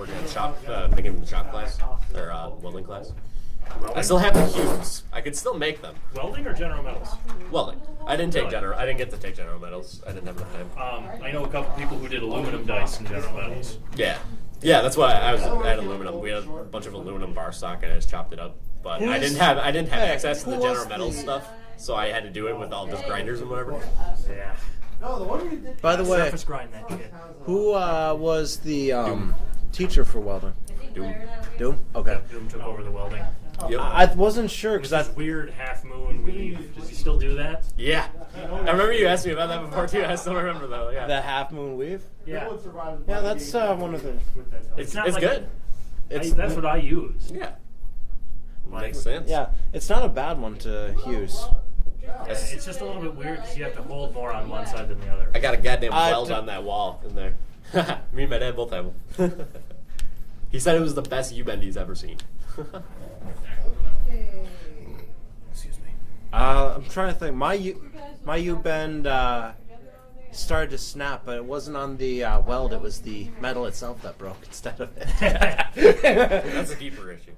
We're doing shop, making the shop class or welding class. I still have the cubes. I could still make them. Welding or General Metals? Welding. I didn't get to take General Metals. I didn't have enough time. I know a couple people who did aluminum dice in General Metals. Yeah, that's why I had aluminum. We had a bunch of aluminum bar stock, and I just chopped it up. But I didn't have access to the General Metals stuff, so I had to do it with all just grinders and whatever. Yeah. By the way, Surface grind that shit. who was the teacher for welding? Doom? Okay. Doom took over the welding. Yep. I wasn't sure With because this weird half moon weave. Does he still do that? Yeah. I remember you asked me about that before too. I still remember though. Yeah. the half moon weave. Yeah. Yeah, that's one of the. It's not like good. that's what I use. Yeah. Makes sense. Yeah, it's not a bad one to use. It's just a little bit weird because you have to hold more on one side than the other. I got a goddamn weld on that wall in there. Me and my dad both have them. He said it was the best U-bend he's ever seen. Excuse me. I'm trying to think. My U-bend started to snap, but it wasn't on the weld. It was the metal itself that broke instead of it. That's a deeper issue.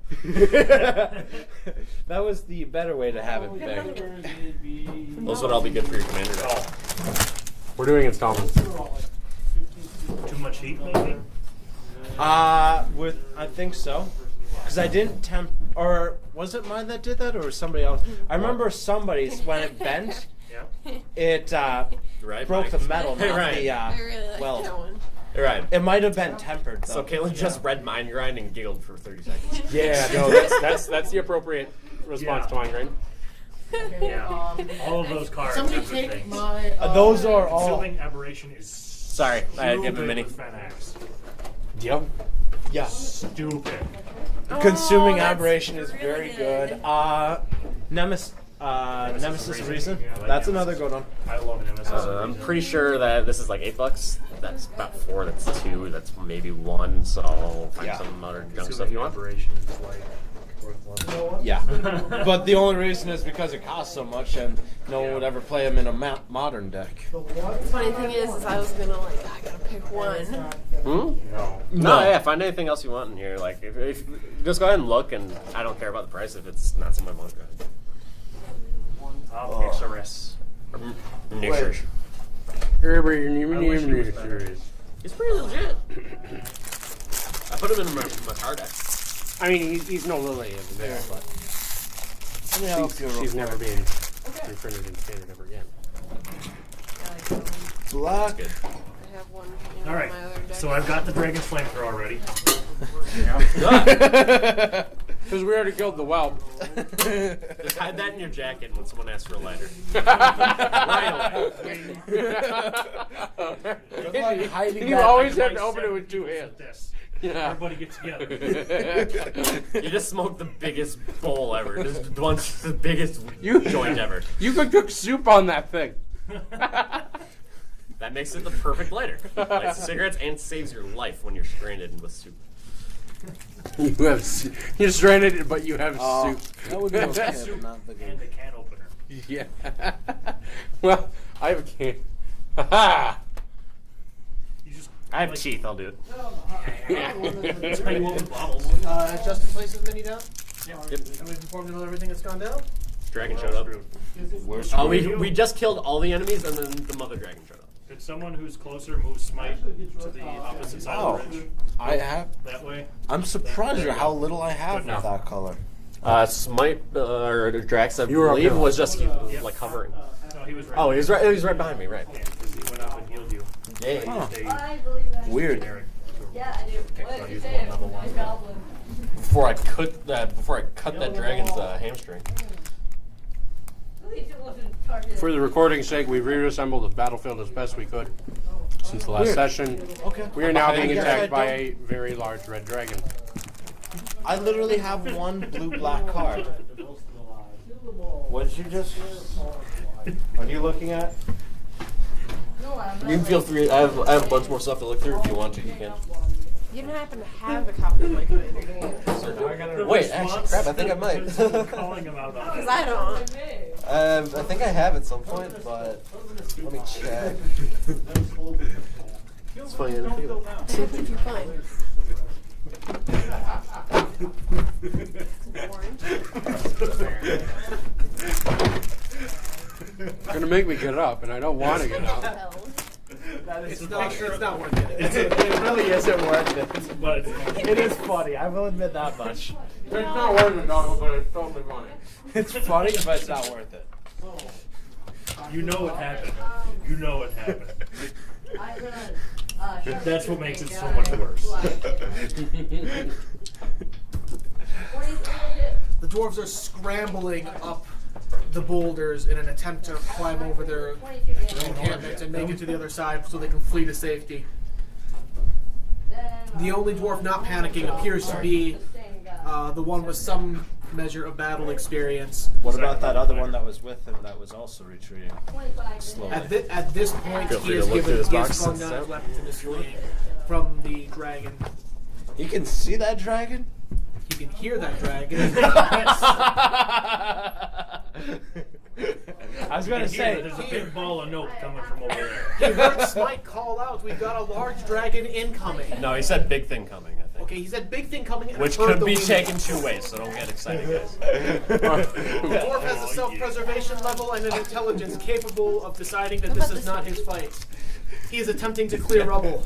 That was the better way to have it there. Those would all be good for your commander. We're doing installments. Too much heat, maybe? I think so. Because I didn't temp, or was it mine that did that, or was somebody else? I remember somebody's, when it bent, Yeah. it Right, broke Mike? the metal, Hey, not Ryan. the I really like weld. that one. Right. It might have been tempered, though. So Caitlin just read Mind Grind and giggled for 30 seconds. Yeah, no, that's the appropriate response to mine, right? Yeah. All of those cards. Somebody that's the take thing. my. Those are all. Consuming aberration is Sorry, I had to give him a mini. Fenax. Yep. Yeah. Stupid. Consuming that's aberration is very really good. good. Nemesis of Reason. Yeah, I like That's Nemesis. another good one. I love Nemesis. I'm pretty sure that this is like $8. That's about 4. That's 2. That's maybe 1. So find Yeah. some other junk Consuming stuff you want. aberration is like worth one. Yeah. But the only reason is because it costs so much, and no one would ever play them in a modern deck. Funny thing is I was gonna I gotta pick one. Hmm? No. No, yeah. Find anything else you want in here. Like, if just go ahead and look, and I don't care about the price if it's not something I want. I'll pick Ceres. Nixers. I wish he was better. He's pretty legit. I put him in my card deck. I mean, he's no Lily over there, but she's never been reprinted in standard ever again. Black. Good. I have one in All right. my other deck. So I've got the Dragon's Flamethrower ready. Because we already killed the whelp. Just hide that in your jacket when someone asks for a lighter. You always have to open it with 2 hands. This. Yeah. Everybody get together. You just smoked the biggest bowl ever. Just the biggest joint ever. You could cook soup on that thing. That makes it the perfect lighter. Lights cigarettes and saves your life when you're stranded with soup. You're stranded, but you have soup. That would be okay, Soup but not the and good. a can opener. Yeah. Well, I have a can. Ha You just I have teeth. I'll do it. That's how you open bottles. Justin places mini down. Yeah. Yep. And we've informed him of everything that's gone down. Dragon showed up. We're We just killed all the enemies and then the mother dragon showed up. Could someone who's closer move Smite to the opposite side of the ridge? I have. That way? I'm surprised at how little I have Good with enough. that color. Smite or Drax, I You were up believe, there. was just like hovering. No, he was right. Oh, he was right. He was right behind me. Right. Yeah, because he went up and healed you. Yeah. Huh. They Weird. generic. Yeah, I do. Okay, What so did you he's say? one level one. Goblin. Before I cut that dragon's hamstring. At least it wasn't targeted. For the recording's sake, we reassembled the battlefield as best we could since the last Weird. session. Okay. We are now being I guess attacked I by don't- a very large red dragon. I literally have one blue-black card. What did you just? What are you looking at? No, I'm You can feel free. I have a bunch more stuff to look through if you want to. You can. You don't happen to have a copy of my commander, do you? Wait, actually, crap. I think I might. Calling him out on Because it. I don't. I think I have at some point, but let me check. It's funny. I didn't think of it. What did you find? You're gonna make me get up, and I don't want to get up. It's not worth it. It really isn't worth it. But It is funny. I will admit that much. It's not worth it, dog, but it's totally funny. It's funny, but it's not worth it. you know what happened. You know what happened. That's what makes it so much worse. The dwarves are scrambling up the boulders in an attempt to climb over their encampment and make it to the other side so they can flee to safety. The only dwarf not panicking appears to be the one with some measure of battle experience. What about that other one that was with him that was also retreating slowly? At this point, Feel he free has to look through given this he has box flung since down his that- weapons and is fleeing from the dragon. You can see that dragon? You can hear that dragon. I was gonna Here, say, there's a big ball of note coming from over there. You heard Smite call out, "We've got a large dragon incoming." No, he said big thing coming, I think. Okay, he said big thing coming. And Which I heard could the be wind. taken two ways, so don't get excited, guys. The dwarf has a self-preservation level and an intelligence capable of deciding that this is not his fight. He is attempting to clear rubble.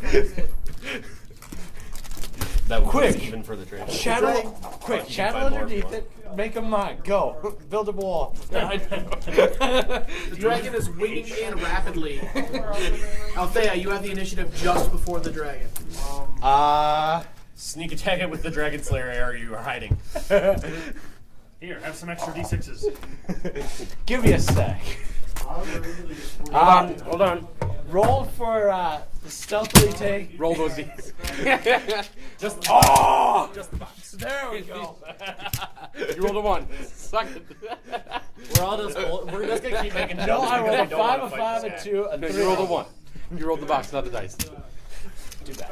That was Quick. even for the trade. channel, quick, can channel find more underneath if you it, make him not go. Build a wall. The dragon is winging in rapidly. Althea, you have the initiative just before the dragon. Sneak attack it with the Dragon Slayer arrow you are hiding. Here, have some extra d6s. Give me a sec. Hold on. Roll for stealthily take. Roll those D's. Just Just the box. There we go. You rolled a 1. Suck it. we're just gonna keep making jokes. No, I because rolled a we don't wanna 5, a fight 5, this a guy. 2, a No, 3. you rolled a 1. You rolled the box, not the dice. Do that.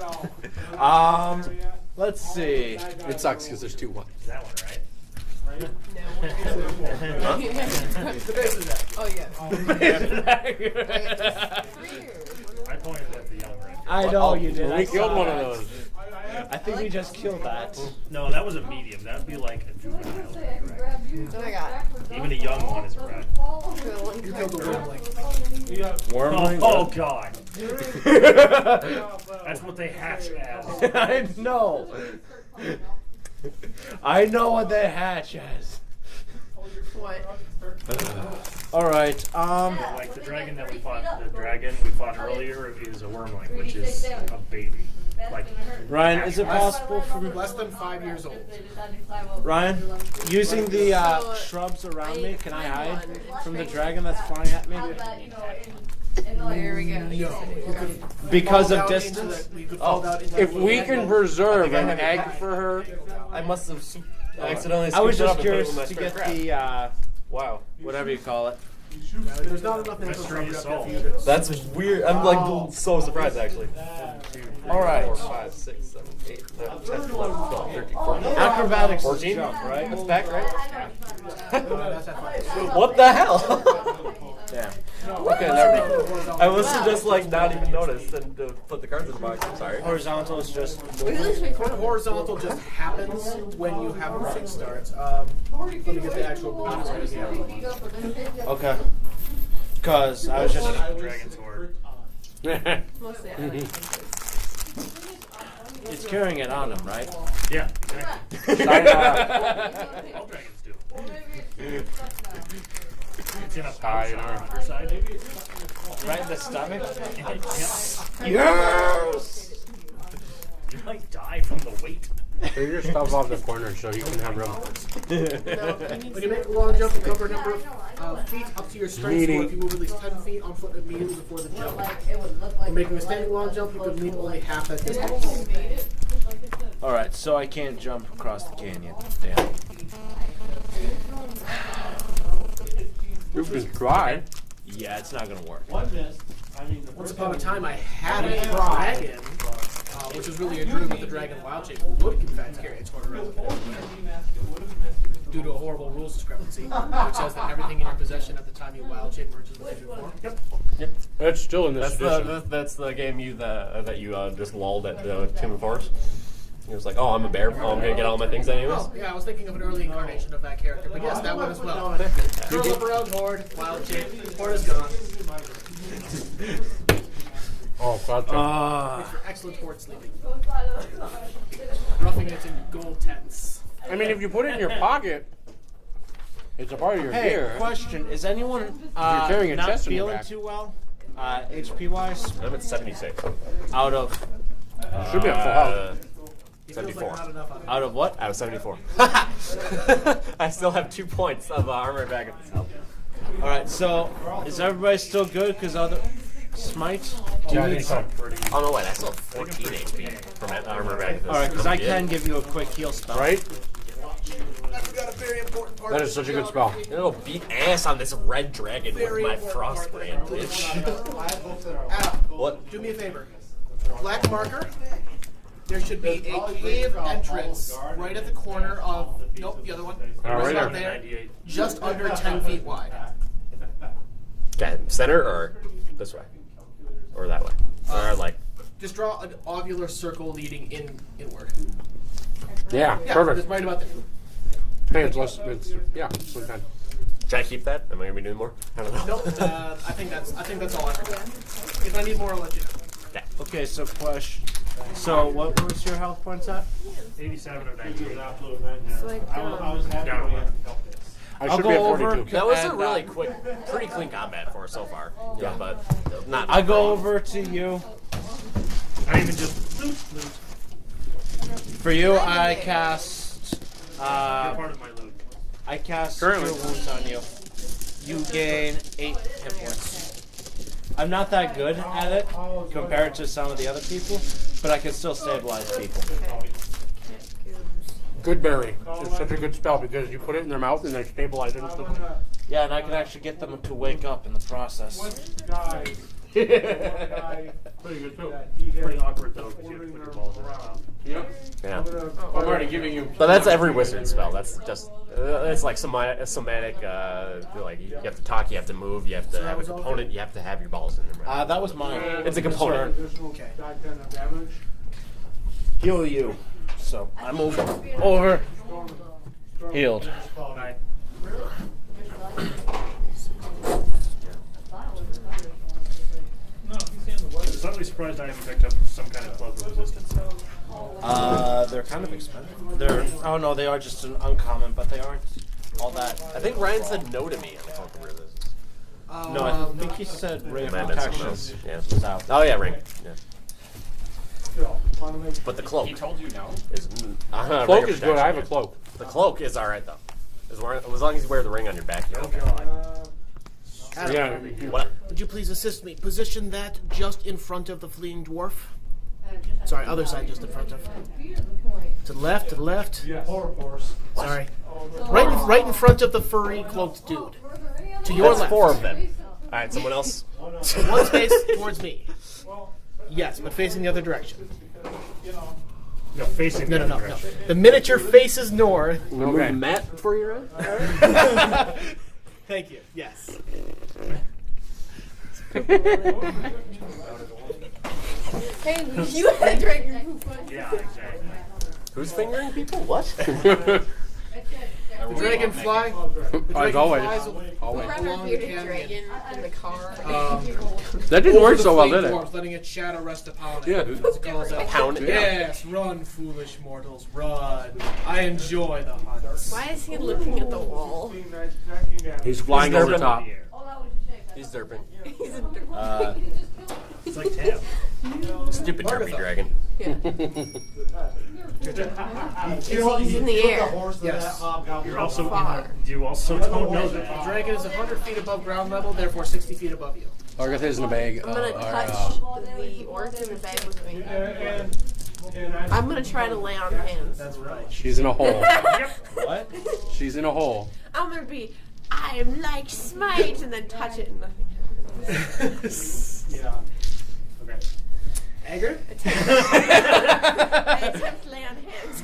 Let's see. It sucks because there's 2 1s. That one, right? Oh yeah. 3 years. I pointed at the young red. I know you did. We I killed saw one of that. those. I think we just killed that. No, that was a medium. That would be like a juvenile. Oh my god. Even a young one is a red. You killed the wormling. Wormling. Oh god. That's what they hatch as. I know. I know what they hatch as. What? All right. Like the dragon that we fought, the dragon we fought earlier is a wormling, which is a baby. Like Ryan, is it possible from Less than 5 years old. Ryan using the shrubs around me? Can I hide from the dragon that's flying at me? There we go. No. Because of Fall down into distance. the- you could fall down into If the- we can preserve I an have a egg pack. for her, I must have accidentally. I was scooped it just up and put it curious with my to spare get crab. the Wow. whatever you call it. There's not enough info Mystery for solved. you to- That's weird. I'm like so surprised actually. 1, 2, 3, All right. 4, 5, 6, 7, 8, 9, 10, 11, 12, 13, 14. Acrobatics is 14? jump, right? That's back, right? That's at 5. What the hell? Damn. okay, there we go. I must have just like not even noticed and put the cards in the box. I'm sorry. Horizontal is just. Horizontal just happens when you have a running start. Let me get the actual bonus right here. Okay. Because I was just. dragon sword. Mostly It's carrying it on him, right? Yeah, exactly. All dragons do. It's in a pouch on the underside. Right in the stomach. Yeah. Yes. You might die from the weight. Clear your stuff off the corner so you can have room. When you make a long jump, you cover a number of feet up to your strength score. If you move at least 10 feet on foot immediately before the jump. When making a standing long jump, you could meet only half that distance. All right, so I can't jump across the canyon. Damn. You can try. Yeah, it's not gonna work. Once upon a time, I had a dragon, which is really a druid with the dragon wild shape, who would in fact carry its sword around due to a horrible rules discrepancy, which says that everything in your possession at the time you wild shape merges with your form. It's still in this That's edition. that's the game that you just lulled at the Tomb of Horrors. He was like, "Oh, I'm a bear. Oh, I'm gonna get all my things anyways." Oh, yeah, I was thinking of an early incarnation of that character, but yes, that one as well. Curl up around Horde, Wild Shape, Horde is gone. Oh, gotcha. Makes for excellent Horde sleeping. Roughing it in gold tents. I mean, if you put it in your pocket, it's a part of your Hey, gear. question: is anyone carrying a not chest in your feeling back. too well, HP wise? I'm at 76. Out of Should be at full health. He feels 74. like not enough of it. out of what? Out of 74. I still have 2 points of armor back at the top. All right. So is everybody still good? Because other smite. Do you Yeah, need he's some? pretty. Oh no, wait, I still have 14 HP from that armor back at this. All right, because I can give you a quick heal spell. Right? I've got a very important part. That is such a good spell. It'll beat ass on this red dragon with my frost brand, bitch. Adam, What? do me a favor. Black marker. There should be a cave entrance right at the corner of. Nope, the other one. Right Right there. up there. Just under 10 feet wide. Okay, center or this way? Or that way? Or like, Just draw an ovular circle leading inward. Yeah, Yeah, perfect. just right about there. I think it's less. It's like that. should I keep that? Am I gonna be doing more? I don't know. Nope. I think that's all I forgot. If I need more, I'll let you know. Okay, so question. So what was your health points at? 87 or 98. It's like, Down one. I I'll should go be at over. 42. That was a And, really quick, pretty clean combat for us so far. Yeah, but not. I go over to you. I even just loot. For you, I cast. You're part of my loot. I cast Currently. Cure Wounds on you. You gain 8 hit points. I'm not that good at it compared to some of the other people, but I can still stabilize people. Good berry. It's such a good spell because you put it in their mouth and they stabilize it instantly. Yeah, and I can actually get them to wake up in the process. Pretty good too. It's pretty awkward though because you have to put your balls in your mouth. Yep. Yeah. I'm already giving you. But that's every wizard spell. That's just it's like somatic. Like you have to talk, you have to move, you have to have a component, you have to have your balls in your mouth. That was mine. It's a component. Okay. Heal you. So I move over. Healed. Alright. I'm slightly surprised I haven't picked up some kind of cloak of resistance. They're kind of expensive. Oh no, they are just an uncommon, but they aren't all that. I think Ryan said no to me on the Cloak of Resistance. No, I think he said Ray of Am I missing Protection those? Yeah. was out. Oh yeah, ring. Yeah. But the cloak. He told you no. Is Cloak is good. I have a cloak. The cloak is all right though. As long as you wear the ring on your back, you're okay. Adam, Yeah. What? would you please assist me? Position that just in front of the fleeing dwarf. Sorry, other side just in front of. To the left, to the left. Sorry. Right in front of the furry cloaked dude. To your That's left. 4 of them. All right, someone else. One space towards me. Yes, but facing the other direction. No, facing No, the no, other no, no. direction. The miniature faces north. Okay. Matt before you're on. Thank you. Yes. hey, you had to drink your poop. Yeah, exactly. Who's fingering people? What? The dragonfly. As always. We're on our bearded dragon in the car. That didn't work so well, did it? Dwarf, letting its shadow rest upon it. Yeah. It calls out, Pound it down. yes, run, foolish mortals, run. I enjoy the hunt. Why is he looking at the wall? He's flying He's over the nervous. top. He's derping. He's a It's like Tam. Stupid derpy dragon. he's in the air. Yes. You're also Far. you also don't know The that. dragon is 100 feet above ground level, therefore 60 feet above you. Agatha's in a bag. I'm gonna touch the orc in the bag with me. I'm gonna try to lay on hands. That's right. She's in a hole. What? She's in a hole. I'm gonna be, I am like smite, and then touch it and nothing happens. Yeah. Okay. Anger? I attempt to lay on hands.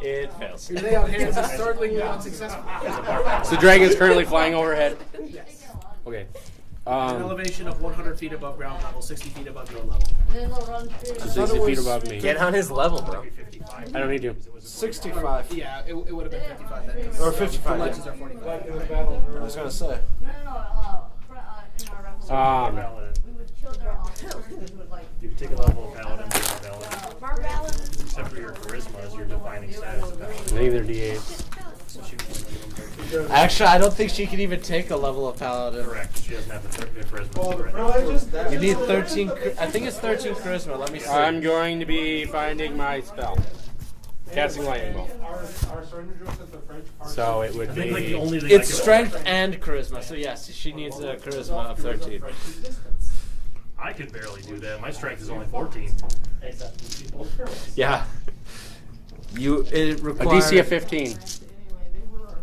It fails. Your lay on hands is startlingly unsuccessful. So the dragon's currently flying overhead. Yes. Okay. An elevation of 100 feet above ground level, 60 feet above your level. Then they'll run through. 60 feet above me. Get on his level, bro. I don't need to. 65 Yeah, it would have been 55 then. or 55. The legends are 45. I was gonna say. No, in our revolution, we would chill their officers would like. You can take a level of paladin, paladin. Barbell. Except for your charisma as your defining status of paladin. Neither D8. Actually, I don't think she can even take a level of paladin. Correct. She doesn't have the charisma. You need 13. I think it's 13 charisma. Let me see. I'm going to be finding my spell. Casting lightning bolt. So it would I think like the be. only thing It's I could- strength and charisma. So yes, she needs a charisma of 13. I could barely do that. My strength is only 14. Yeah. It A requires DC of 15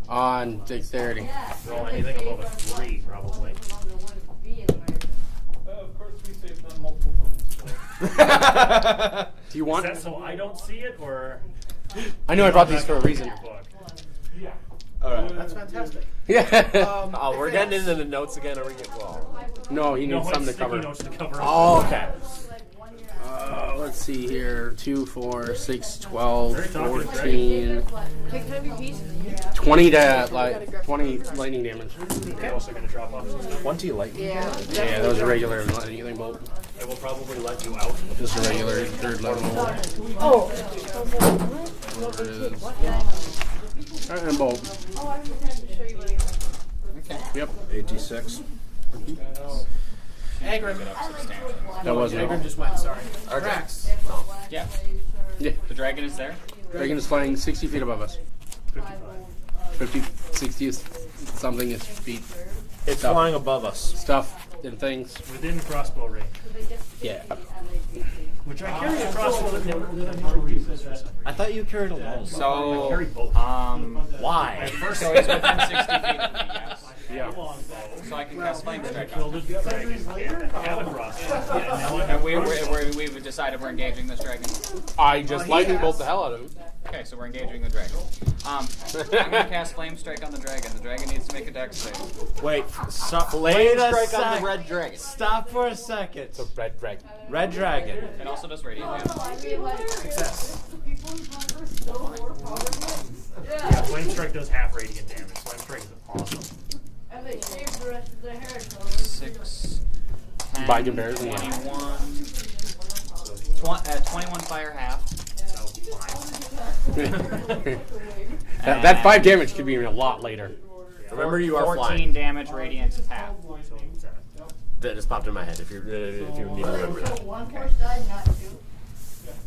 on dexterity. Roll anything above a 3, probably. Do you Is want? that so I don't see it, or? I know I brought these for a reason. All right. That's fantastic. Yeah. Oh, we're getting into the notes again. Are we getting No, he No, needs it's something to sticky cover. notes to cover. Oh, okay. Let's see here. 2, 4, 6, 12, 14, Take time your piece. 20 to like 20 lightning damage. They're also going to drop off some stuff. 20 lightning. Yeah. Yeah, those are regular lightning bolt. It will probably let you out. Just a regular third level. Oh. Where it is. And bolt. Oh, I forgot to show you what I got. Yep. 86. Agrim. That wasn't Agrim it. just went, sorry. Drax. Yeah, Yeah. the dragon is there. Dragon is flying 60 feet above us. 50, 60 is something is feet. It's Stuff. flying above us. Stuff and things. Within crossbow range. Yeah. Which I carry a crossbow that never uses. I thought you carried a long. I So, carry both. Why? so he's within 60 feet of me, yes. Yeah. So I can cast flame strike on Killed him. a dragon and have a crossbow. Yeah, now And we've decided we're engaging this dragon. I just lightning bolt the hell out of him. Okay, so we're engaging the dragon. I'm gonna cast flame strike on the dragon. The dragon needs to make a dex save. Wait. Stop. Flame Wait a strike on sec. the red dragon. Stop for a second. It's a red dragon. Red dragon. It also does radiant damage. Yeah, flame strike does half radiant damage. Flame strike is awesome. And they shaved the rest of their hair. 6, 10, By comparison, yeah. 21 fire half. So fine. That 5 damage could be even a lot later. Remember, you are 14 flying. damage radiant half. So 7. That just popped in my head. If you need to remember that. One horse died, not two.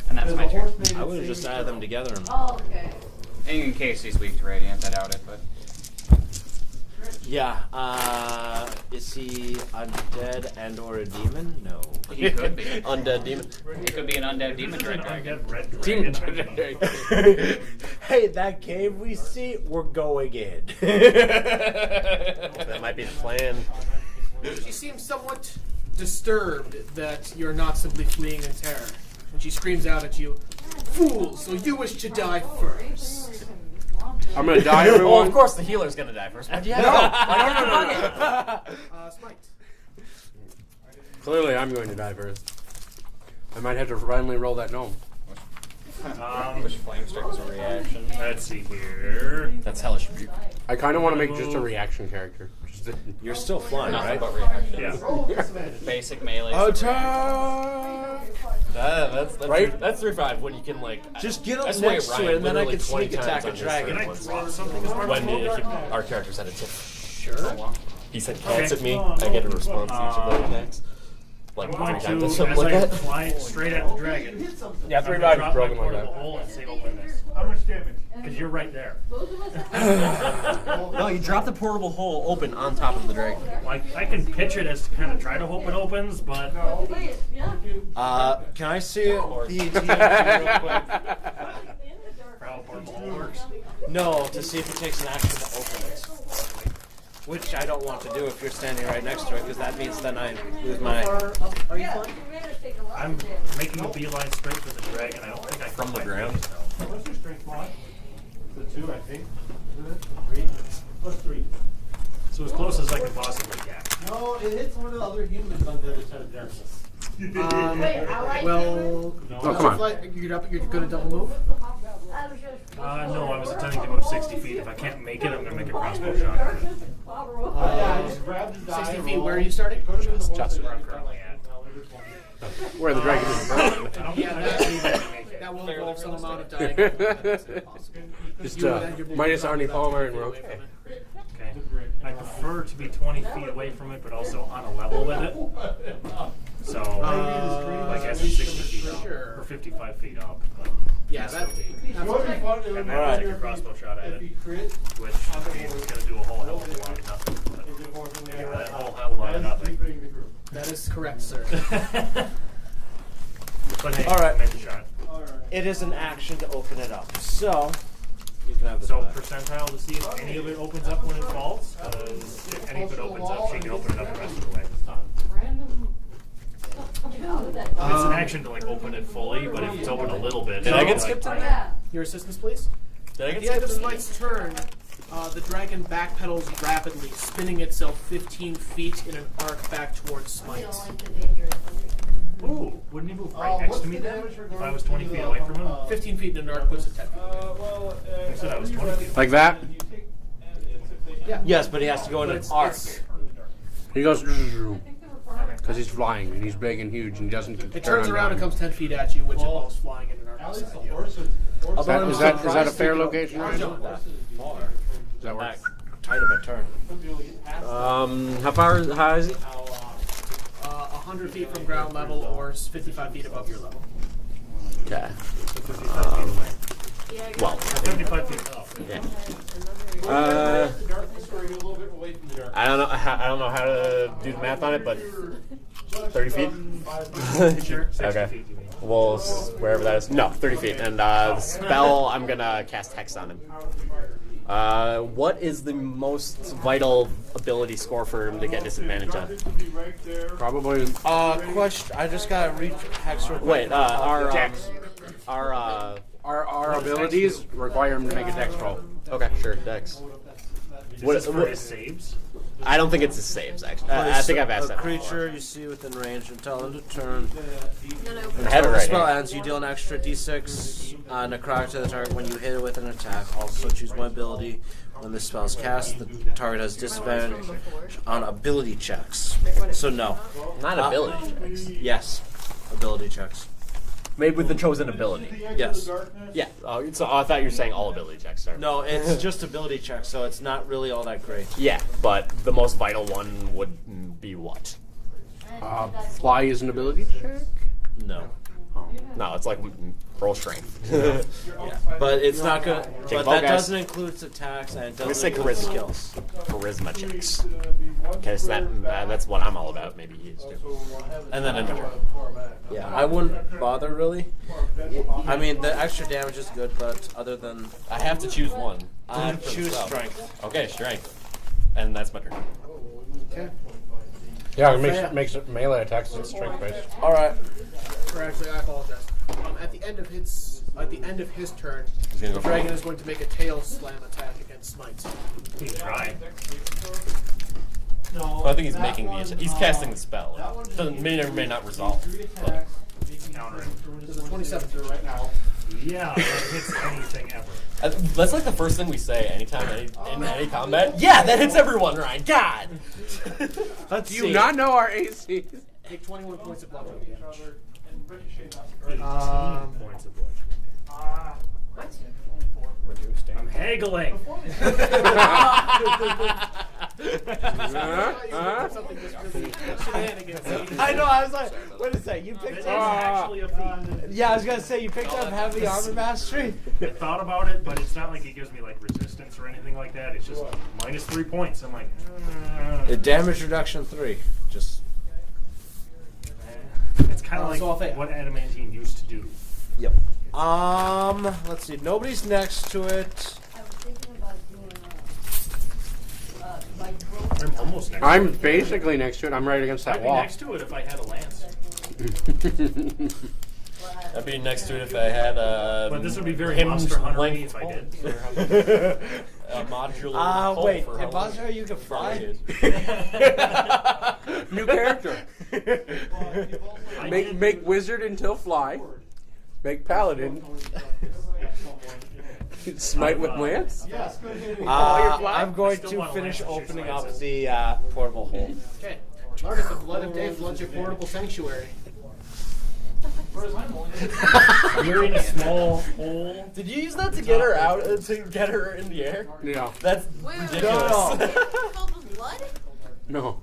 And that's my turn. I would have just added them together. And Oh, okay. In case he's weak to radiant, I doubt it, but yeah. Is he undead and or a demon? No. he could be. Undead demon. He could be an undead demon red dragon. Undead red Demon dragon. Hey, that cave we see, we're going in. That might be the plan. She seems somewhat disturbed that you're not simply fleeing in terror. And she screams out at you, "Fool, so you wish to die first." I'm gonna die, Well, everyone. of course the healer's gonna die first. But yeah, Smite. Clearly, I'm going to die first. I might have to randomly roll that gnome. Which flame strike was a reaction. Let's see here. That's hellish. I kind of want to make just a reaction character. Just You're still flying, Nothing right? but reaction. Yeah. Basic melee. Attack! That's Right? That's 3-5 when you can like Just get up that's the way next to Ryan it, and then I literally can 20 sneak attack times a on his dragon. Can I third drop something as part When of the our characters had a tip. Sure. He said cats at me. I get a response to each of their attacks. Like I'm going 3 to, times or as something like I that. fly straight at the dragon, yeah, I'm 3 going to dive drop is my broken like portable that. hole and say open this. How much damage? Because you're right there. No, you drop the portable hole open on top of the dragon. Like, I can pitch it as to kind of try to hope it opens, but Can I see the TNT real quick? how portable hole works. No, to see if it takes an action to open it. Which I don't want to do if you're standing right next to it, because that means then I lose my... Are you flying? I'm making a beeline straight for the dragon. I don't think I From the can ground? What's your strength mod? The 2, I think. 3? +3. So as close as I can possibly get. No, it hits one of the other humans on the other side of darkness. Well, Oh, come on. You're going to double move? No, I was intending to move 60 feet. If I can't make it, I'm going to make a crossbow shot. I just grabbed the 60 feet, where are you starting? That's where I'm currently at. Where the dragon is. That will involve some amount of dying. Just minus Arnie Palmer and we're okay. Okay. I prefer to be 20 feet away from it, but also on a level with it. So, like as in 60 feet up, or 55 feet up. Yeah, that's okay. And then I'll take a crossbow shot at it, which means it's going to do a whole hell of a lot of nothing. But that whole hell of a lot of nothing. That is correct, sir. But hey, All right. make the shot. It is an action to open it up. So, you can have the So back. percentile to see if any of it opens up when it falls. Because if any of it opens up, she can open it up the rest of the way. It's an action to like open it fully, but if it's open a little bit. Did I get skipped in there? Your assistance, please. Did I At get the end of skipped? Smite's turn, the dragon backpedals rapidly, spinning itself 15 feet in an arc back towards Smite. Ooh, wouldn't he move right next to me then? If I was 20 feet away from him? 15 feet in an arc puts it 10 feet away. I said I was 20 feet away. Like that? Yeah. Yes, but he has to go in an arc. He goes because he's flying and he's big and huge and he doesn't get to It turns turn around and down. comes 10 feet at you, which involves flying in an arc beside you. Is that a fair location? Right? Not that far. Does that work? That tight of a turn. How is he? 100 feet from ground level or 55 feet above your level. Okay. Well, 55 feet up. yeah. I don't know. I don't know how to do the math on it, but 30 feet. Sure. 60 Okay. feet, you mean. Well, wherever that is. No, 30 feet. And the spell, I'm gonna cast Hex on him. What is the most vital ability score for him to get disadvantage on? Probably. Question. I just gotta reach Hex real quick. Wait, our Our abilities require him to make a dex roll. okay, sure, Dex. Is What- this for what- his saves? I don't think it's his saves actually. I think I've asked a that. creature you see within range until end of turn. I have it The right spell here. ends, you deal an extra d6 necrotic to the target when you hit it with an attack. Also choose one ability. When the spell is cast, the target has disadvantage on ability checks. So no. Not ability checks. Yes. Ability checks. Made with the chosen ability. Yes. Yeah. Oh, so I thought you were saying all ability checks, sir. No, it's just ability checks, so it's not really all that great. Yeah, but the most vital one would be what? Fly is an ability check? No. No, it's like roll strength. Yeah. But it's not good. But that guys. doesn't include its attacks and it gonna doesn't say include charisma. skills. Charisma checks. Okay, so that's what I'm all about. Maybe he is too. And then another. Yeah, I wouldn't bother really. I mean, the extra damage is good, but other than I have to choose one. choose strength. Okay, strength. And that's my turn. Okay. Yeah, it makes it melee attacks and strength based. All right. Or actually, I apologize. At the end of his turn, gonna the go dragon for is going to make a tail slam attack against Smite. He's trying. Well, I think he's making the. He's casting the spell. Doesn't may or may not resolve. But Counter it. There's a 27 right now. Yeah, that hits anything ever. that's like the first thing we say anytime in any combat. Yeah, that hits everyone, Ryan. God. Let's Do you see. not know our AC? Take 21 points of bludgeoning damage. 18 points of bludgeoning. I'm haggling. I know. I was like, wait a second. You It picked is up. actually a feat. Yeah, I was gonna say you picked up heavy armor mastery. I thought about it, but it's not like it gives me like resistance or anything like that. It's just minus 3 points. I'm like, The damage reduction 3. Just. it's kind of like so I'll fail. what adamantine used to do. Yep. Let's see. Nobody's next to it. I was thinking about doing like I'm almost next. I'm to it. basically next to it. I'm right against I'd that be wall. next to it if I had a lance. I'd be next to it if I had But this would be very him Monster Hunter length if I did. pole. modular. Wait, for in how long- Monster you can fly? New character. Make wizard until fly. Make paladin. Smite with lance. I'm going still to wanna finish land opening your up the portable hole. Okay. Learn if the blood of day floods your portable sanctuary. You're in a small hole. Did you use that to get her out? To get her in the air? Yeah. That's Wait, ridiculous. filled with blood? No.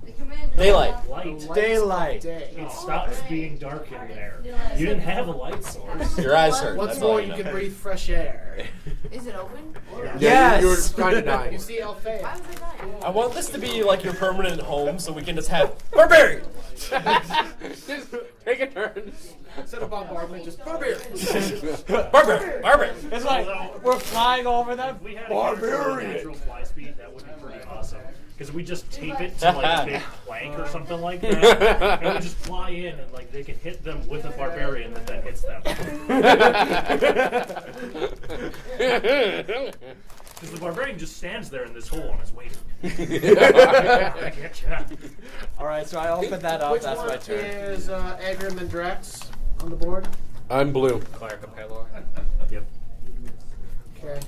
Daylight. Light. Daylight. Day. It stops being dark in there. You didn't have a light source. Your eyes hurt. What's that's all more, I you know. can breathe fresh air. Is it open? Yeah, you were kind of You dying. see Alfea. Why was I dying? I want this to be like your permanent home, so we can just have barbarian. Just take a turn. Instead of bombardment, just barbarian. Barbarian. It's like we're flying over them. If we had a character with natural fly speed, that would be pretty awesome. Because we just tape it to like a big plank or something like that, and we just fly in and like they can hit them with a barbarian that then hits them. Because the barbarian just stands there in this hole and is waiting. All right, so I open that up. Which That's one my turn. is Agrim and Drax on the board? I'm blue. Cleric of Palor. Yep. Okay.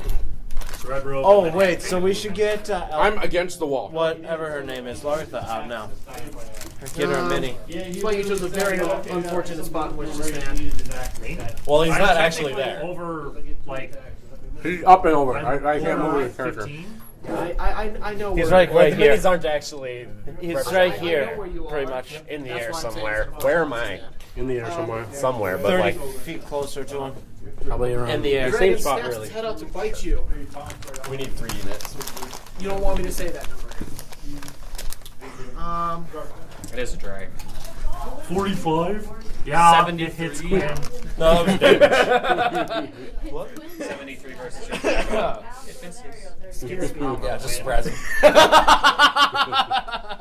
It's red robe. Oh and then wait, so we should get I'm against the wall. whatever her name is, Lartha, out now. Get her a mini. That's why you chose a very unfortunate spot in which to stand. Well, he's I'm not actually technically there. Over like He's up and over. I'm I can't over move the character. 15. I know He's where right The here. minis aren't actually. He's represented. right I know here, where you pretty are. much. In the That's air why I'm saying somewhere. it's Where am I? In the air somewhere. Somewhere, but 30 like feet closer to him. Probably around. In the air. Same Dragon spot, snaps really. its head out to bite you. we need 3 units. You don't want me to say that number. It is a drag. 45. Yeah, 73. it hits Quinn. No, that was damage. 73 versus your drag. It misses. Yeah, just surprising.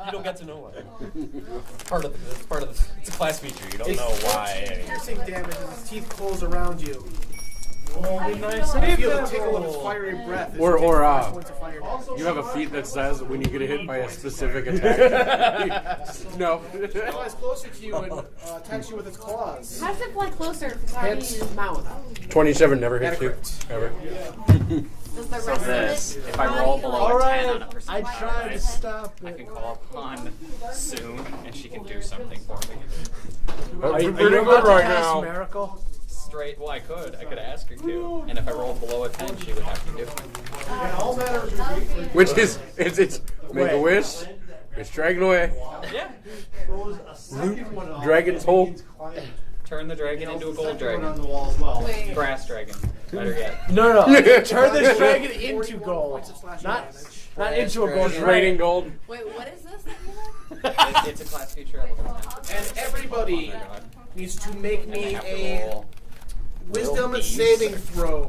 You don't get to know why. Part of the, it's a class feature. You don't know why. Piercing damage as its teeth close around you. Be nice. You feel the tickle of its fiery breath. as Or- you take or, 5 points of fire damage. You have a feat that says when you get hit by a specific attack. No. It flies closer to you and attacks you with its claws. How does it fly closer if it's already in Hits. his mouth? 27 never hits you. Adequate. Ever. Does the rest This, of it if I roll fly below All a 10 on a right, percent I tried to stop I it. can call upon soon, and she can do something for me. Are you pretty about good to right cast now. Miracle? Straight, well, I could ask her to, and if I rolled below a 10, she would have to do it. All matters Which is it's make a wish. It's dragon away. Yeah. Dragon's hole. Turn the dragon into a gold dragon. Wait. Grass dragon. Better yet. No. Turn this dragon into gold. Not into a gold It's dragon. raining gold. Wait, what is this? It's a class feature at level 10. And everybody Oh my god. needs to make And I me have to a roll. wisdom these. saving throw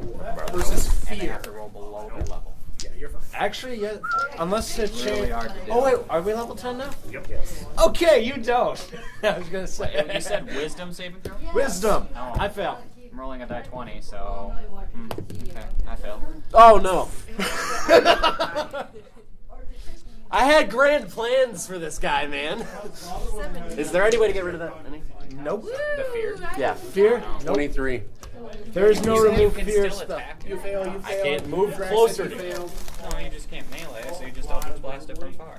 versus And I fear. have to roll below the level. Yeah, you're fine. Actually, yeah. Unless it Really changed. hard to do. Oh wait, are we level 10 now? Yep. Okay, you don't. I was gonna say. You said wisdom saving throw? Wisdom. Oh. I fail. I'm rolling a die 20, so. Okay, I fail. Oh no. I had grand plans for this guy, man. Is there any way to get rid of that? Any? Nope. The fear? Yeah, fear. 23. There is no You remove can fear still spell. attack. You fail, you fail. can't move Drax closer said you to you. failed. No, you just can't melee, so you just Eldritch Blast it from far.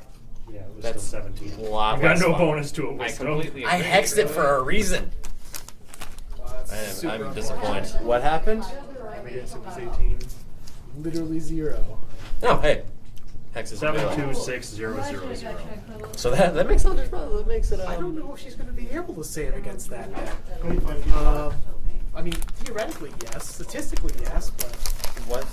Yeah, it was That's still 17. a lot I've got less no fun. bonus to it. I Wisdom. completely I agree. hexed it for a reason. Super I'm disappointed. What happened? I guess it was 18. Literally 0. Oh, hey. Hex is melee. 72600. So that makes it. That makes it. I don't know if she's going to be able to save against that. I mean, theoretically, yes. Statistically, yes. But What?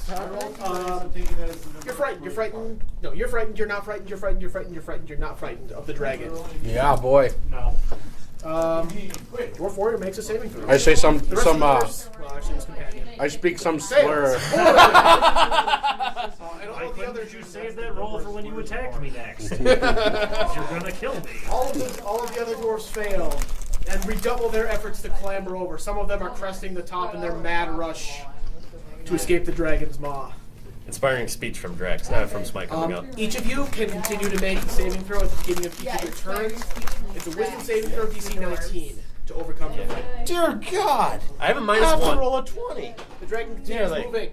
you're frightened. You're frightened. No, you're frightened. You're not frightened. You're frightened. You're frightened. You're frightened. You're not frightened of the dragon. Yeah, boy. No. Dwarf warrior makes a saving throw. I say some The rest of the dwarfs- well, actually, his companion. I speak some slur. And all Why of the couldn't others you save that roll for when you attacked me next? You're gonna kill me. all of the other dwarfs fail and redouble their efforts to clamber over. Some of them are cresting the top in their mad rush to escape the dragon's maw. Inspiring speech from Drax, from Smite coming up. Each of you can continue to make a saving throw at the beginning of each of your turns. It's a wisdom saving throw DC 19 to overcome the fight. Dear God! I have a I have to -1. roll a 20. The dragon continues moving.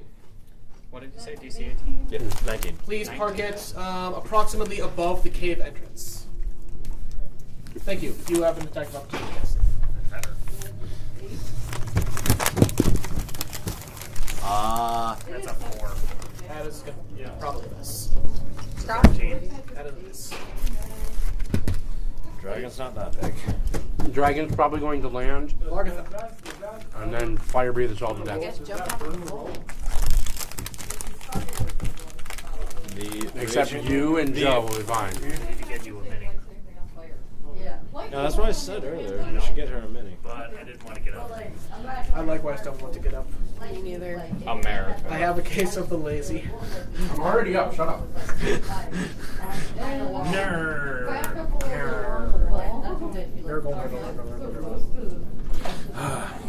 What did you say? DC 18? Yeah, 19. Please park it approximately above the cave entrance. Thank you. You have an attack of opportunity. Yes. That's a 4. That is good. Yeah, probably this. 13. That is this. Dragon's not that big. Dragon's probably going to land, Largatha. and then fire breathe us all to I guess death. jump off the hole. Except you and Joe will be fine. I need to get you a mini, No, that's what I said earlier. We should get her a mini. but I didn't want to get up. I likewise don't want to get up. Me neither. America. I have a case of the lazy. I'm already up. Shut up.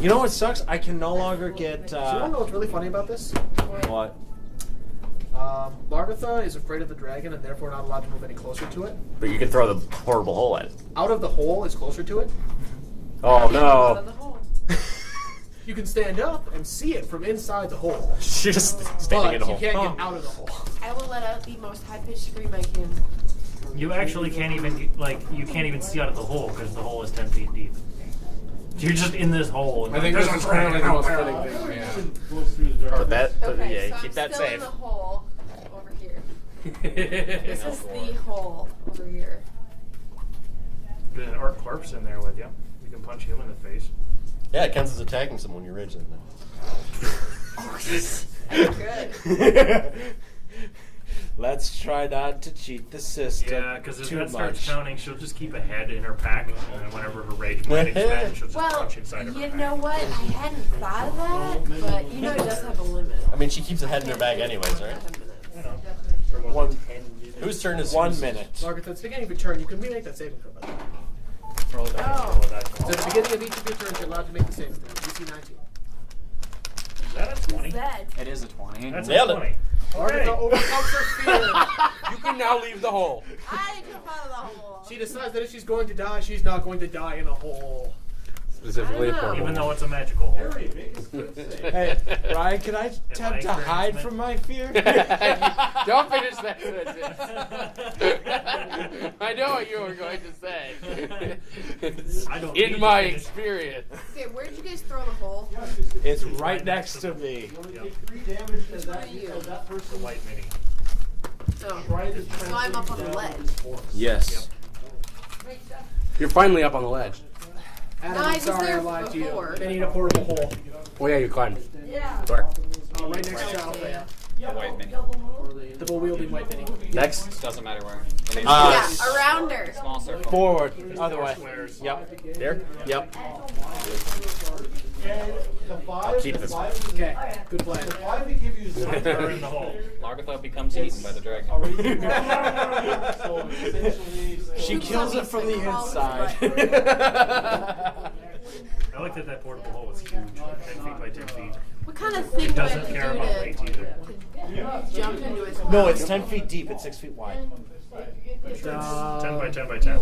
You know what sucks? I can no longer get. Do you want to know what's really funny about this? What? Largatha is afraid of the dragon and therefore not allowed to move any closer to it. But you can throw the portable hole at it. Out of the hole is closer to it. Oh Out of no! the hole. You can stand up and see it from inside the hole. She's just standing But in a you hole. can't get out of the hole. I will let out the most high-pitched scream I can. You actually can't even you can't even see out of the hole because the hole is 10 feet deep. You're just in this hole. And I think there's this a is dragon apparently the out most there. fitting thing. Yeah. But that, Okay, yeah, so keep I'm that still safe. in the hole over here. This is the hole over here. There's an orc corpse in there with you. You can punch him in the face. Yeah, it counts as attacking someone you're raging That's good. Let's try not to cheat the system. Yeah, because if too that starts much. counting, she'll just keep a head in her pack, and then whenever her rage might expand, she'll just Well, punch inside of her you pack. know what? I hadn't thought of that, but you know it does have a limit. I mean, she keeps a head in her bag anyways, right? One, Whose turn is 1 whose? minute. Largatha, at the beginning of your turn, you can remake that saving throw. By the way. Roll that, Oh. roll that. So at the beginning of each of your turns, you're allowed to make the saving throw. DC 19. Is that a 20? Dead. It is a 20. That's Nailed a it. 20. Largatha Okay. overcomes her fear. You can now leave the hole. I jump out of the hole. She decides that if she's going to die, she's not going to die in a hole. Specifically a I don't know. portable. Even though it's a magical hole. Hey, Ryan, can I attempt to hide from my fear? Don't finish that sentence. I know what you were going to say. I don't need In to my finish. experience. Okay, where did you guys throw the hole? It's right next to me. Yep. Which one are you? The white mini. Oh. So I'm up on the ledge. Yes. You're finally up on the ledge. Adam, No, I I'm was sorry I there lied to before. you. They need a portable hole. Oh yeah, you climbed. Where? Right next to Alpha. The white mini. The dual-wielding white mini. Next. Doesn't matter where. It is Yeah, around her. small circle. Forward. Other way. Squares. Yep. Here? Yep. I'll keep this one. Okay, good plan. Put her in the hole. Largatha becomes eaten by the dragon. She kills it from the inside. I like that that portable hole is huge. 10 feet by 10 feet. What kind of thing do I have Doesn't to care about weight do either. to jump into its No, mouth? it's 10 feet deep. It's 6 feet wide. 10 by 10 by 10.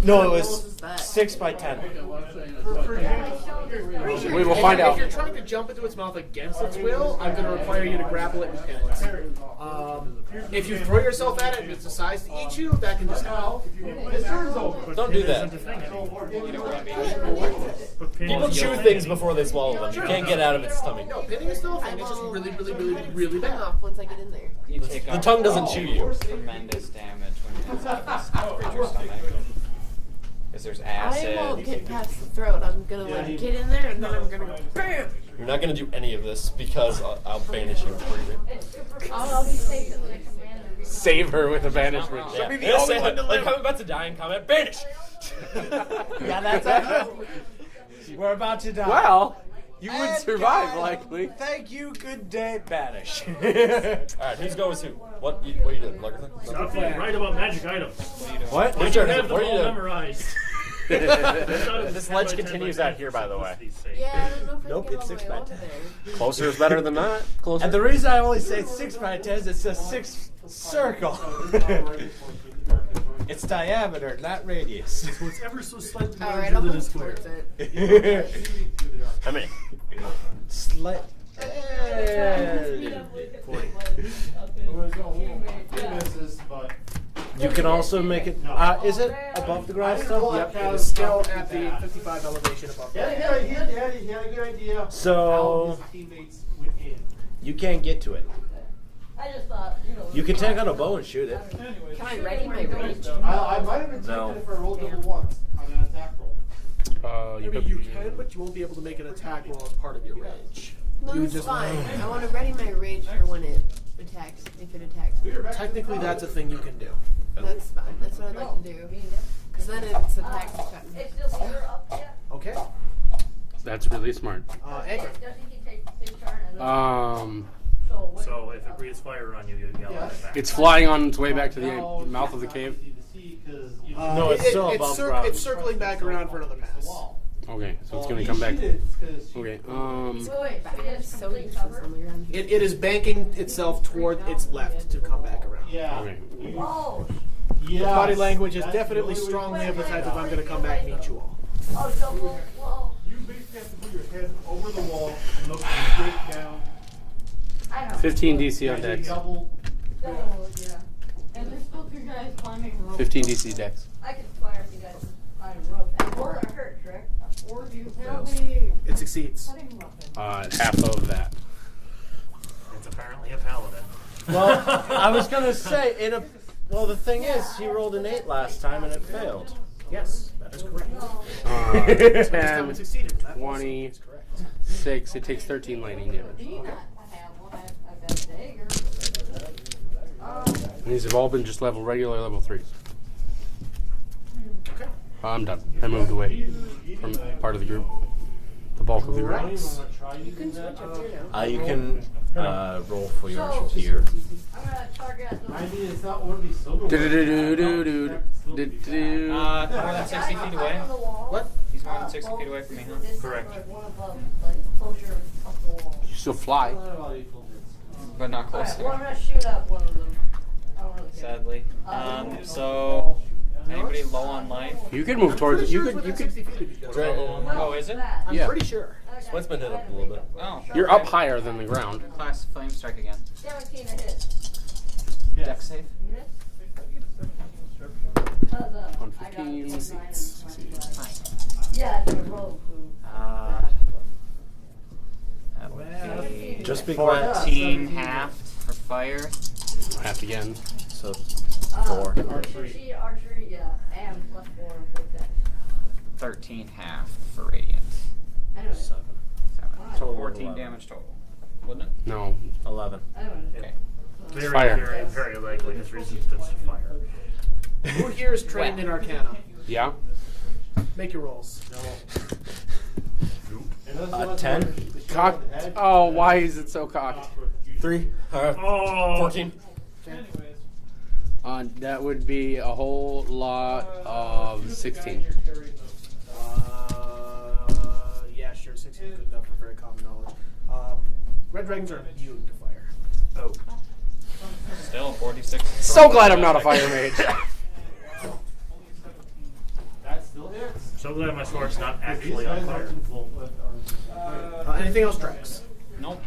No, it What was is that? 6 by 10. We will find If out. you're trying to jump into its mouth against its will, I'm going to require you to grapple it and pin it. If you throw yourself at it and it decides to eat you, that can just happen. But Don't do pin that. isn't a thing anymore. But pin People is chew the things thing. before they swallow them. You can't get out of its stomach. No, pinning is still a thing. It's just really, really, really, really Turn bad. off once I get in there. You take The off tongue doesn't chew you. tremendous damage when you're inside this creature's stomach. Because there's I acid. won't get past the throat. I'm gonna like get in there and then I'm gonna go BAM! You're not going to do any of this because I'll banish you for you. I'll be safe in there. Save her with a banishment. Yeah. She'll be the Yeah, only say one it. to Like live. I'm about to die in combat. Banish! Yeah, that's it. We're about to die. Well, you would And survive, God, likely. Thank you. Good day. Banish. Alright, who's going with who? What are you doing? Stop being right about magic items. What? You Your turn. have them What are all you doing? memorized. This ledge continues out here, by the way. Yeah, I don't know if I Nope, can get it's all the 6 way by over 10. there. Closer is better than not. Closer. And the reason I only say 6 by 10 is it's a 6 circle. It's diameter, not radius. So it's ever so slightly All right, larger I'll than a move square. towards it. How many? Slight. You can also make it. Is it above the ground still? Yep, it is still at the 55 elevation above. So you can't get to it. I just thought, You can take on a bow and shoot it. Can I ready my range? I might have been No. taking it for a roll double once on an attack roll. I mean, you can, but you won't be able to make an attack roll as part of your range. No, You it's just- fine. I want to ready my range for when it attacks, if it attacks me. Technically, that's a thing you can do. That's fine. That's what I'd like to do. Because then it's attacks me. it's still clear up yet. Okay. That's really smart. Anchor. Doesn't he take his turn and then, So So if it breathes fire on you, you yell at it back. it's flying on its way back to the mouth of the cave. No, it's still above ground. It's circling back around for another pass. Okay, so it's gonna come back. Okay. wait, So useless when we're on here. It is banking itself toward its left to come back around. Okay. oh, Body language is definitely strongly emphasized if I'm going to come back and meet you all. oh, double, whoa. You basically have to put your head over the wall and look straight down. I know. 15 DC on dex. Double. Double, yeah. And there's still 2 guys climbing rope. 15 DC dex. I could fire if you guys climb rope. Or a hurt trick. Or do you penalty? It succeeds. Cutting weapon. Half of that. It's apparently a paladin. Well, I was gonna say well, the thing is, he rolled an 8 last time and it failed. Yes, that is correct. Uh, 10, It succeeded. That 20, is correct. 6. It takes 13 lightning damage. Do you not have one? I've got a dagger. And these have all been just regular level 3s. Okay. I'm done. I moved away from part of the group. The bulk of the group. You can switch up here now. You can roll for your tier. I'm gonna target the I mean, it's not one of these silver ones. Do-do-do-do-do-do. More than 60 feet away. What? He's more than 60 feet away from me, huh? Correct. One above, like closer up the wall. You still fly. But not Alright, close well, I'm there, gonna shoot up one of them. I don't really care. sadly. So, anybody low on life? You could move towards it. You Within could. 60 feet of you. Oh, is it? I'm Yeah. pretty sure. Sweat's been hit up a little bit. Oh. You're up higher than the ground. Class flame strike again. 17 to hit. Dex save. On I got 15. a yeah, it's a rogue who. That would be Just be quiet. 14 half for fire. Half again. So 4. Archery, yeah, and +4 with that. 13 half for radiant. Anyway, 7. 7. Total 14 11. damage total. Wouldn't it? No. 11. anyway. Okay. Very, Fire. very, very likely his resistance to fire. Who here is trained in Arcana? Yeah. Make your rolls. 10. Cocked. Oh, why is it so cocked? 3. Oh! 14. That would be a whole lot of 16. Yeah, sure. 16 is good enough for very common knowledge. Red dragons are immune to fire. Oh. Still 46. So glad I'm not a fire mage. That still hits. So glad my sword's not actually on fire. Anything else, Drax? Nope.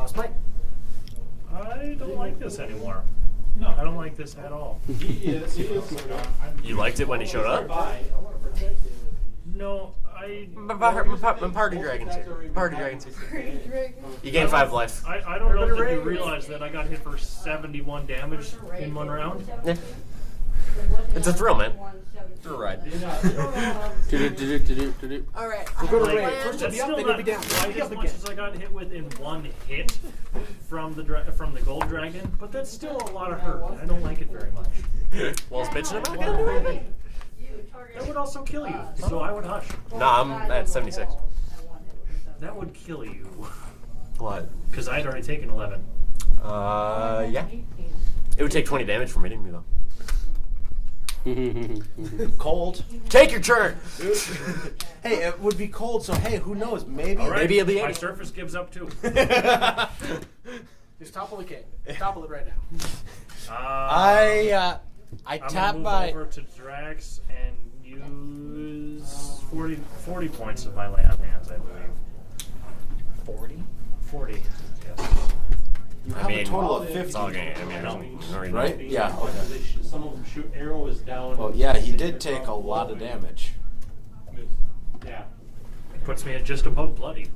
Smite. I don't like this anymore. No, I don't like this at all. You liked it when he showed up? No, I. Party dragons. Party dragons. You gain 5 life. I don't know if you realize that I got hit for 71 damage in 1 round. Yeah. It's a thrill, man. It's a ride. Alright. We'll go to I raid. land- First, That's be up, still then not you'll be down. quite Be as up much again. as I got hit with in 1 hit from the gold dragon, but that's still a lot of hurt. I don't like it very much. Well, is bitching about gonna do anything? That would also kill you, so I would hush. Nah, I'm at 76. That would kill you, What? because I'd already taken 11. Yeah. It would take 20 damage from hitting me, though. Cold. Take your turn. Hey, it would be cold, so hey, who knows? Maybe. All right, Maybe it'll be my 80. surface gives up too. Just topple the king. Topple it right now. I I'm tap gonna move my. over to Drax and use 40 points of my lay on hands, I believe. 40, yes. You have a total of 50. It's all game. I mean, Right? Yeah. Okay. Some of them shoot arrows down. Well, yeah, he did take a lot of damage. Yeah. It puts me at just above bloody.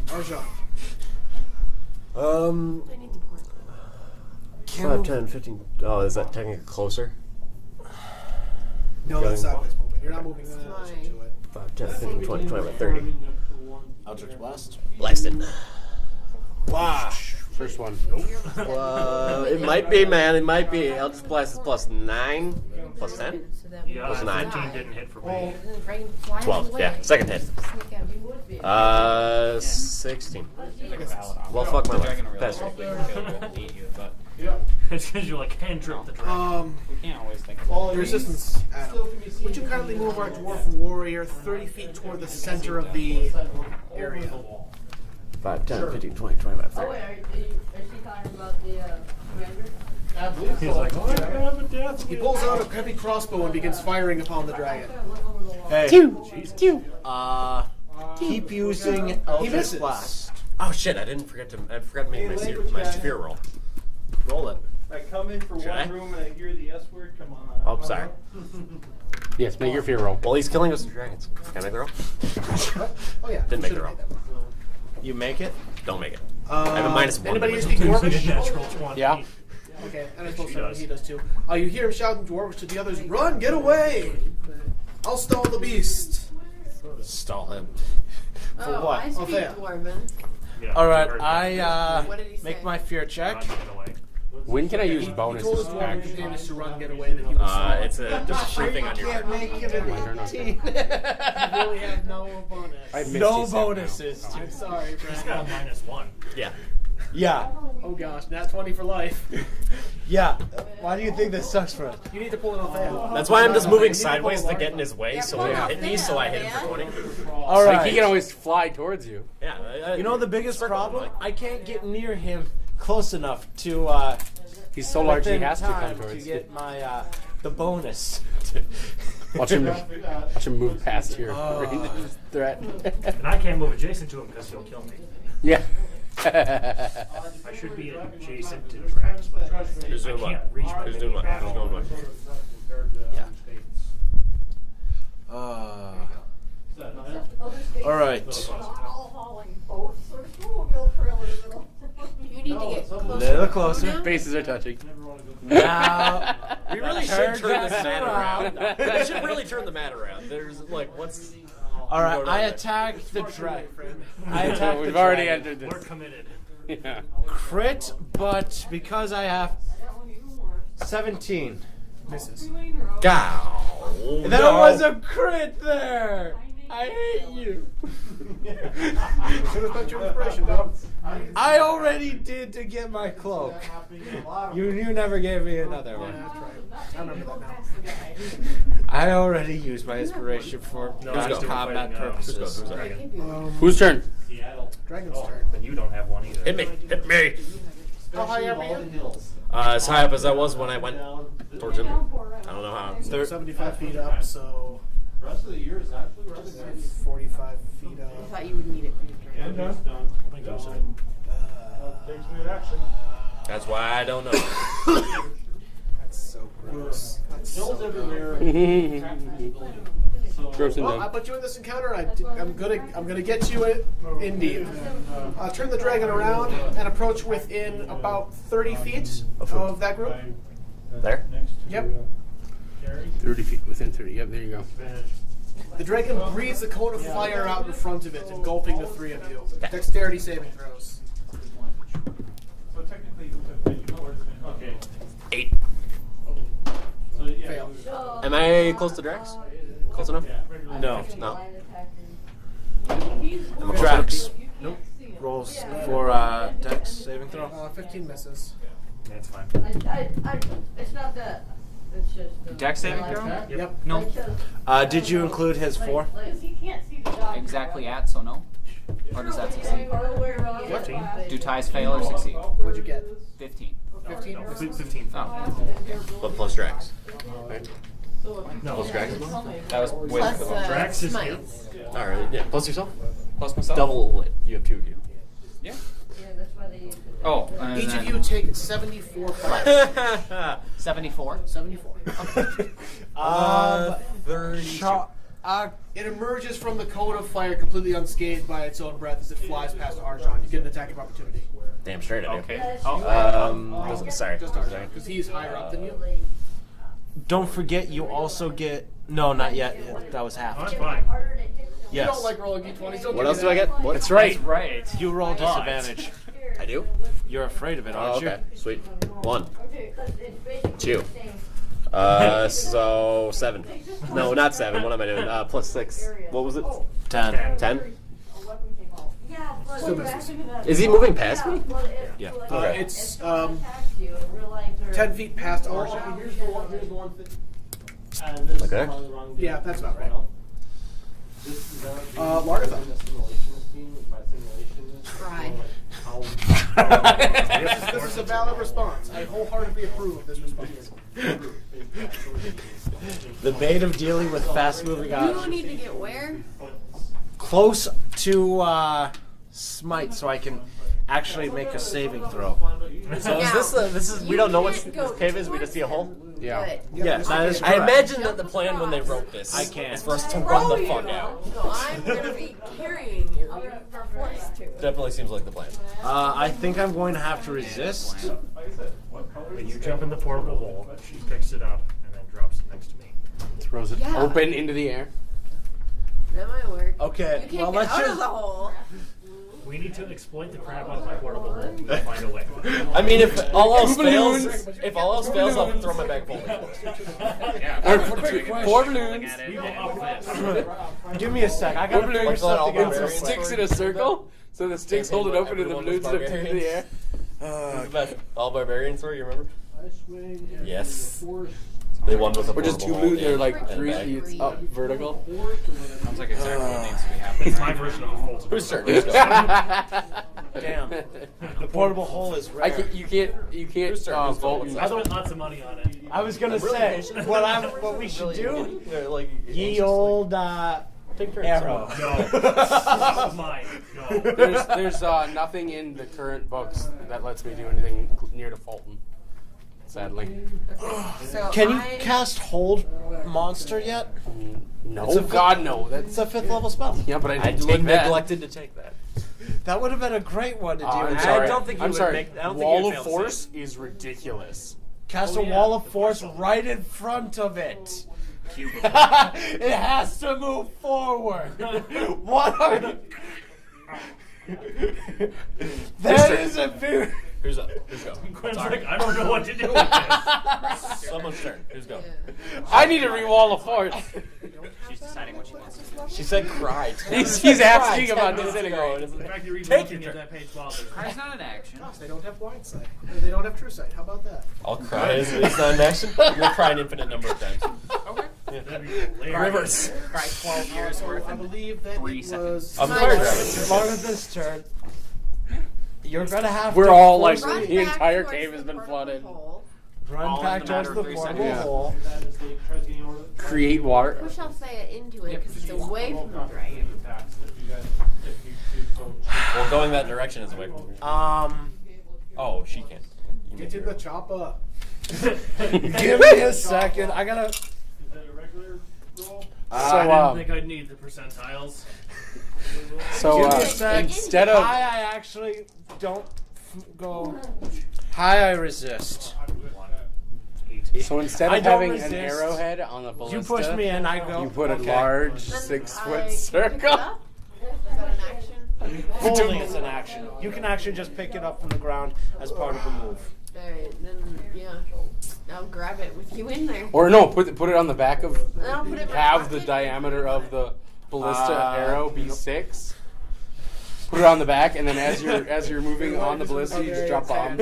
Arjan. I need to point. 5, 10, 15. Oh, is that technically closer? No, that's sideways movement. You're not moving Fine. closer to it. 5, 10, 15, 20, 25, 30. Eldritch Blast. Blasted. Wow. First one. It might be, man. It might be. Eldritch Blast is plus 9, plus 10. So that Yeah, Plus 9. 15 didn't hit for me. 12. Yeah, second hit. 16. Well, fuck my life. Pass it. It's because you like hand trip the dragon. We can't always think of Your resistance, Adam. Would you kindly move our dwarf warrior 30 feet toward the center of the area? 5, 10, 15, 20, 25, Oh, 30. wait, is she talking about the commander? He's like, oh, He pulls out a heavy crossbow and begins firing upon the dragon. Hey. Keep using Eldritch misses. Blast. Oh shit! I forgot to make my sphere roll. Roll it. I come in for Should one I? room and I hear the S word. Come on. Oh, sorry. Yes, make your fear roll. Well, he's killing us with dragons. Can I make the roll? Oh yeah. Didn't make should've the roll. made that one. You make it? Don't make it. I have a -1. Anybody to here wisdom. speak Dwarvish? natural 20. Yeah. Okay, and I suppose He does. he does too. You hear him shouting Dwarvish to the others, "Run! Get away! I'll stall the beast." Stall him. For Oh, what? I speak Althea. Dwarven. Yeah, All right, you heard that. What did he make say? my fear check. Run, get away. When can I use He told his bonuses? dwarven Actually? companions to run, get away. That he was It's just a free thing on your turn. make it an My turn, okay. 18. You really have no bonus. I have No Misty Step now. bonuses. I'm sorry, He's got Brad. a -1. Yeah. Yeah. Oh gosh, nat 20 for life. Yeah. Why do you think this sucks for us? You need to pull an Althea. That's why I'm just moving sideways to get in his way, so he'll hit me, so I hit him for 20. All Like, right. he can always fly towards you. Yeah. You know the biggest Circle, problem? like- I can't get near him close enough to He's so large he within has to come time to towards you. get my the bonus. Watch him move past your range threat. And I can't move adjacent to him because he'll kill me. Yeah. I should be adjacent to Drax, but Who's doing I what? can't reach my Who's doing what? at Who's all. going what? Yeah. All right. You need to get closer. Little closer. Now? Faces are touching. Now We really should turn this mat around. We should really turn the mat around. There's like, what's... All right. Go down I there. attack the dragon. I attack We've the already dragon. entered We're this. committed. Yeah. Crit, but because I have 17. Misses. Gow. That was a crit there. I hate you. Should have spent your inspiration, though. I already did to get my cloak. You never gave me another Yeah, one. that's right. I remember that now. I already used my inspiration for No, I was doing non-combat fighting, purposes. Who's up? Whose turn? Dragon's turn. But you don't have one either. Hit me. Hit me. How high are you? As high up as I was when I went towards him. I don't know how. 75 feet up, so The rest of the year is actually rather nice. 45 feet I up. thought you would need it for your dragon. And done. I think that was it. Takes me in action. That's why I don't know. That's so gross. That's Hills so everywhere. Gross and Well, I dumb. put you in this encounter. I'm gonna get you in deep. Turn the dragon around and approach within about 30 feet of that group. There? Yep. 30 feet, within 30. Yep, there you go. The dragon breathes a cone of fire out in front of it, engulfing the three of you. Dexterity saving throws. So technically, okay. 8. So yeah. Fail. Am I close to Drax? Close enough? No. No. Drax. Rolls for Dex saving throw. 15 misses. That's fine. It's not that Dex saving throw? Yep. No. Did you include his 4? Exactly at, so no. Or does that succeed? 15. Do ties fail or succeed? What'd you get? 15. 15? No, 15. Oh. But plus Drax. No, Plus Drax as well? That was with Plus Drax is smites. Alright, yeah. Plus yourself? plus myself. Double it. You have 2 of you. Yeah. Oh, and Each of then you take 74 fire. 74. 74. 32. It emerges from the cone of fire completely unscathed by its own breath as it flies past Arjan. You get an attack of opportunity. Damn straight I do. Okay. Sorry. Because he's higher up than you. Don't forget, you also get. No, not yet. That was half. That's fine. You Yes. don't like rolling d20s. Don't What else do I get? What? That's right. Right. You roll disadvantage. I do? You're afraid of it, Oh, aren't okay. Sweet. 1. Okay, 'cause it's basically 2. the same. So 7. No, not 7. What am I doing? Plus 6. What was it? you? 10. 10? Yeah, but Is he moving past me? Yeah. Okay. It's attacks you in real life. 10 feet past Arjan. Here's the one thing. And this Okay. is probably the wrong Yeah, that's about right. This is Largatha. Try. This is a valid response. I wholeheartedly approve of this response. The bait of dealing with fast-moving You objects. need to get where? Close to smite, so I can actually make a saving throw. So is this is we don't know what this cave is, we just see a hole? Yeah. Good. Yes, that is I correct. imagine that the plan when they wrote this I can't. is for us to run the fuck out. So I'm gonna be carrying you. You're forced to. Definitely seems like the plan. I think I'm going to have to resist. When you jump in the portable hole, she picks it up and then drops it next to me. Throws it Yeah. open into the air. That might work. Okay, You can't well, get let's out of just. the hole. We need to exploit the crap out of my portable hole and find a way. I mean, if all else fails, Balloons. I'll throw my bag full. Four balloons. We will up this. Give me a sec. I Four gotta figure balloons. something all out. barbarians. Sticks in a circle. So the sticks hold it open and the balloons lift into the air. All barbarians were, you remember? I swing. and Yes. force. They won with a Or just two portable balloons that are like and a 3 bag. feet up vertical. Sounds like exactly what needs to be happening. It's my version of a full. Whose turn? Who's going? Damn. The portable hole is rare. You can't vault. I spent lots of money on it. I was gonna say what we should do. They're like Ye old Take turns. arrow. No. Mine. No. There's nothing in the current books that lets me do anything near to Fulton. Sadly. So Can you I- cast hold monster yet? No, It's a God, no. It's a 5th level spell. Yeah, but I I didn't take that. neglected to take that. That would have been a great one to do. I'm I sorry. don't think you I'm would sorry. make. I don't think Wall you'd of fail to Force save. is ridiculous. Cast Oh, a yeah. wall of force right in front of it. It has to move forward. What are you? That is a very. Who's up? Who's go? Quinn's like, I don't know what to do with this. Someone's turn. Who's go? I need a re-wall of Force. She's deciding what she wants to do. She said cry. He's asking about disintegrating. In fact, you're even Take looking your at that page while they're Cry's not an action. They don't have blind sight. They don't have true sight. How about that? I'll cry. It's not an action. You'll cry an infinite number of times. Okay. That'd be hilarious. Reverse. Cry 12 years worth I in believe that 3 it seconds. was. I'm fire As long as this turn, you're gonna have We're to all like, Run the back entire towards cave the has been portable flooded. hole. run all in back the towards matter the of 3 portable seconds. hole. That is the tries getting over. Create water. Who shall say it into it because it's away from the dragon? Attacks that you guys, if you choose to. Well, going that direction is away from me. Oh, she can't. You Get to the chopper. Give me a second. I gotta. Is that a regular roll? I didn't think I'd need the percentiles. So Give me a sec. instead of High, I actually don't go. High, I resist. so instead I of don't having resist. an arrowhead on the ballista, You push me in, I go. you put a okay. large Then 6-foot I pick it circle. up. Is that an action? Holding is an action. You can actually just pick it up from the ground as part of a move. Alright, then yeah. I'll grab it with you in there. Or no, put it on the back of. And I'll put it in my Have the pocket. diameter of the ballista arrow be 6. Put it on the back, and then as you're moving on the ballista, you just drop bombs.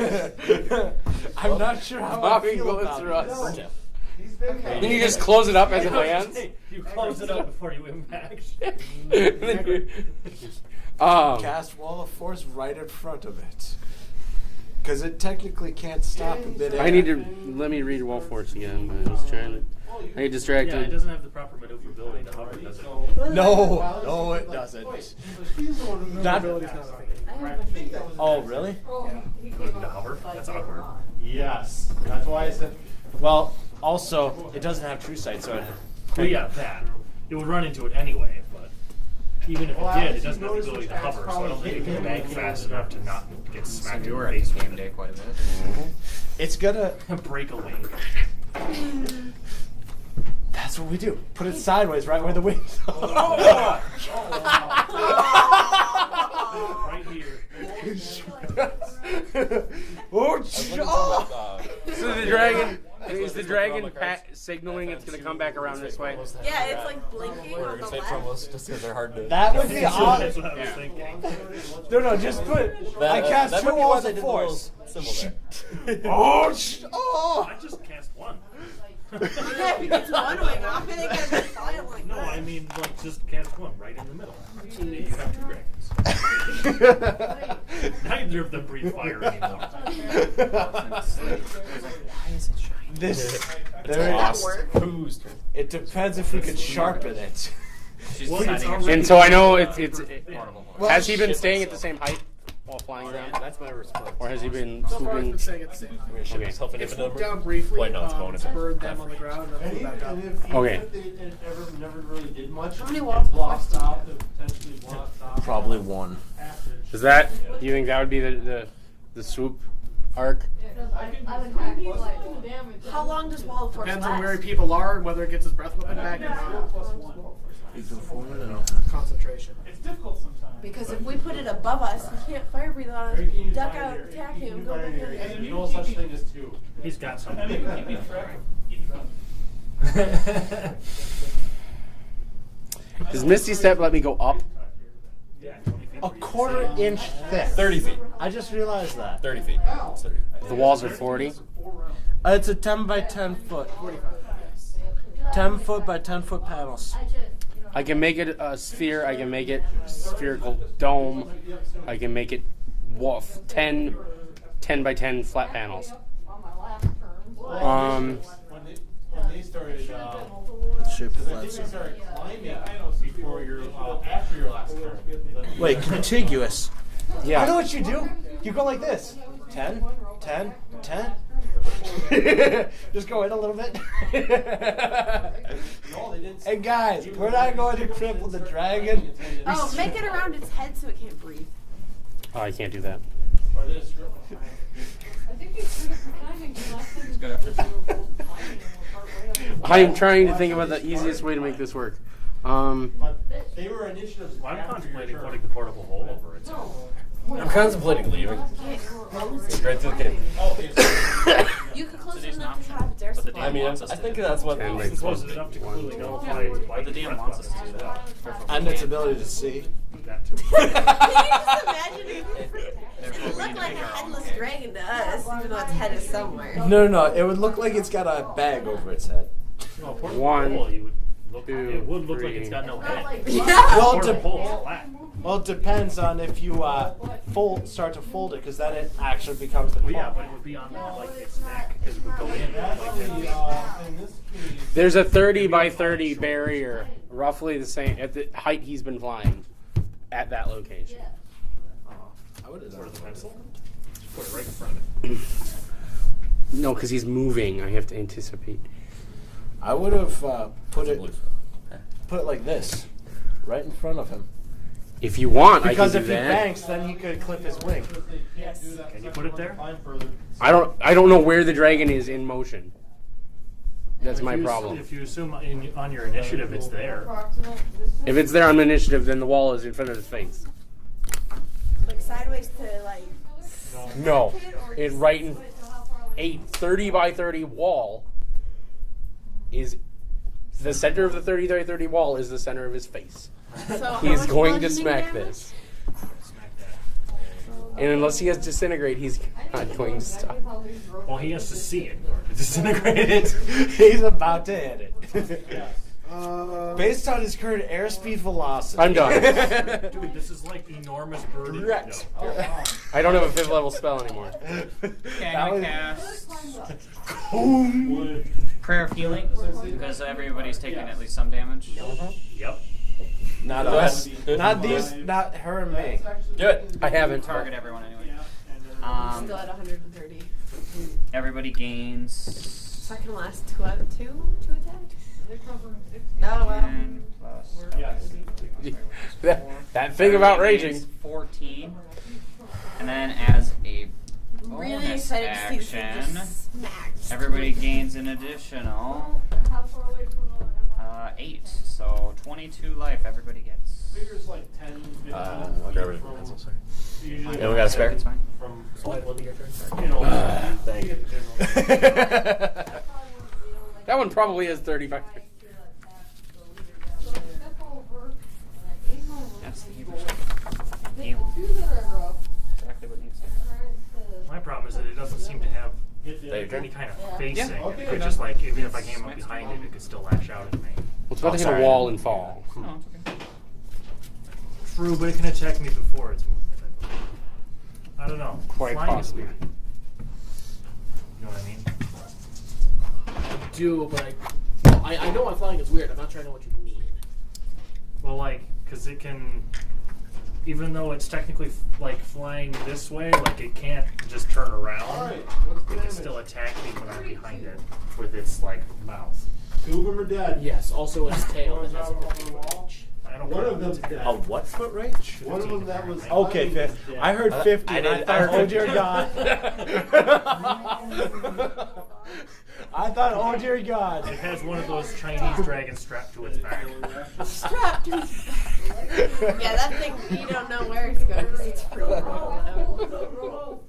I'm not sure how I Bombing feel bullets about through this. us. Then you just close it up as it lands. You close it up before you impact. Cast wall of force right in front of it. Because it technically can't stop in midair. I need to let me read Wall Force again. I was trying to. I get distracted. Yeah, it doesn't have the proper maneuverability to hover, does it? No, it doesn't. Not, oh, really? Going to hover? That's awkward. Yes. That's why I said. Well, also, it doesn't have true sight, so it. Well, yeah, that. It would run into it anyway, but even if it did, it doesn't have the ability to hover, so I don't think it can bank fast enough to not get smacked in the face. Game day quite a bit. It's gonna break a wing. That's what we do. Put it sideways, right where the wings are. Right here. Oh, So the dragon is the dragon signaling it's going to come back around this way. Yeah, it's like blinking on the left. Just because they're hard to. That would be That's awesome. what I was thinking. No, just put. I cast two walls of force. Oh, I just cast one. Yeah, it's one wing off and it gets flying like No, that. I mean, like, just cast one right in the middle. So that you have two dragons. Neither of them breathe fire anymore. This. Who's turn? It depends if we could sharpen it. She's Well, deciding it's if And so I know it's Well, has he been staying at the same height while flying around, That's my response. or has he been So far, it's been swooping? staying at the same. I'm gonna ship Okay. myself an It's infinite swooped number. down briefly, Wait, no, it's going. It's bird them on the ground, and then back up. Okay. It never really did much. How many walls Block stop to potentially block stop. Probably one. Is that? Do you think that would be the swoop arc? How long does Wall of Force Depends on last? where people are and whether it gets his breath weapon back or not. Concentration. It's difficult sometimes. Because if we put it above us, we can't fire breathe on it, duck out, attack him, go back in. And no such thing as two. He's got some. Does Misty Step let me go up? A quarter-inch thick. 30 feet. I just realized that. 30 feet. It's 30. The walls are 40. It's a 10 by 10 foot. 10 foot by 10 foot panels. I can make it a sphere. I can make it spherical dome. I can make it 10 by 10 flat panels. When they started, Shape of I flat think they zone. started climbing before your, after your last turn. Wait, contiguous. Yeah. I know what you do. You go like this. 10, 10, 10. Just go in a little bit. Hey guys, we're not going to cripple the dragon. Oh, make it around its head so it can't breathe. Oh, I can't do that. I am trying to think about the easiest way to make this work. They were initiatives. Well, I'm contemplating putting the portable hole over it. I'm contemplating leaving. Can't close it. Straight to the cave. You could close it enough to cut off its air supply. I mean, I think that's what. And like Close it enough to completely nullify its But the DM wants us to do that. And its ability to see. That too. Can you just imagine it looked like a headless dragon to us, even though its head is somewhere. No. It would look like it's got a bag over its head. Well, portable One, hole, you would look, two, it would look like three. it's got no head. Yeah. Well, Portable hole is flat. Well, it depends on if you start to fold it, because then it actually becomes the Well, yeah, claw. but it would be on like its neck because it would go in like that. There's a 30 by 30 barrier, roughly the same at the height he's been flying at that location. I would have done Where's it. the pencil? Just put it right in front of it. No, because he's moving. I have to anticipate. I would have put it like this, right in front of him. If you want, Because I if can he do that. banks, then he could clip his wing. Can you put it there? I don't know where the dragon is in motion. That's my If you- problem. If you assume on your initiative it's there, If it's there on initiative, then the wall is in front of his face. Like sideways to like. No, it right in a 30 by 30 wall is the center of the 30 by 30 wall is the center of his face. So He is how much going to bludgeoning smack damage? this. smack that. And unless he has disintegrate, he's not going to stop. Well, he has to see it to disintegrate it. He's about to hit it. Based on his current airspeed velocity. I'm done. Dude, this is like enormous birdie. Correct. No. I don't have a 5th level spell anymore. Okay, I'm gonna cast Prayer of Healing because everybody's taking at least some damage. Yep. Not us. Not these. Not her and me. Do it. I haven't. Target everyone anyway. Still at 130. Everybody gains So I can last two attacks? Oh, wow. 10 plus That thing about raging. 14. And then as a Really bonus excited to see this thing action, just smack. everybody gains an additional How far away from am I? 8. So 22 life everybody gets. Figures like 10, 15 I'll grab it. from- Pencil, sorry. usually Yeah, we got a spare? It's fine. From, You know, Thank you. That one probably is 35. That's the healer. Heal. Exactly what needs to happen. my problem is that it doesn't seem to have any kind of facing. It's just like, even if I came up behind it, it could still lash out at me. Well, it's about to hit a wall and fall. No, it's okay. True, but it can attack me before its movement. I don't know. Quite Flying is possibly. weird. You know what I mean? I do, but I know I'm flying is weird. I'm not sure I know what you mean. Well, like, because it can, even though it's technically like flying this way, like it can't just turn around. It can still attack me when I'm behind it with its like mouth. 2 of them are dead. Yes, also its tail that has a good range. I don't One care of them's if it's dead. A what foot range? One of them that was. Okay, I heard 50. and I thought, oh dear God. I thought, oh dear God. It has one of those Chinese dragons strapped to its back. Strapped to his back. Yeah, that thing, you don't know where it's going because it's free roll.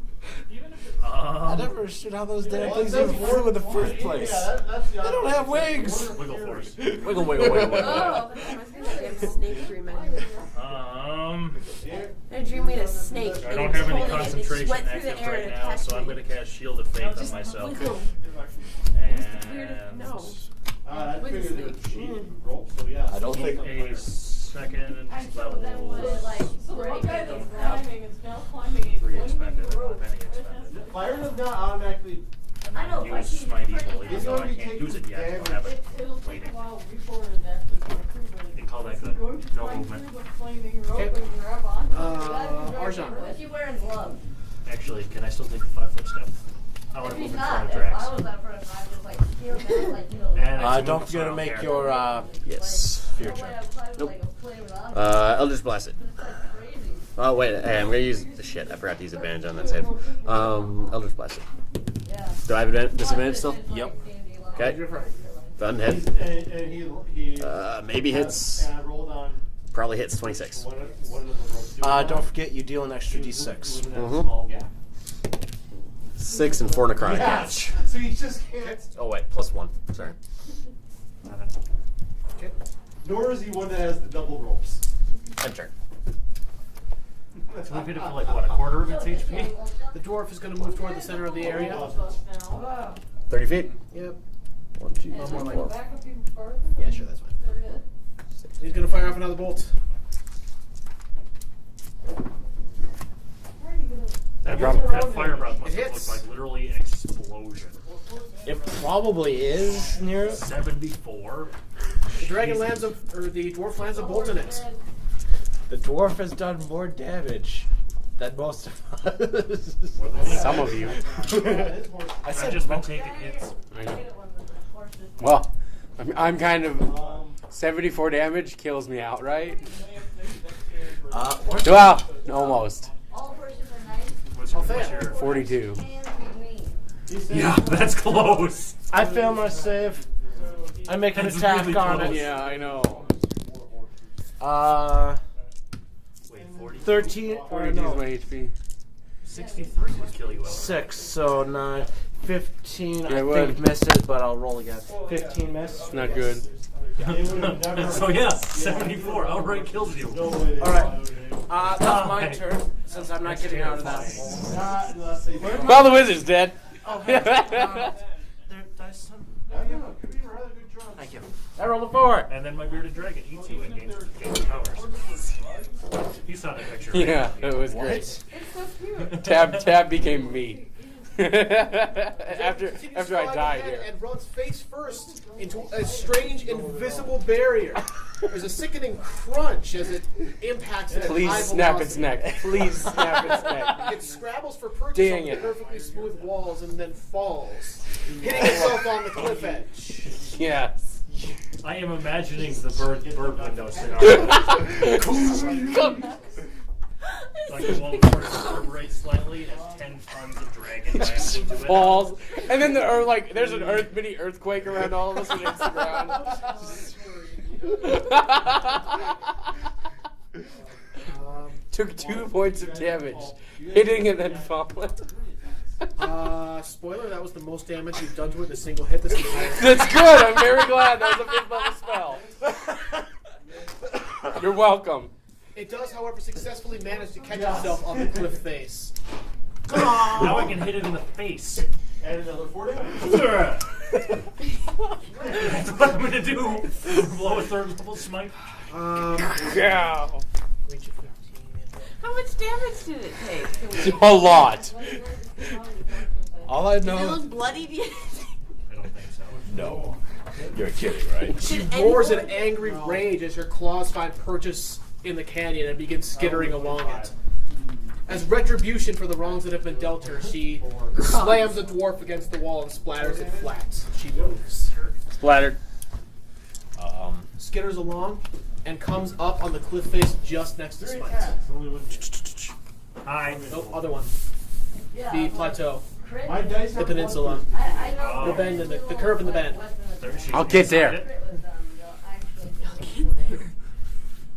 I never understood how those damn things even flew in the first place. They don't have wings. Wiggle force. Wiggle, wiggle, wiggle, wiggle. Oh, that reminds me of that damn snake dream I had. I dreamed we had a snake. I and don't it was have any holding it, and it just concentration went through the active air right and now, attacked so I'm me. going to cast Shield of Faith on Just myself. wiggle. And No. I Wiggle figured it snake. was cheap rope, so yeah. I don't think. a second So then was level it like, so the one guy that's climbing is now climbing 3 a expended, and 1 rope. penny expended. Fire does not automatically. And I know, then but use he's Smite pretty- Evil, even He's though I already can't use it yet. I don't taken have it It'll take waiting. a while before it actually gonna prove it. You can call that So good. going to No climb movement. through the flaming rope Okay. and grab on. Arjan. Is he wearing gloves? Actually, can I still take the 5-foot step? I want If to move he's in not, front of if I Drax. was that front, I was like, feel bad, like, you know. And it's Don't moved, so forget I to don't make care. your Yes. future. Eldritch Blast it. Oh, wait, hey, I'm going to use the shit. I forgot to use advantage on that save. Eldritch Blast it. Do I have disadvantage still? Yep. Okay. Fun hit. And he Maybe hits. and I rolled on Probably hits 26. one of the ropes. Don't forget you deal an extra d6. Small gap. 6 and 4 necrotic Yeah. damage. So you just can't. Oh, wait, +1. Sorry. 11. Nor is he one that has the double ropes. End turn. So we've hit it for like, what, a quarter of its HP? The dwarf is going to move toward the center of the area. 30 feet. Yep. 1, 2, 3, more like 4. Yeah, sure, that's fine. He's going to fire off another bolt. That fire breath must It have hits. looked like literally an explosion. It probably is near. 74? The dragon lands or the dwarf lands a bolt in it. The dwarf has done more damage than most of us. Some of you. I I've said just been most. taking hits. I know. Well, I'm kind of 74 damage kills me outright. Well, almost What's your 42. Yeah, that's close. I fail my save. I make an That's attack really on close. it. Yeah, I know. Wait, 40? 13. 42 is my HP. 63 would kill you out. 6, so 9. 15. Yeah, I it think would. misses, but I'll roll again. 15 miss. Not good. So yeah, 74 outright kills you. Alright. That's my turn. since I'm not getting out of that hole. Well, the wizard's dead. Oh, Thank you. I rolled a 4. And then my bearded dragon eats you and gains powers. You saw the picture. Right? Yeah, it was great. It's so cute. Tab became me. after I died here. And runs face first into a strange invisible barrier. There's a sickening crunch as it impacts it at Please high snap velocity. its neck. Please snap its neck. It scrabbles for purchase Dang on the it. perfectly smooth walls and then falls, hitting itself on the cliff edge. Yes. I am imagining the bird window scenario. Like the wall sort of reverberates slightly as 10 tons of dragon lands into it. Falls, and then there's an mini earthquake around all of us, and it's the ground. Took 2 points of damage, hitting and then falling. Spoiler, that was the most damage you've done to it in a single hit this entire time. That's good. I'm very glad that was a 5th level spell. You're welcome. It does, however, successfully manage to catch itself on the cliff face. Now I can hit it in the face. And another 40. That's what I'm gonna do. Blow a 3rd level smite. Yeah. How much damage did it take? A lot. All I Did it know. look bloody? I don't think so. No. You're kidding, right? She roars in angry rage as your claws find purchase in the canyon and begin skittering along it. As retribution for the wrongs that have been dealt her, she slams the dwarf against the wall and splatters it flat. She moves. Splattered. Skitters along and comes up on the cliff face just next to Smite. Hi. Oh, other one. The plateau. My dice The are peninsula. I know. The bend and the curve and the bend. I'll get there.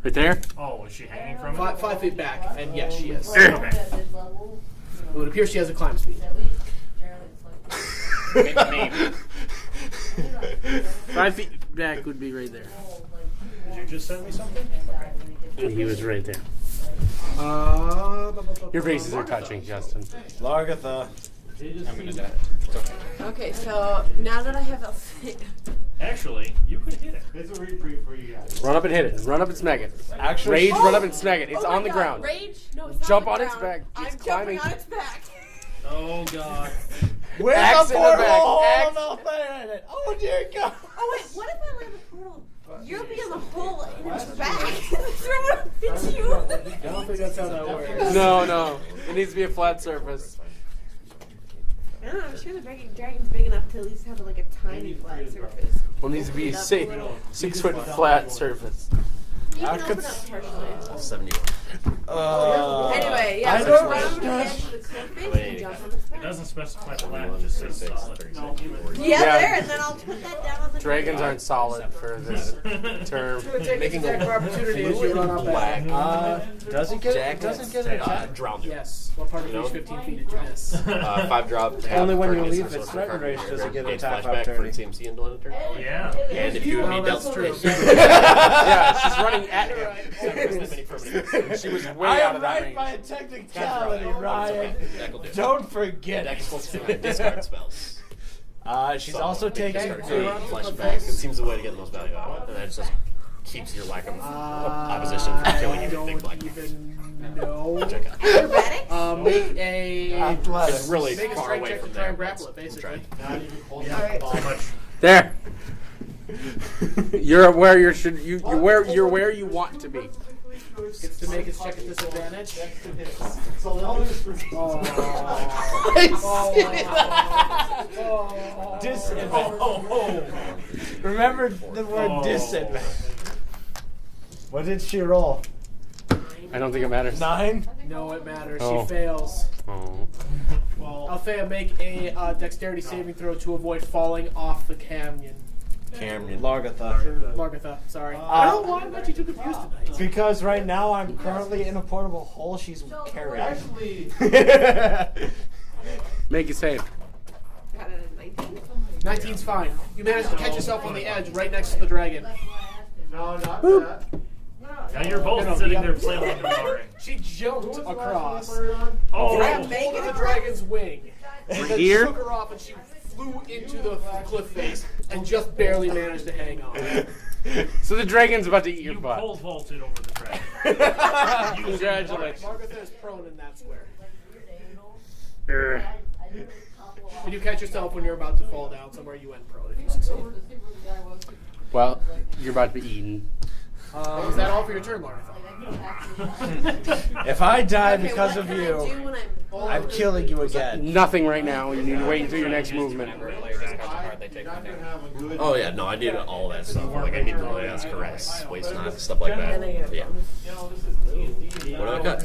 Right there? Oh, is she hanging from it? 5 feet back, and yes, she is. Okay. It would appear she has a climb speed. Maybe. 5 feet back would be right there. Did you just send me something? He was right there. Your faces are touching, Justin. Largatha. I'm gonna die. Okay, so now that I have a Actually, you could hit it. It's a reprieve for you guys. Run up and hit it. Run up and smack it. Actually, Rage, run up and smack it. It's Oh my on the God, ground. Rage? No, it's not Jump on the on its ground. back. It's I'm climbing. jumping on its back. Oh, God. Where's Axe the in the portal? back. Oh, Axe. no, fire in it. Oh, dear God. Oh wait, what if I land the portal? You'll be in the hole in its back. Throw it hit you. I don't think that's how that works. No. It needs to be a flat surface. I don't know, I'm sure the dragon's big enough to at least have like a tiny flat surface. Well, it needs to be a 6 foot flat surface. You can open up partially. 71. Anyway, yeah, I so don't run on the know. edge of the cliff face and jump on its It back. doesn't specify flat, it just says solid. Yeah, there, and then I'll put that down on the Dragons aren't solid for this term. Take its attack for opportunity as you run up at Does it get it? Doesn't get it? Drowned you. Yes. What part of each 15 feet did you miss? 5 drop. Only when you target leave gets its a threatened range does it get an gains attack flashback for opportunity. its CMC until end of turn. Yeah. And if you would be that's dealt true. Yeah, she's running at him. She was way I out am of that right range. by a technicality, Ryan. That'll do. Don't forget Dex plus 2 it. discard spells. She's also taking Flashback. It seems the way to get the most value out of it, and that just keeps your lack of opposition from killing you with big black. Even know. Check out. Acrobatics? Make a It's really make a far strength away check from to try there. and grapple it, basically. Alright. Too much. There. You're where you should. You're where you want to be. Gets to make its check at disadvantage. disadvantage. Remember the word disadvantage. What did she roll? I don't think it matters. 9? No, it matters. Oh. She fails. Oh. Althea, make a dexterity saving throw to avoid falling off the canyon. Cameron. Largatha. Margatha, sorry. I don't know why I'm actually too confused tonight. Because right now I'm currently in a portable hole she's carrying. Actually, Make it save. Got it at 19. 19's fine. You managed to catch yourself on the edge right next to the dragon. no, not that. Now you're both sitting there flailing and barring. She jumped across, Oh, grabbed hold of the dragon's wing, and then Here? shook her off, and she flew into the cliff face and just barely managed to hang on. So the dragon's about to eat your you butt. pole vaulted over the dragon. Congratulations. Margatha is prone in that square. Urgh. And you catch yourself when you're about to fall down somewhere, you went prone if you succeed. Well, you're about to be eaten. Is that all for your turn, Laura? If I die Okay, because what of can I you, do when I'm killing you again. Nothing right now. You need to wait until your next movement. Oh yeah, no, I need all that stuff. Like I need the last caress, waste not, stuff like that. Yeah. What do I cut?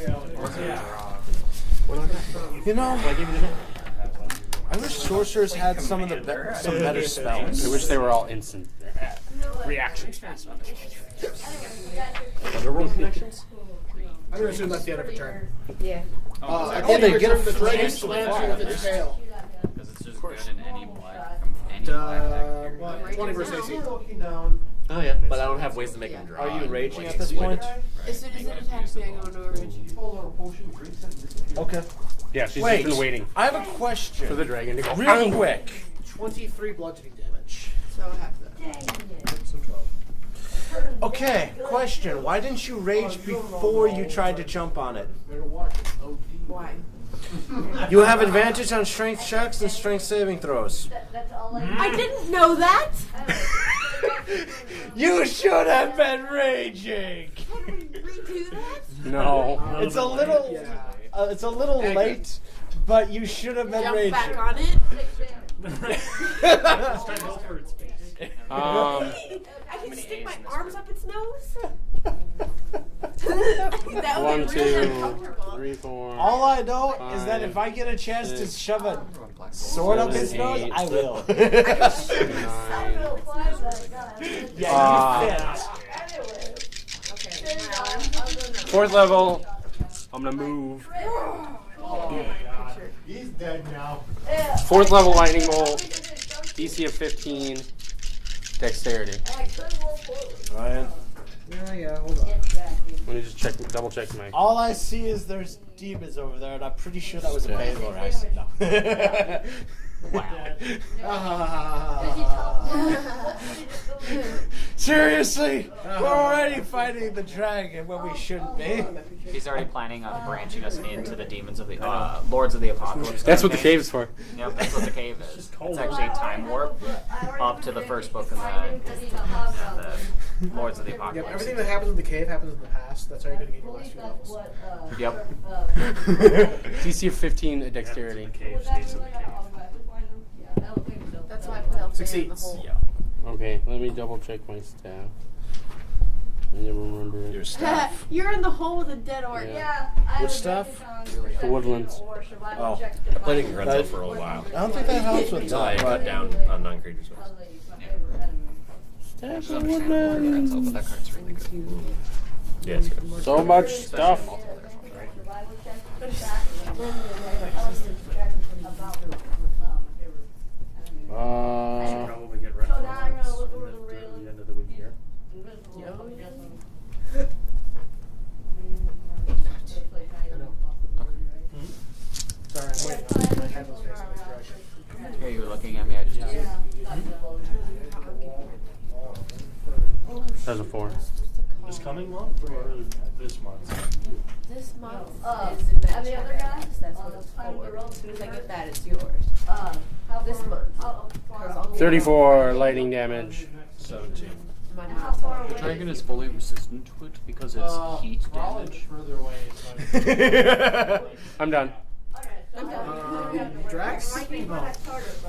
You know, I wish sorcerers had some better spells. I wish they were all instant reactions. Underworld connections? I'm going to assume that's the end of your turn. Yeah. At the end of your turn, the dragon slams you with its tail. Because it's just good in any black, from any black. 20 versus AC. Oh yeah, but I don't have ways to make them draw. Are you raging at this point? As soon as it attacks me, I go into a rage. Okay. Yeah, she's Wait, just been waiting I have a question. for the dragon to go. Real quick. 23 bludgeoning damage. So I have that. Okay, question. Why didn't you rage before you tried to jump on it? Why? You have advantage on strength checks and strength saving throws. I didn't know that! You should have been raging. Can we redo that? No. It's a little late, but you should have been Jump raging. back on it? I can stick my arms up its nose? That would 1, be really 2, uncomfortable. 3, 4. All I know is that if I get a chance to shove a sword up his nose, I will. Yeah, Fourth level. I'm gonna move. He's dead now. Fourth level lightning bolt. DC of 15. Dexterity. Ryan. Yeah, hold on. Let me just double check my. All I see is there's demons over there, and I'm pretty sure that was a Baylor accident. No. Seriously, we're already fighting the dragon when we shouldn't be. He's already planning on branching us into the demons of the lords of the apocalypse. That's what the cave is for. Yep, that's what the cave is. It's actually a time warp up to the first book in the lords of the apocalypse. Yep, everything that happens in the cave happens in the past. That's how you're going to get your last few levels. Yep. DC of 15 dexterity. That's why I put Elfie in the Succeeds. hole. Okay, let me double check my staff. I never remember it. Your staff. You're in the hole with a dead orc. Yeah. Which stuff? The woodlands. Oh. I played in Grenzo for a while. I don't think that helps with Until I that, cut but down on non-creatures. Staff So of but woodlands. that card's really good. Yeah, it's good. So much stuff. Probably get rid of the end of the week here. Sorry, I'm waiting. My head was facing this direction. Here you were looking at me. I just That's a 4. This coming month or this month? This month and is adventure. the other guy? That's what it's for. As soon as I get that, it's yours. This month. 'Cause I'll get 34 lightning damage. 17. my house. The dragon is fully resistant to it because it's heat damage. Further away. I'm done. I'm done. Drax?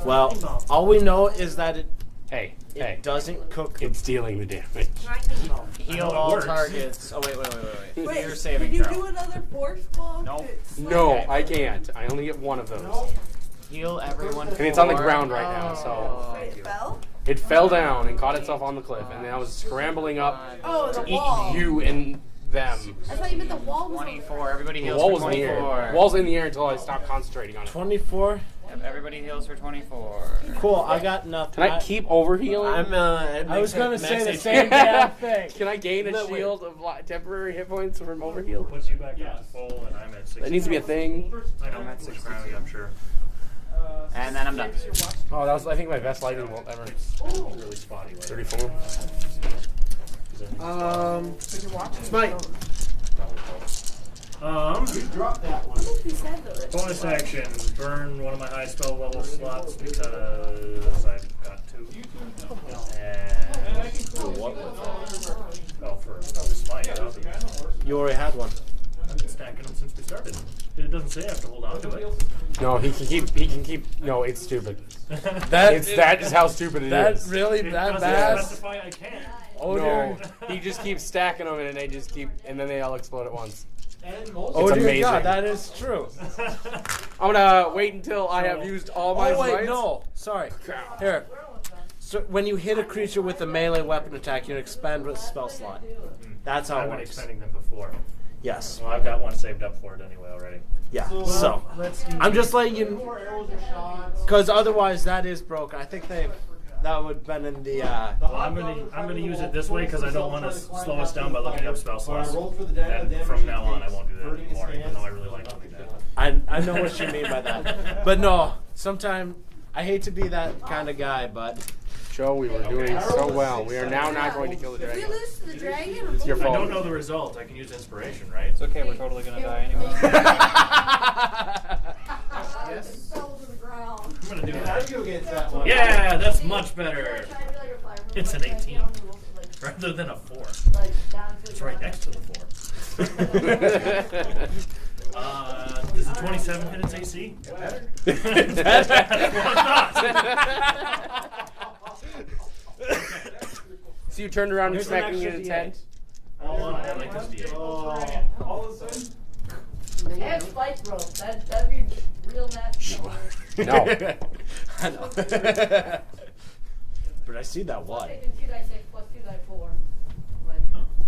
well, all we know is that it Hey, hey. doesn't cook. It's dealing the damage. Heal it all works. targets. Oh wait. Wait, You're saving can you throw. do another force blow? Nope. No, I can't. I only get one of those. Heal everyone. And it's on the for- ground right now, so. Wait, it fell? It fell down and caught itself on the cliff, and then I was scrambling up Oh, the to wall. eat you and them. I thought you meant the wall was 24. Everybody The heals wall for was in the 24. air. The wall's in the air until I stopped concentrating on it. 24. Yep, everybody heals for 24. Cool. I got nothing. Can I keep overhealing? I was gonna say the same damn thing. Can I gain a shield of temporary hit points from overheal? Puts you back up to full, and I'm at 60. That needs to be a thing. I know, I'm at 6 rounds, I'm sure. And then I'm done. Oh, that was, I think, my best lightning bolt ever. Really spotty. 34. Smite. Bonus action, burn one of my high spell level slots because I've got 2. And well, for smite, You already had one. I've been stacking them since we started. It doesn't say I have to hold on to it. No, he can keep. No, it's stupid. That is how stupid it is. That's really that bad. Specify I can't. Oh no, dear. he just keeps stacking them and they just keep, and then they all explode at once. Oh It's dear amazing. God, that is true. I'm gonna wait until I have used all my Oh wait, smites. no. Sorry. Here. So when you hit a creature with a melee weapon attack, you expend with a spell slot. That's how I've it been works. expending them before. Yes. Well, I've got one saved up for it anyway already. Yeah. So I'm just letting you, because otherwise that is broken. I think that would have been in the. Well, I'm gonna use it this way because I don't want to slow us down by looking up spell slots. And from now on, I won't do that anymore, even though I really like doing that. I know what you mean by that, but no. Sometimes I hate to be that kind of guy, but. Joe, we were doing so well. We are now not going to kill the If we dragon. lose to the dragon, It's your I fault. don't know the result. I can use inspiration, right? It's okay, we're totally gonna die anyway. Yes. Fell to the ground. I'm gonna do that. that one. Yeah, that's much better. It's an 18 rather than a 4. It's right next to the 4. Does the 27 hit its AC? So you turned around and smacked me in the head. Oh, I like this D8. All of a sudden, And spike rope. That'd be real nasty. No. I know. But I see that one. Taking 2d6 plus 2d4. Like,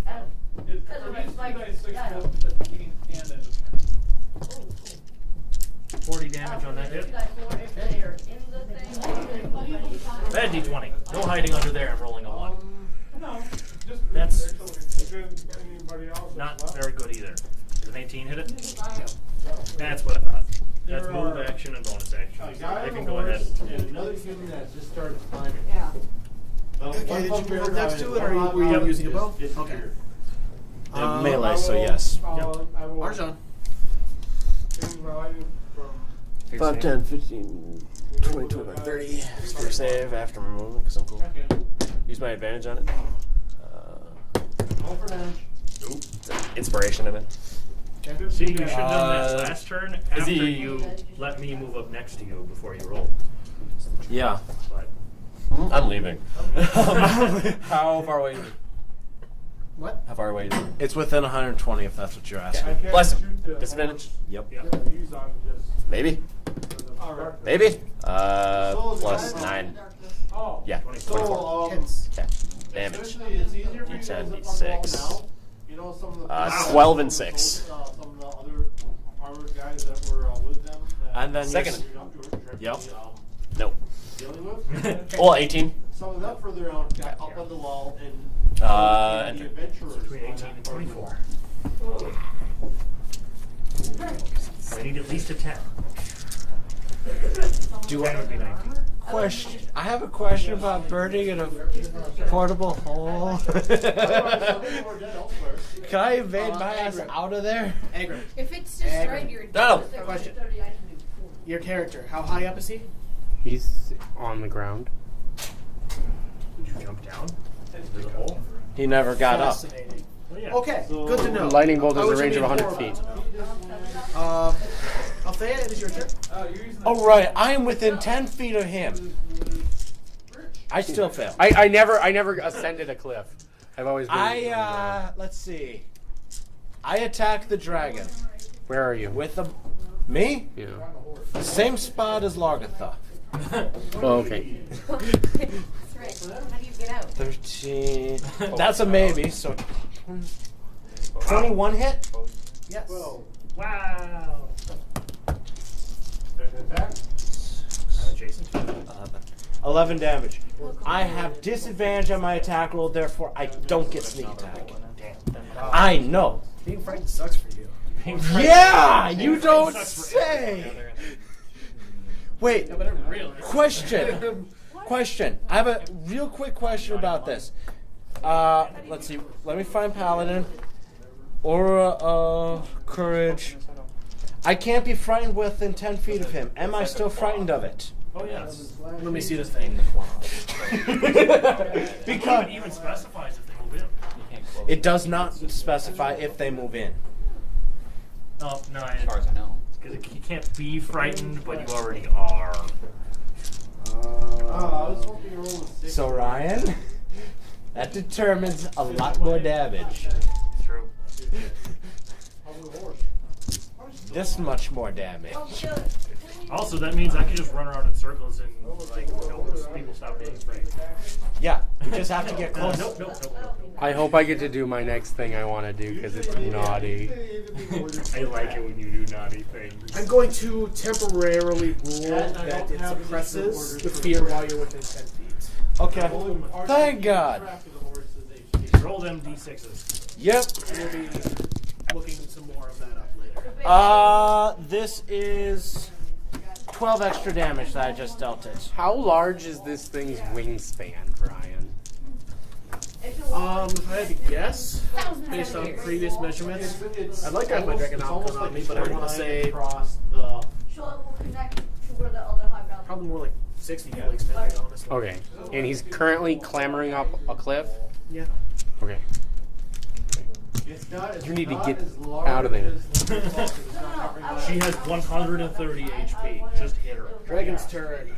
Adam. it's Because of these, like, 6 yeah. 15 and then 40 damage on that hit. 2d4 if they're in the thing. Bad D20. No hiding under there. I'm rolling a 1. no, just That's anybody else. not very good either. Does an 18 hit it? That's what I thought. That's move action and bonus action. They can go ahead. And another human that just started climbing. Yeah. Okay, did you roll next to it, or were you using a bow? Okay. Melee, so yes. Arjan. 5, 10, 15, 20, 25, 30. Spirit save after my movement because I'm cool. Use my advantage on it. Inspiration in it. See, you should have done that last turn after he- you let me move up next to you before you roll. Yeah. But I'm leaving. How far away is it? What? How far away is it? It's within 120 if that's what you're asking. Bless him. Disadvantage? Yep. Maybe. Maybe. Plus 9. Oh. Yeah, 24. Hits. Okay. Damage. It's easier for you D10, to D6. you know, some of the 12 and 6. some of the other armored guys that were with them. And then Second. Yep. Nope. Dealing with. Well, 18. Some of them further on got up on the wall and the Enter. adventurers. between 18 and 24. I need at least a 10. Do 10 would be 19. I have a question about burning in a portable hole. Can I invade my ass out of there? Aggro. if it's destroyed, you're No. Question. Your character, how high up is he? He's on the ground. Would you jump down into the hole? He never got up. Fascinating. Well, yeah. Okay, good to know. The lightning bolt I has a was range of being 100 forward. feet. Althea, it is your turn. Oh right, I am within 10 feet of him. I still fail. I never ascended a cliff. I've always been. Let's see. I attack the dragon Where are you? with a me. Yeah. The same spot as Largatha. Oh, okay. That's right. How do you get out? 13. That's a maybe. So 21 hit. Yes. Wow. Jason? 11 damage. I have disadvantage on my attack roll, therefore I don't get sneak attack. I know. Being frightened sucks for you. Yeah, you don't say. Wait, No, but it really. question. I have a real quick question about this. Let's see. Let me find Paladin. Aura of Courage. I can't be frightened within 10 feet of him. Am I still frightened of it? Oh, yes. Let me see this thing. Because it even specifies if they move in. It does not specify if they move in. Oh, no, As far as I know. because you can't be frightened, but you already are. So Ryan, that determines a lot more damage. True. This much more damage. Also, that means I can just run around in circles and like people stop being afraid. Yeah, you just have to get close. Nope. I hope I get to do my next thing I want to do because it's naughty. I like it when you do naughty things. I'm going to temporarily rule that it suppresses the fear while you're within 10 feet. Okay. Thank God. Roll them d6s. Yep. We'll be looking some more of that up later. This is 12 extra damage that I just dealt it. How large is this thing's wingspan, Brian? If I had to guess, based on previous measurements, I'd like to have my Dragonomicon on me, but I want to say probably more like 60 fully extended, honestly. Okay. And he's currently clambering up a cliff? Yeah. Okay. You need to get out of there. She has 130 HP. Just hit her. Dragon's turn.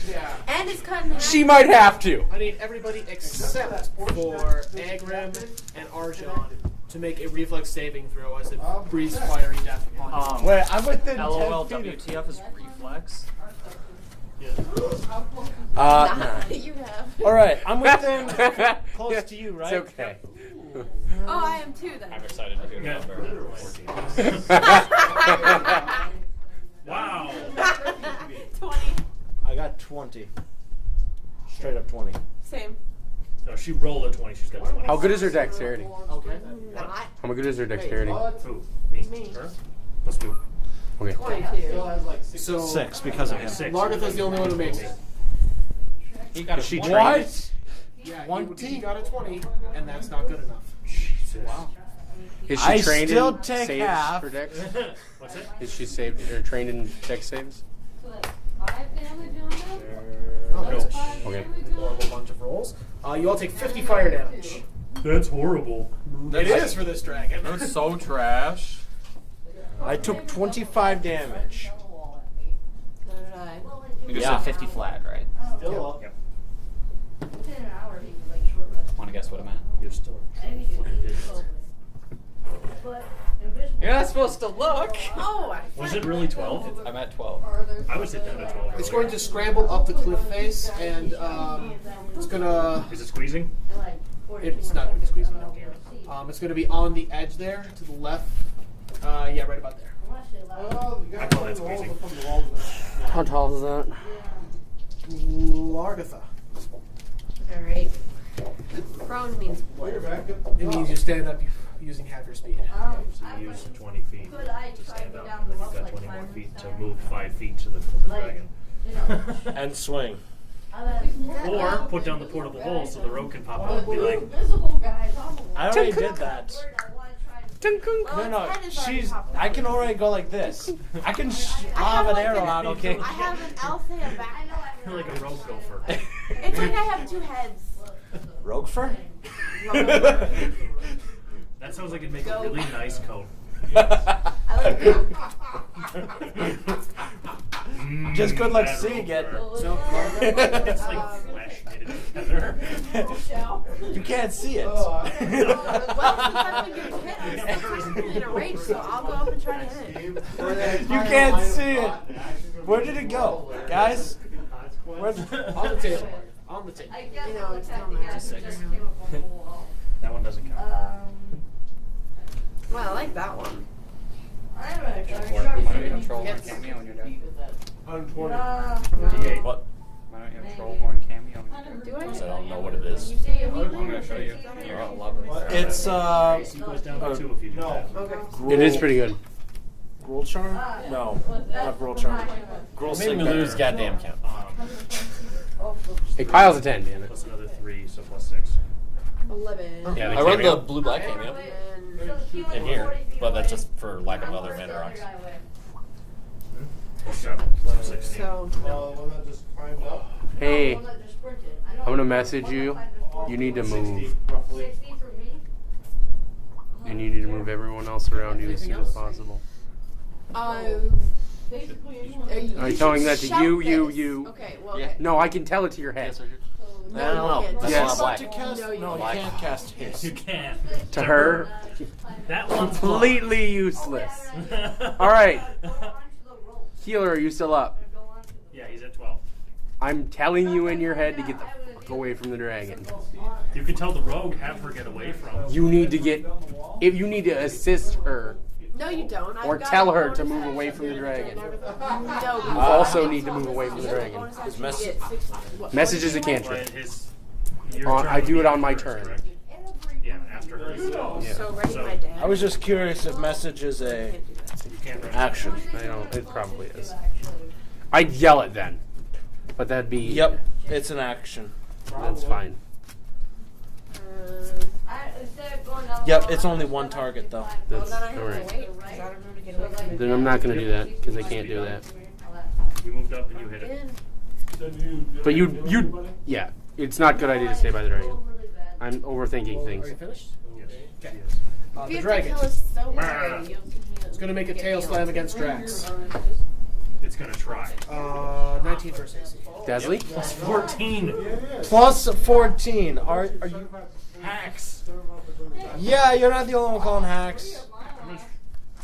Yeah. And it's cutting half. She might have to. I need everybody except for Agrim and Arjan to make a reflex saving throw as it breathes fiery death upon you. Wait, I'm within 10 LOL feet of... WTF is reflex. Nah. You have. Alright, I'm within close to you, right? It's okay. Oh, I am too then. I'm excited to hear Yeah. that. Wow. 20. I got 20. Straight up 20. Same. No, she rolled a 20. She's got 20. How good is her dexterity? Okay. Not. How good is her dexterity? Who? Me? Her? Let's do. Okay. 22. So 6 because of him. 6. Largatha's the only one who makes it. He got Is she a trained? What? Yeah, 20? he got a 20, and that's not good enough. Wow. Is she I trained still in take saves half. for dex? What's it? Is she saved or trained in dex saves? Okay. Horrible bunch of rolls. You all take 50 fire damage. That's horrible. It is for this dragon. That's so trash. I took 25 damage. So did I. You just Yeah. said 50 flat, right? Still up. Yep. Want to guess what I'm at? You're still. You're not supposed to look. Oh, Was it really 12? I'm at 12. I would sit down at 12. It's going to scramble up the cliff face, and it's gonna. Is it squeezing? It's not going to squeeze. No. It's going to be on the edge there, to the left. Yeah, right about there. I call that squeezing. How tall is that? Largatha. alright. Prone means what? It means you stand up using half your speed. So you use 20 feet to stand up, and then you've got 20 more feet to move 5 feet to the dragon. And swing. Or put down the portable hole so the rope can pop out and be like, I already did that. Well, No, its head is already she's. popping I out. can already go like this. I can I lob an like arrow out, okay? I have an Althea back. you're like a rope gopher. It's like I have two heads. Roguefur? That sounds like it'd make a really nice coat. I like that. Just good luck That seeing it. rope So, fur. It's like flesh knitted together. You can't see it. Well, since I'm a good hit, I'm still in a range, so I'll go up and try to hit it. You can't see it. Where did it go, guys? Where on the table. On the table. You know, it's still not. That one doesn't count. Well, I like that one. Why don't you have Trollhorn Cameo when you're done? 120. D8. What? Why don't you have Trollhorn Cameo when you're done? Do I? Because I don't know what it is. I'm gonna show you. You're gonna love it. It's It goes down to 2 if you do that. Okay. It is pretty good. Gruel Charm? No, not Gruel Charm. Gruel Made me lose goddamn count. It piles a 10, damn it. Plus another 3, so plus 6. 11. Yeah, I run the cameo. blue-black cameo And in here, but that's just for lack of other mana rocks. Plus 7, so 16. so The one that just climbed up. Hey, I'm gonna message you. You need to move. Roughly. And you need to move everyone else around you as soon as possible. Are you telling that to you? Okay, well, okay. No, I can tell it to your head. No, I don't know. you can't. That's Yes. not black. No, you No, you can't. can't cast Hiss. You can't. To her, That one's completely useless. All right, healer, are you still up? Yeah, he's at 12. I'm telling you in your head to get the fuck away from the dragon. You can tell the rogue, have her get away from. You need to get, if you need to assist her, No, you don't. I've or got tell a her to bonus move action away from the to dragon. No, You also need to move away from the dragon. bonus action mess- to get 60 what, Message is a 14? cantrip. But his. your On- turn I would do be it on my after hers, turn. correct? Yeah, after her. Yeah. So ready So- my dad. I was just curious if message is a Can't do that. You can't run. action. I don't. It probably is. I'd yell it then, but that'd be. Yep, it's an action. That's fine. Yep, it's only one target though. Well, That's then I have alright. to wait because I don't know to get away from it. Then I'm not gonna do that because I can't do that. You moved up and you hit it. But you, yeah, it's not a good idea to stay by the dragon. I'm overthinking Are you things. finished? Yes. Okay. If The you have to dragon. kill us so hard, It's going to make a tail slam against Drax. It's gonna try. 19 versus AC. Desley? Plus 14. Plus 14. Are you? Hacks. Yeah, you're not the only one calling hacks. I'm just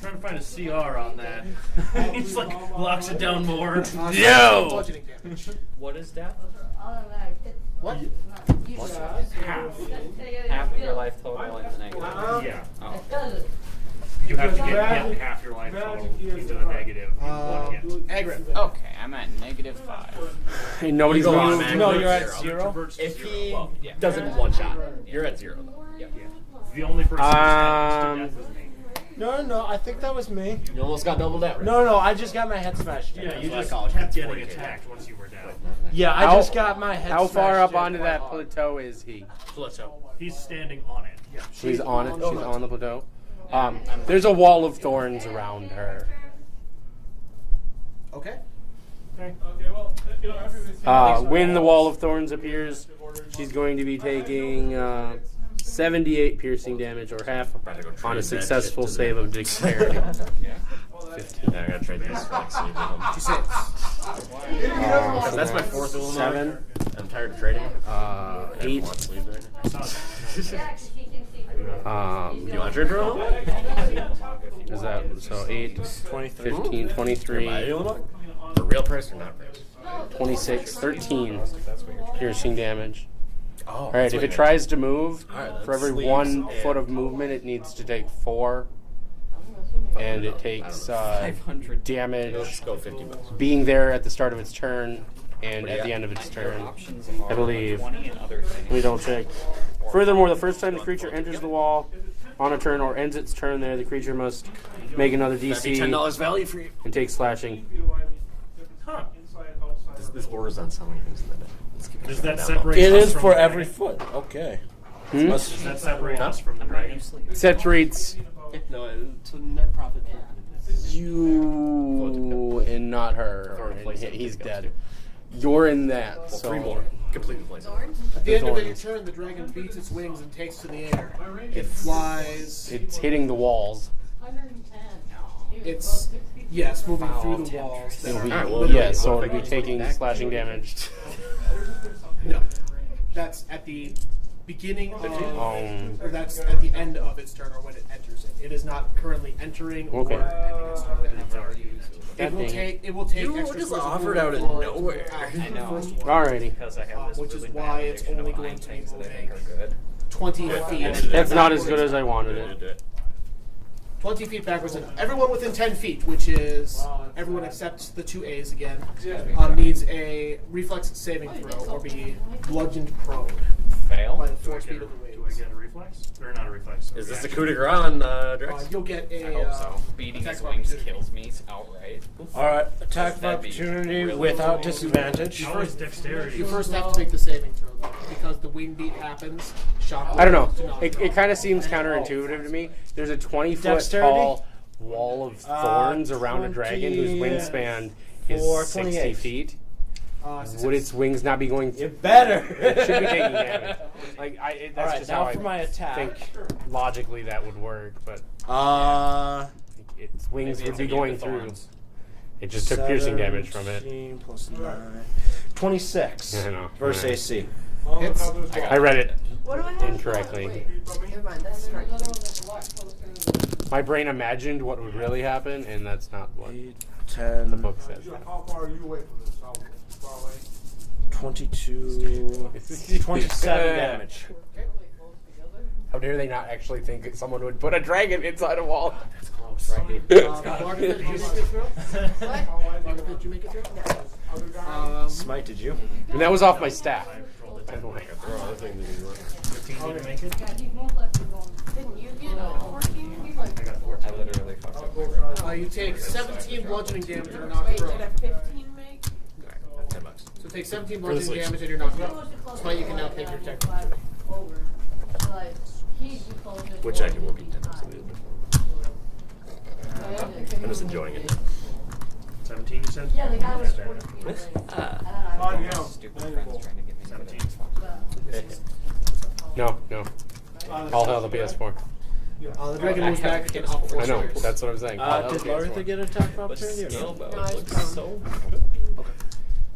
trying to find a CR on that. He's like, locks it down more. Yo! Bludgeoning damage. What is death? What? Half of your life total into negative. Yeah. Oh. You have to get half your life total into the negative in one hit. Aggro. Okay, I'm at -5. Hey, nobody's Go on, moved. man. No, you're at Zero. 0. Converts to If zero. he Well, yeah. doesn't one shot, you're at 0 though. Yeah. The only person who's death is me. No, I think that was me. You almost got doubled out. Right? No, I just got my head smashed. Yeah, you That's just what I call it. kept getting 40K. attacked once you were down. Yeah, I How- just got my head How far smashed up in onto quite that hard. plateau is he? Plateau. He's standing on it. Yeah. She's on it. She's on the plateau. There's a wall of thorns around her. Okay. When the wall of thorns appears, she's going to be taking 78 piercing damage, or half, About to go on trade a that successful shit to save the- of dexterity. 15. I gotta trade these for like sleep. She saves. Because that's my fourth Illinois. 7, I'm tired of trading. 8. Want sleep right now. Um, You want to trade for Illinois? is that so? 8, 23. 15, Buy 23, Illinois? For real price or not price? 26, 13 That's what you're piercing damage. Oh, All right, if it tries to move, Alright, for every sleeves 1 and- foot of movement, it needs to take 4, and it takes 500 damage Let's go 50 bucks. being there at the start of its turn and What do at you the got? end of its turn. Options I are believe. 20 and other things. Let me double check. Furthermore, the first time the creature enters the wall on a turn or ends its turn there, the creature must make another That'd be DC $10 value for you. and take slashing. Huh. This borders on selling things in the day. Let's keep Does that down separate It us is from for the every dragon? foot. Okay. Hmm? Does that separate us from the dragon? Separates low. No, it's a net profit. you and not her. And he's dead. You're in that. Well, So 3 more. Complete replacement. At the end of your Thorns. turn, the dragon beats its wings and takes to the air. It It's- flies. It's hitting the walls. It's yes, moving through the walls. that It'll be, are- Alright, well, yeah, what so if I it'll be can taking back? slashing damage. No, that's at the beginning of. Or that's at the end of its turn, or when it enters it. It is not currently entering or Okay. ending its turn. It already used. God It will dang it. take. It will take You extra just source of offered movement out of for it nowhere. out I know. the first one. Alrighty. Because I have this Which is really why bad it's addiction only to going buying to be things that I moving think are good. 20 feet. That's not as good as I wanted it. Do it. 20 feet backwards. And everyone within 10 feet, which is everyone except the 2 A's again, needs a reflex saving throw or be bludgeoned prone Fail. by the force speed of the Do I waves. get a reflex? Or not a reflex? Is this the coup de grace on Drex? You'll get a. I hope so. Beating attack his of wings opportunity. kills me outright. All right, attack of That'd be opportunity really without cool. disadvantage. How is dexterity? You first have to make the saving throw though, because the wing beat happens. Shock. I don't know. do not It drop. kind of seems counterintuitive to me. There's a 20-foot Dexterity? tall wall of thorns around a dragon whose 20, wingspan is 60 28. feet. Success. Would its wings not be going? You better. It should be taking damage. Like that's All right, just now how for my I attack. think logically that would work, but its wings Maybe would it's be immune going to through. thorns. It just took piercing damage from it. 17 plus 9. 26 I know. versus Yeah. AC. Hits. I read it What do I have? incorrectly. Wait, never mind. That's strike. My brain imagined what would really happen, and that's not what 10, the book says. How far are you away from this? How far away? 22, 27 damage. How dare they not actually think that someone would put a dragon inside a wall? That's close. Margaret, did you make it through? Margaret, did you make it through? Smite, did you? And that was off my staff. By the way. 15 to make it? Didn't you get a 14? I got 14. I literally fucked up my brain. You take 17 bludgeoning damage and are knocked Wait, prone. did a 15 make? $10. So take 17 the bludgeoning sleeves. damage and you're knocked prone. Smite, you can now take your attack. Which I will be 10 I'm just enjoying it. 17 you said? Yeah, they got it. Stupid friends trying to get me to 17. No. All hell the PS4. The dragon moves back and up 4 I know. squares. That's what I'm saying. All hell Did the PS4. Lartha get an attack of The opportunity or scale no? bow No, it's looks prone. so.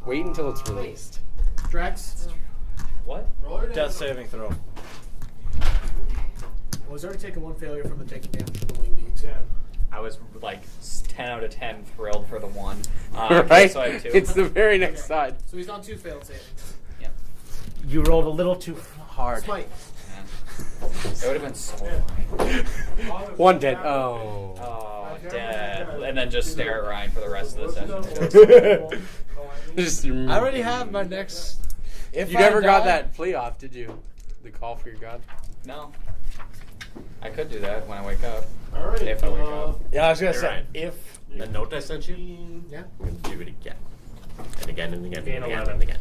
Wait until it's released. Drax. What? Death saving throw. Well, he's already taken 1 failure from the taking damage from the wing beats. I was like 10 out of 10 thrilled for the 1. Right? So I have 2. It's the very next side. So he's on 2 failed savings. Yep. You rolled a little too hard. Smite. Man. It would have been so annoying. One dead. Oh. Oh, dead. And then just stare at Ryan for the rest of the session. Just, I already have my next. If You I never got die- that plea off, did you? The call for your god? No. I could do that when I wake up. Alright. If I wake up. Yeah, I was gonna Hey, say Ryan. if. The note I sent you, Yeah. I'm going to do it again. And again and again and Gain again 11. and again.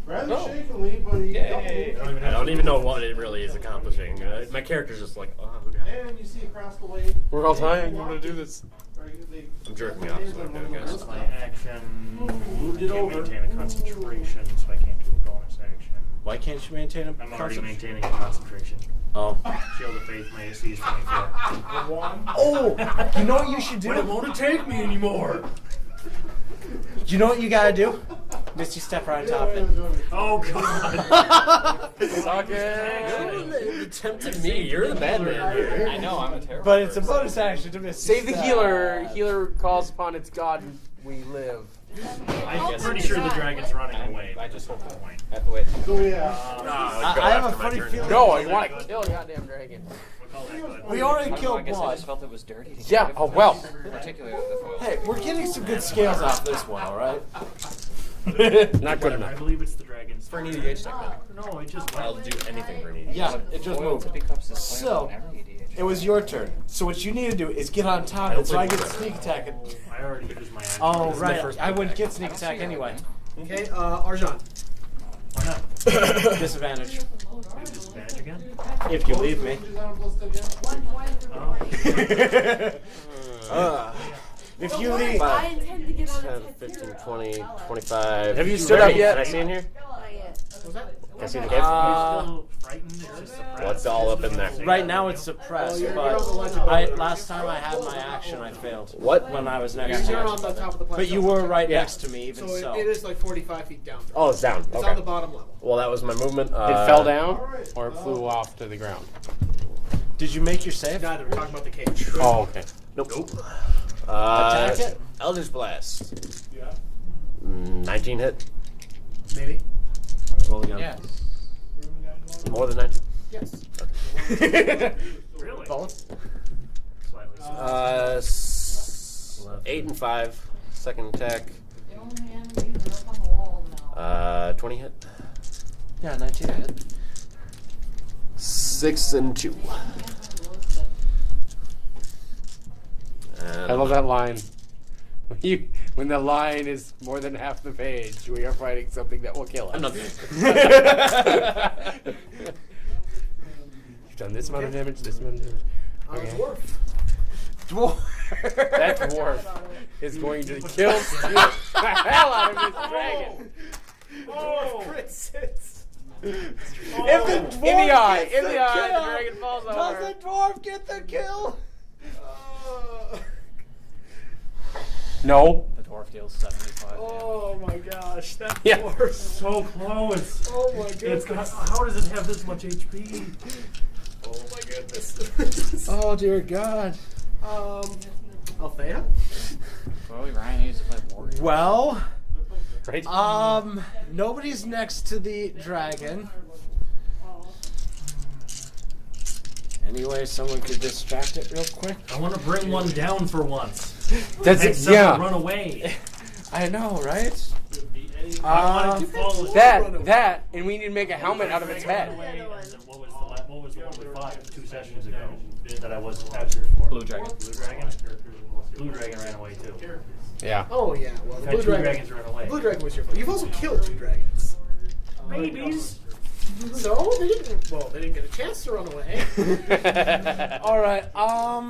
Rather shakily, but he Yay. I don't even know what it really is accomplishing. My character's just like, oh, God. And you see across the way. We're all dying. I'm gonna do this. I'm jerking off, so I'm doing it, guys. My action. Moved I it can't over. maintain a concentration, so I can't do a bonus action. Why can't you maintain a I'm already concentration? maintaining a concentration. Oh. Shield of Faith, my AC is 24. Oh! You know what you should do? won't take me anymore. You know what you gotta do? Misty step right on top of it. Oh, God. Suck it. You tempted me. You're the bad man here. I know, I'm a terrible But it's a person. bonus action to Misty Save the step. healer. Healer calls upon its god. We live. I'm guess pretty it's sure the fine. dragon's running away. I just hope the point. I have to wait. So yeah. I have a funny feeling. No, you want to kill a goddamn dragon. We'll call that good. We already I killed guess I blood. just felt it was dirty. To Yeah, get oh, it. well. Particularly with the foil. Hey, we're getting some good scales off this one, alright? Not good I enough. believe it's the dragon's. For an EDH deck, no. No, it just I'll went. do anything for an EDH. Yeah, it just Foil moved. tippy cups is So, playable in every EDH. It was your turn. So what you need to do is get on top of it so I get sneak attack it. I already used my action. Oh, This is my right. first I big wouldn't deck. get sneak attack anyway. Okay, Arjan. Why not? Disadvantage. Disadvantage again? If you leave me. Oh. If you leave. I intend to get on a 10, 15, 20, 25. Have you stood up yet? Can I see in here? Not yet. What's that? Can I see the cave? Still frightened? Is it suppressed? What's all up in there? Right now it's suppressed, you're but on the ledge above. last time I had my action, I failed. What? When I was next to You're on you. the top of the plateau. But you were right Yeah. next to me, even So so. it is like 45 feet down. Oh, it's down. It's on Okay. the bottom level. Well, that was my movement. It fell down or it flew off to the ground? Did you make your save? Neither. We're talking about the cage. Oh, okay. Nope. Attack it? Eldritch Blast. Yeah. 19 hit. Maybe. Roll again. Yes. More than 19. Yes. Really? Both? Slightly. 8 and 5. Second attack. 20 hit. Yeah, 19 hit. 6 and 2. I love that line. When the line is more than half the page, we are fighting something that will kill us. I'm not. You've done this amount of damage, this amount of damage. Okay. Dwarf. That dwarf is going to kill the hell out of this dragon. Oh, princess. If the dwarf In the eye, gets in the eye, kill, the dragon falls does over. the dwarf get the kill? No. The dwarf deals 75 damage. Oh my gosh, that Yeah. dwarf. So close. Oh my It's goodness. got, how does it have this much HP? Oh my goodness. Oh dear God. Althea? Well, Ryan needs to play warrior. Well, Right? nobody's next to the dragon. Anyway, someone could distract it real quick. I want to bring one down for once. That's Make it. someone Yeah. run away. I know, right? I want it to fall asleep. That, and we need to make a helmet out of its head. What was the one we fought 2 sessions ago that I wasn't captured for? Blue dragon. Blue dragon? Blue dragon ran away too. Yeah. Oh yeah, well the Had blue 2 dragon. dragons ran away. Blue dragon was your fault. You've also killed 2 dragons. Babies. So they didn't get a chance to run away. All right.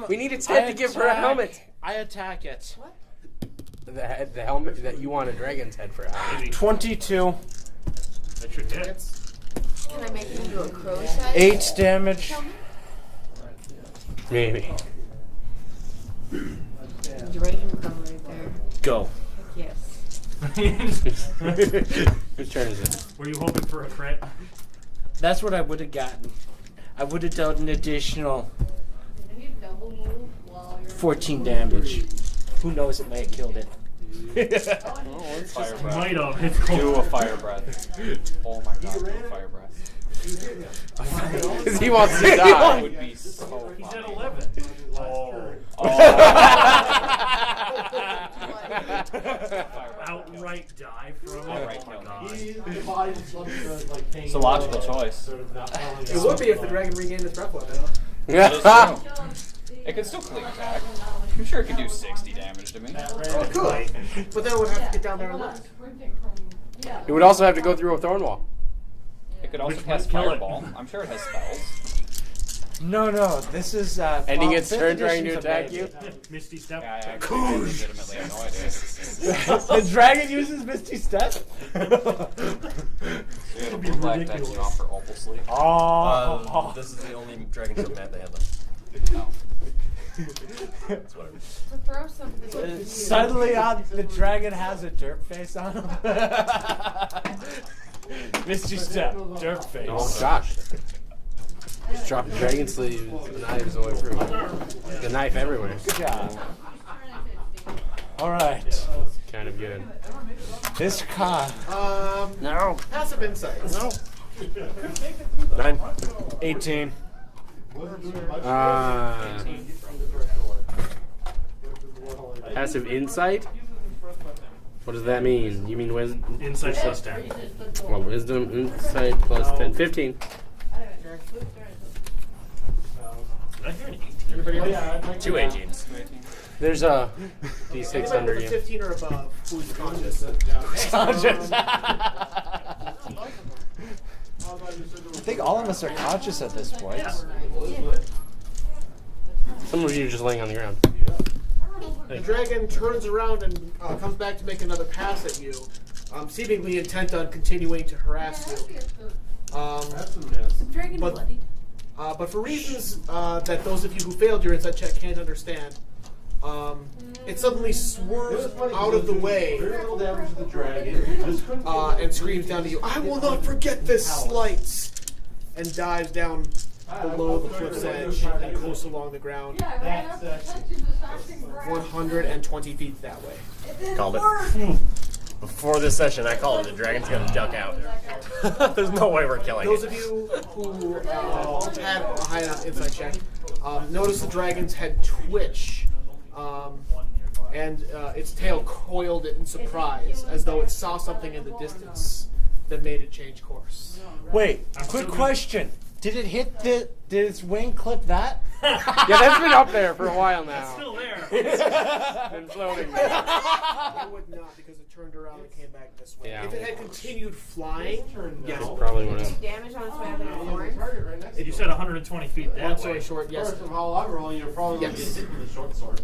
We need its head to give her a helmet. I attack it. The helmet that you want a dragon's head for. 22, That should hit. Can I make it into a crow's head? 8 damage. Maybe. Dragon come right there. Go. Yes. Whose turn is it? Were you hoping for a crit? That's what I would have gotten. I would have done an additional 14 damage. Who knows? It may have killed it. Fire breath. Might have. It's cold. Do a fire breath. Oh my god, do a fire breath. Because he wants to die. Would be so He's funny. at 11. Oh. Outright die from it. Outright Oh my kill. god. It's a logical choice. It would be if the dragon regained its breath weapon. That is true. It could still clean attack. I'm sure it could do 60 damage to me. Oh, it could. But then it would have to get down there and lift. It would also have to go through a thorn wall. It could also Which cast would kill it. Fireball. I'm sure it has spells. No, this is. Ending its fifth turn trying to edition's attack you. amazing. Misty step. Yeah, I actually legitimately have no idea. The dragon uses Misty Step. So it'll be black that you offer Opal Sleep. Oh. This is the only Dragon Jump map they have left. No. That's whatever. Throw something. Suddenly, the dragon has a derp face on him. Misty Step, derp face. Oh gosh. Just dropping dragon sleeves, knives all over. The knife everywhere. Good job. All right. Kind of good. This car. No. Passive insight. No. 9. 18. Passive insight? What does that mean? You mean wisdom? Insight plus 10. Well, wisdom, insight plus 10. 15. Did I hear an 18? 2 18s. There's a D6 Anybody under with a you. 15 or above who's conscious. Conscious. I think all of us are conscious at this point. Some of you are just laying on the ground. The dragon turns around and comes back to make another pass at you, seemingly intent on continuing to harass you. Dragon But- bloodied. But for reasons that those of you who failed your insight check can't understand, it suddenly swerves out of the way and screams down to you, "I will not forget this slight!" and dives down below the cliff's edge and coasts along the ground 120 feet that way. Called it. Before this session, I called it. The dragon's gonna duck out. There's no way we're killing Those it. of you who had a high enough insight check notice the dragon's head twitch, and its tail coiled it in surprise, as though it saw something in the distance that made it change course. Wait, quick question. Did it hit the? Did its wing clip that? Yeah, that's been up there for a while now. It's still there. It's been floating there. It would not, because it turned around and came back this way. Yeah. If it had continued flying, yes. Probably would have. Damage on its way up in the horns. And you said 120 feet that Long way. story short, yes. First of all, I'm rolling. You're probably going to Yes. get hit with a short sword.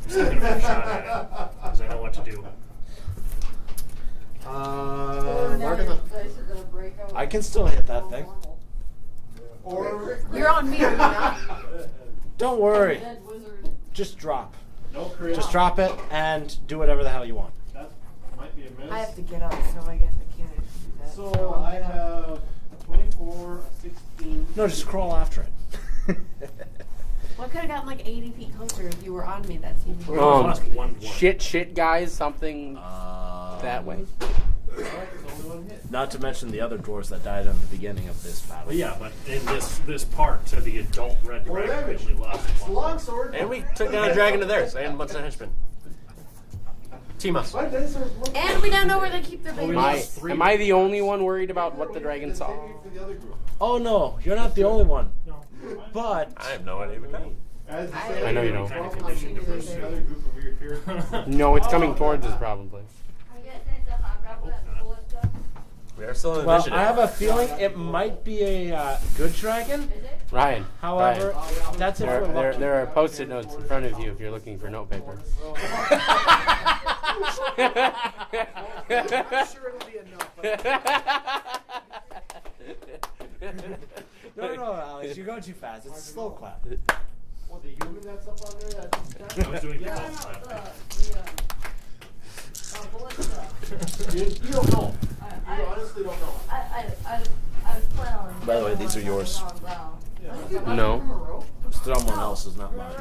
I'm still gonna put a shot at it because I know what to do. Margatha. I can still hit that thing. Or You're on me, are you not? Don't worry. Just drop. no crit. Just drop it and do whatever the hell you want. That might be a miss. I have to get up, so I guess I can't do that. So I have 24, 16. No, just crawl after it. Well, I could have gotten like 80 feet closer if you were on me. That's even better. Shit, guys, something that way. Not to mention the other dwarves that died in the beginning of this battle. But yeah, but in this part, to the adult red Four dragon, damage. we only lost It's one. long sword. And we took down a dragon to theirs. They had a bunch of henchmen. Team us. My dice are one And we don't know where they keep their babies. Am I the only one worried about what the dragon saw? for the other group. Oh no, you're not the only one. But I have no idea what that is. As you I say, I know you don't. Kind of conditioned to pursue. another group of weird characters. No, it's coming towards us probably. We are still in well, initiative. I have a feeling it might be a good dragon. Ryan. However, that's if we're lucky. there are post-it notes in front of you if you're looking for notepaper. I'm sure it'll be enough. No, Alex, you're going too fast. It's a slow clap. Well, the human that's up on there, I was doing the pulse slap. you don't know. You honestly don't know. By the way, these are yours. No. Someone else's, not mine.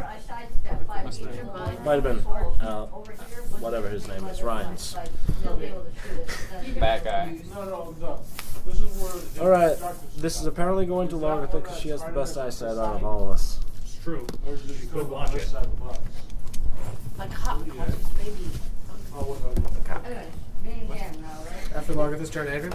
Might have been whatever his name is, Ryan's. Bad guy. No. This is where the All right, instructions this is start. apparently going to Lagartha because she has the best eyesight out of all of us. It's true. Or did you Good go watch on this it. side of the box? Like hot dogs, baby. Oh, what After Margatha's turn, Adrian.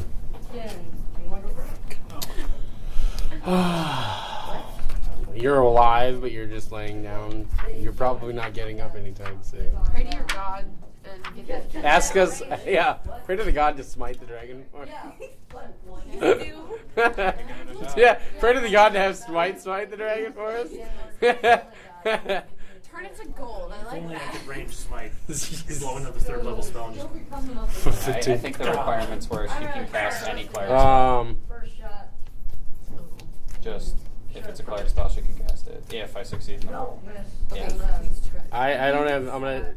You're alive, but you're just laying down. You're probably not getting up anytime soon. Pray to your god and get that. Ask us, yeah, pray to the god to smite the dragon. You do. Yeah, pray to the god to have smite the dragon for us. Turn it to gold. I If like only I that. could range smite. Blow another third level spell and just I think the requirements were she can cast any cleric spell. First shot. Just if it's a cleric spell, she can cast it. If I succeed in the roll. Okay, Yeah. please try. I don't have, I'm gonna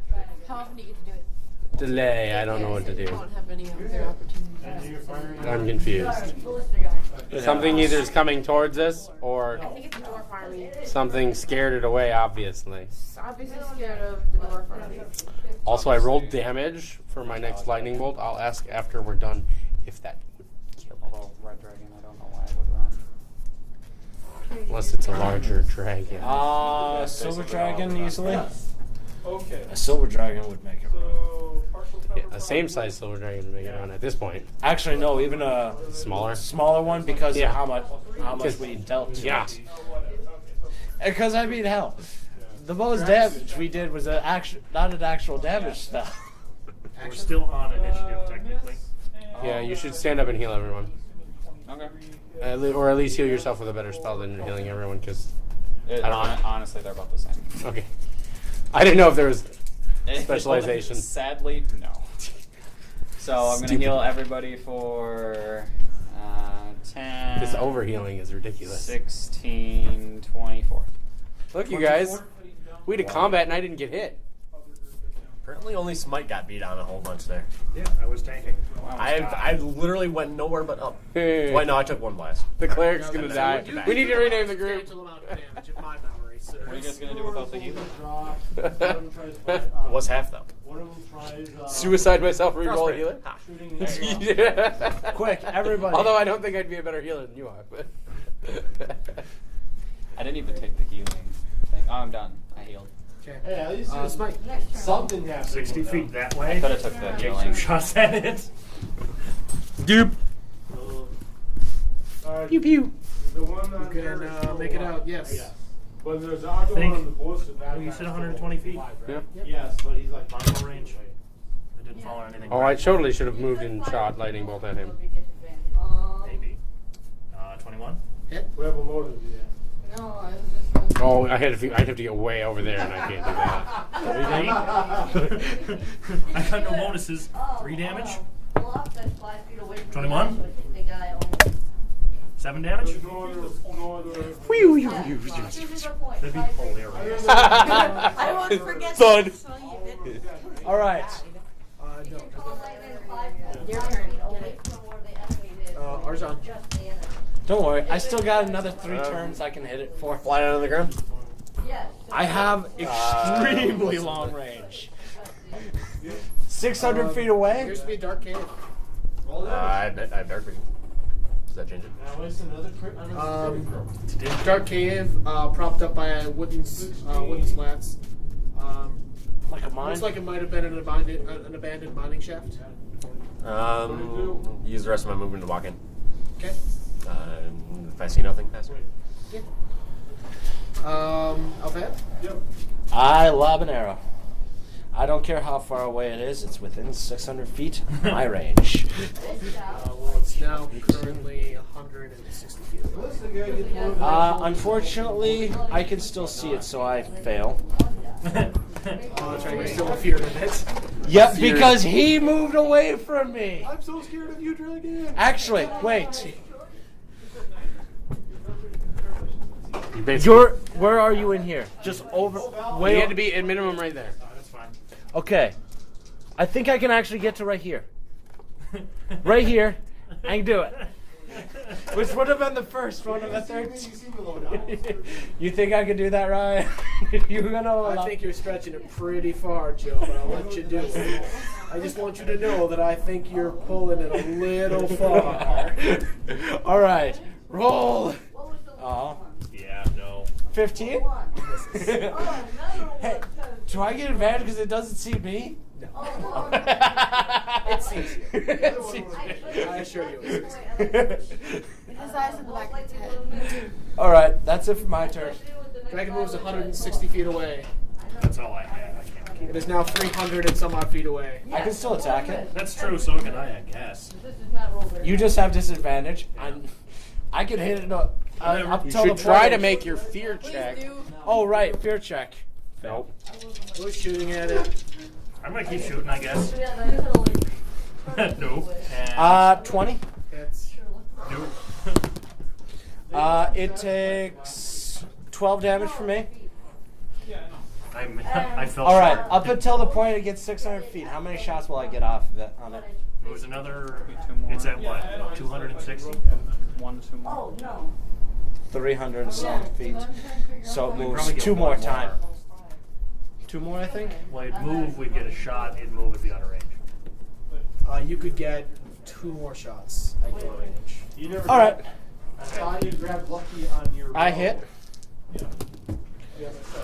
How often do you get to do it? delay, I don't know what to You do. won't have any other opportunities. I'm confused. Something either is coming towards us or I think it's a dwarf army. something scared it away, obviously. It's obviously scared of the dwarf army. Also, I rolled damage for my next lightning bolt. I'll ask after we're done if that would kill it. Although red dragon, I don't know why it would run. Unless it's a larger dragon. Silver dragon easily. Okay. A silver dragon would make it run. So, partial cover Yeah, a same size silver dragon would make it run at this point. Actually, no, even a Smaller. smaller one because Yeah. of how much we dealt to Yeah. it. Because I mean, hell, the most damage we did was not an actual damage spell. we're still on initiative technically. Yeah, you should stand up and heal everyone. Okay. Or at least heal yourself with a better spell than healing everyone, because... It, I don't- honestly, they're about the same. Okay. I didn't know if there was specialization. Sadly, no. So I'm going to Stupid. heal everybody for 10, This overhealing is ridiculous. 16, 24. Look, you guys. We did combat and I didn't get hit. Apparently only Smite got beat on a whole bunch there. Yeah, I was tanking. I literally went nowhere but up. Hey. Wait, no, I took one blast. The cleric's gonna die. You We need to rename the group. Substantial amount of damage, if my memory serves. What are you guys going to do without the healer? drop. One of them tries What's half though? One of them tries Suicide myself, re-roll a Frostbite. healer. Ha. shooting the Quick, everybody. Although I don't think I'd be a better healer than you are. But I didn't even take the healing. Oh, I'm done. I healed. Okay. Hey, at least Smite. something happened. 60 with feet that. that way. I could have took the Take healing. 2 shots at it. Doop. Pew pew. The one You that can make it out. Yes. Yeah. But there's the other Think- one on the bush. That you guy's said 120 feet? alive, right? Yeah. Yes, but he's like Longbow range. I didn't follow anything. Oh, I totally should have moved and shot lightning bolt at him. Maybe. 21. Hit. Rebel motive, yeah. Oh, I'd have to get way over there, and I can't do that. 3? I got no bonuses. 3 damage. 21? 7 damage? No other. That'd be hilarious. I won't forget Thud. that. So you did. All right. No. Your turn. Get it. Arjan. Don't worry. I still got another 3 turns I can hit it for. Fly down on the ground. I have extremely long range. 600 feet away. Appears to be a dark cave. I have dark vision. Does that change it? Now waste another crit on his Dark cave, propped up by wooden slats. Like a mine. Looks like it might have been an abandoned mining shaft. Use the rest of my movement to walk in. Okay. If I see nothing, pass. Alfad? Yep. I lob an arrow. I don't care how far away it is. It's within 600 feet of my range. Well, it's now currently 160 feet away. Unfortunately, I can still see it, so I fail. Trying to still fear of it. Yep, because he moved away from me. I'm so scared of you, Dragon. Actually, wait. Basically, Where are you in here? Just over. we Way had to be at minimum right there. That's fine. Okay. I think I can actually get to right here. Right here. I can do it. Which would have been the first one of the third. You think I could do that, Ryan? You're gonna. I think you're stretching it pretty far, Joe, but I'll let you do it. I just want you to know that I think you're pulling it a little far. All right. Roll. Oh. Yeah, no. 15? Hey, do I get advantage because it doesn't see me? No. It sees you. It sees me. I assure you it sees you. His eyes in the back of his head. All right, that's it for my turn. Dragon moves 160 feet away. That's all I had. I can't keep It is now 300 and some odd feet away. I can still attack it. That's true, so can I guess. You just have disadvantage. I can hit it up You till should the try point to of- make your fear check. Oh, right, fear check. Nope. Who's shooting at it? I'm gonna keep shooting, I guess. No. And 20. It's no. It takes 12 damage from me. I fell All right, short. up until the point it gets 600 feet. How many shots will I get off of it on it? It was another. 2 more. It's at what? 260? 1, 2 more. 300 and some feet. So it We'd moves probably get 2 more one time. 2 more, I think. Well, it'd move, we'd get a shot, it'd move, it'd be out of range. you could get 2 more shots at your range. You never All right. I saw you grab Lucky on your. I hit.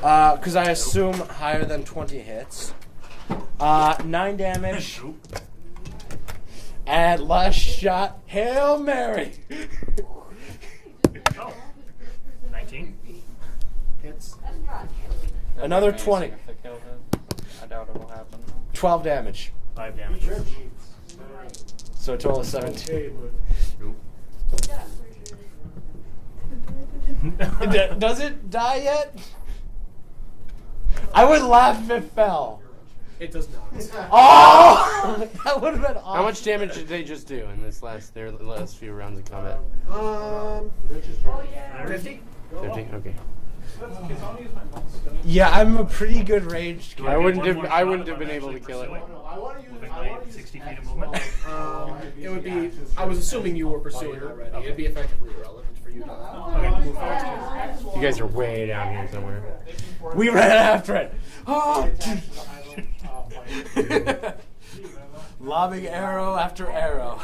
Because I assume higher than 20 hits. 9 damage. And last shot, Hail Mary. Oh. 19? Hits. Another Amazing 20. if they killed it. I doubt it'll happen. 12 damage. 5 damage. So a total of 17. Does it die yet? I would laugh if it fell. It does not. Oh! That would have been awesome. How much damage did they just do in this their last few rounds of combat? 50? 50? Okay. Yeah, I'm a pretty good ranged kid. I wouldn't have been able to kill it. Moving my 60 feet of movement. It would be. I was assuming you were pursuing already. It'd be effectively irrelevant for you to move forward. You guys are way down here somewhere. We ran after it. Oh. Lobbing arrow after arrow.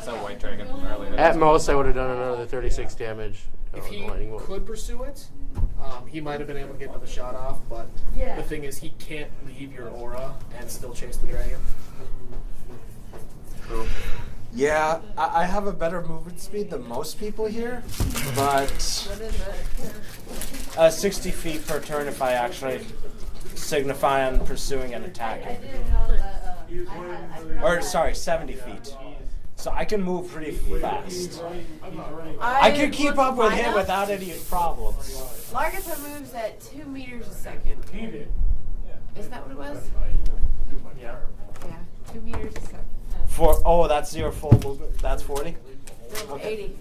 So White Dragon earlier. At most, I would have done another 36 damage. If he lightning bolt. could pursue it, He might have been able to get another shot off, but the thing is, he can't leave your aura and still chase the dragon. Yeah, I have a better movement speed than most people here, but 60 feet per turn if I actually signify on pursuing and attacking. Or, sorry, 70 feet. So I can move pretty fast. I could keep up with him without any problems. Largatha moves at 2 meters a second. Isn't that what it was? Yeah. Yeah, 2 meters a second. Oh, that's your full movement. That's 40? No, 80.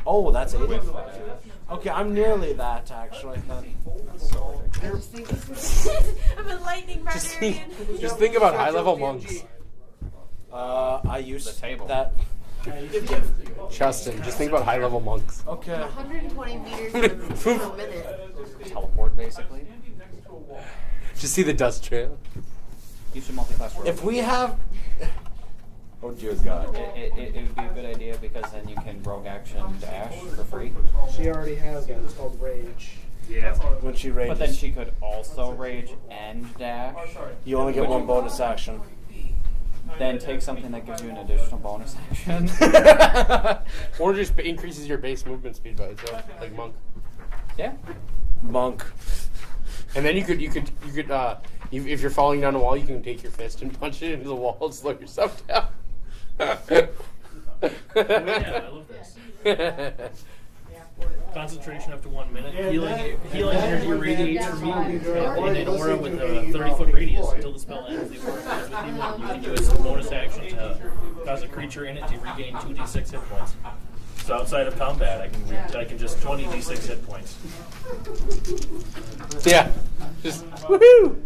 Oh, that's 80. Okay, I'm nearly that actually. Then. I just think I'm a lightning barbarian. Just think about high-level monks. I used The table. that. Justin, just think about high-level monks. Okay. 120 meters per minute. Teleport, basically. Just see the dust trail. Use your multi-class rogue. If we have. Oh dear God. It would be a good idea because then you can rogue action dash for free. She already has that. It's called Rage. Yeah. When she rages, But then she could also rage and dash. you only get one bonus action. Then take something that gives you an additional bonus action. Or just increases your base movement speed by itself, like monk. Yeah. Monk. And then you could if you're falling down a wall, you can take your fist and punch it into the wall and slow yourself down. Yeah, I love this. Concentration up to 1 minute. Healing energy radiates from you in an aura with a 30-foot radius until the spell ends. The aura flies with you, and you can do it as a bonus action to cause a creature in it to regain 2d6 hit points. So outside of combat, I can just 20d6 hit points. Yeah. Just woohoo!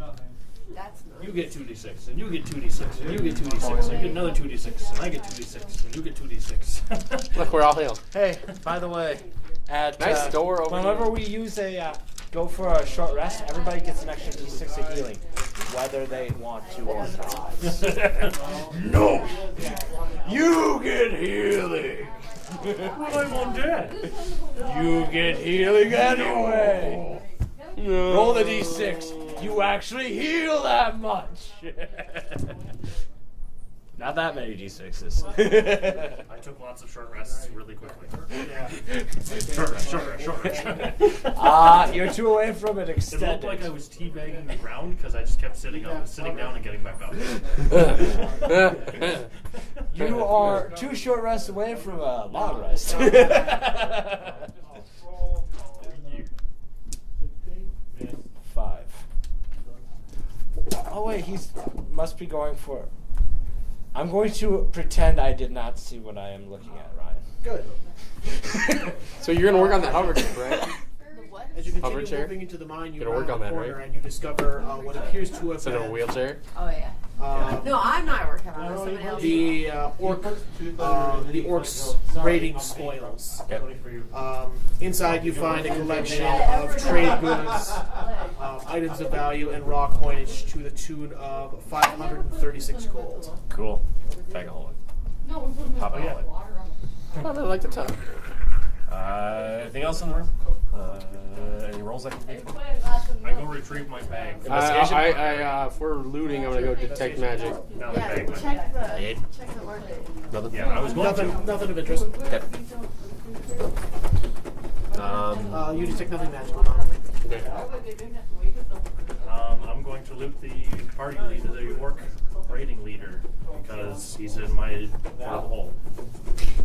That's not. You get 2d6, and you get 2d6, and you get 2d6, and you get another 2d6, and I get 2d6, and you get 2d6. Look, we're all healed. Hey, by the way, at Nice door over whenever here. we use go for a short rest, everybody gets an extra d6 of healing, whether they want to or not. No. You get healing. Well, I'm undead. You get healing anyway. No. Roll the d6. You actually heal that much. Not that many d6s. I took lots of short rests really quickly. Short rest. You're too away from it It extended. looked like I was teabagging the ground because I just kept sitting down and getting back up. You are 2 short rests away from a long rest. 5. Oh wait, must be going for. I'm going to pretend I did not see what I am looking at, Ryan. Good. So you're gonna work on that hover chair, right? The what? As you Hover continue chair? moving into the mine, you Gonna round work on the that, corner right? and you discover what appears to have Instead of a been wheelchair. Oh yeah. No, I'm not working on it. Somebody else. the orcs' raiding spoils. Inside, you find a collection of trade goods, items of value, and raw coinage to the tune of 536 gold. Cool. Bag of hold it. Pop it all in. Oh, I like the top. Anything else in the room? Any rolls I can make? I go retrieve my bag. Investigation? If we're looting, I'm gonna go detect magic. Now the Yeah, bag. check the Aid? market. Nothing? Yeah, I was going to. Nothing of interest. Okay. You detect nothing magical. No. Okay. I'm going to loot the party leader, the orc raiding leader, because he's in my portable hole.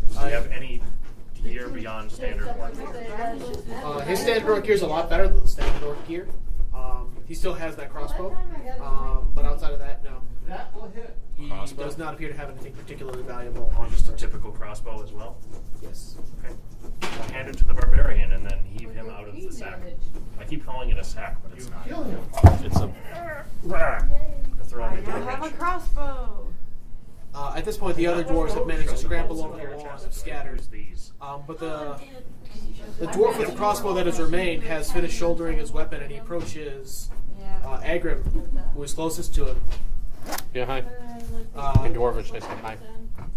Does he have any gear beyond standard orc gear? His standard orc gear is a lot better than the standard orc gear. He still has that crossbow, but outside of that, no. He does not appear to have anything particularly valuable on Just his a typical crossbow as well? Yes. Okay. I'll hand it to the barbarian and then heave him out of the sack. I keep calling it a sack, but it's not. It's a. I throw him into I the have a ridge. crossbow. At this point, the other dwarves have managed to scramble over the walls and scattered. These. But the dwarf with the crossbow that has remained has finished shouldering his weapon, and he approaches Agrim, who is closest to him. Yeah, hi. In Uh, Dwarvish, I said hi.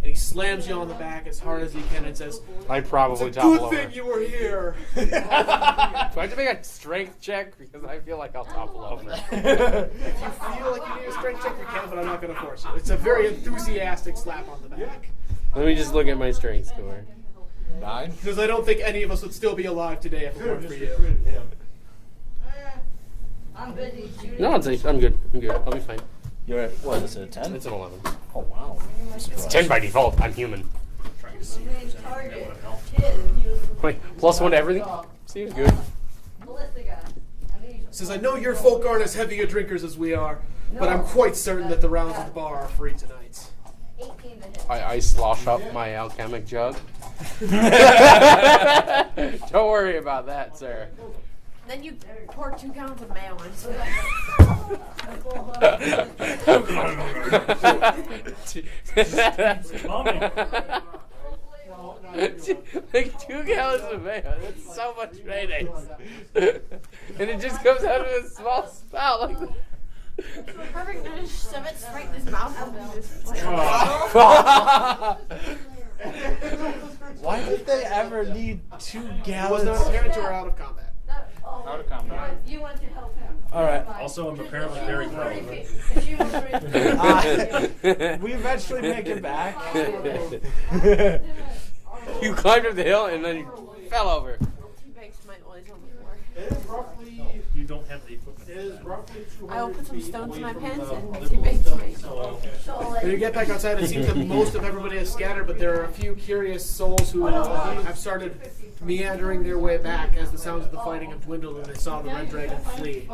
and he slams you on the back as hard as he can and says, I'd probably "It's a topple good over. thing you were here." Do I have to make a strength check? Because I feel like I'll topple over. If you feel like you need a strength check, you can, but I'm not going to force you. It's a very enthusiastic slap on the back. Let me just look at my strength score. 9. Because I don't think any of us would still be alive today if it weren't for you. I'm busy shooting. No, I'm good. I'm good. I'll be fine. You're at, what is it, a 10? It's an 11. Oh, wow. It's 10 by default. I'm human. Target. Wait, +1 to everything? Seems good. Ballistica. Says, I know your folk aren't as heavy a drinkers as we are, but I'm quite certain that the rounds at the bar are free tonight. 18 to hit. I slosh up my alchemic jug. Don't worry about that, sir. Then you pour 2 gallons of mayo into Like 2 gallons of mayo. That's so much mayonnaise. And it just comes out of a small spout like that. perfect dish, shove it straight in his mouth. Why did they ever need 2 He was gallons? not apparent or out of combat. Out of combat. You want to help him. Alright. Also, I'm apparently very pro. If you want to We eventually make it back. You climbed up the hill and then you fell over. He bakes my oils on the floor. You don't have the equipment. I will put some stones in my pants and he bakes me. When you get back outside, it seems that most of everybody has scattered, but there are a few curious souls who have started meandering their way back as the sounds of the fighting have dwindled and they saw the red dragon flee.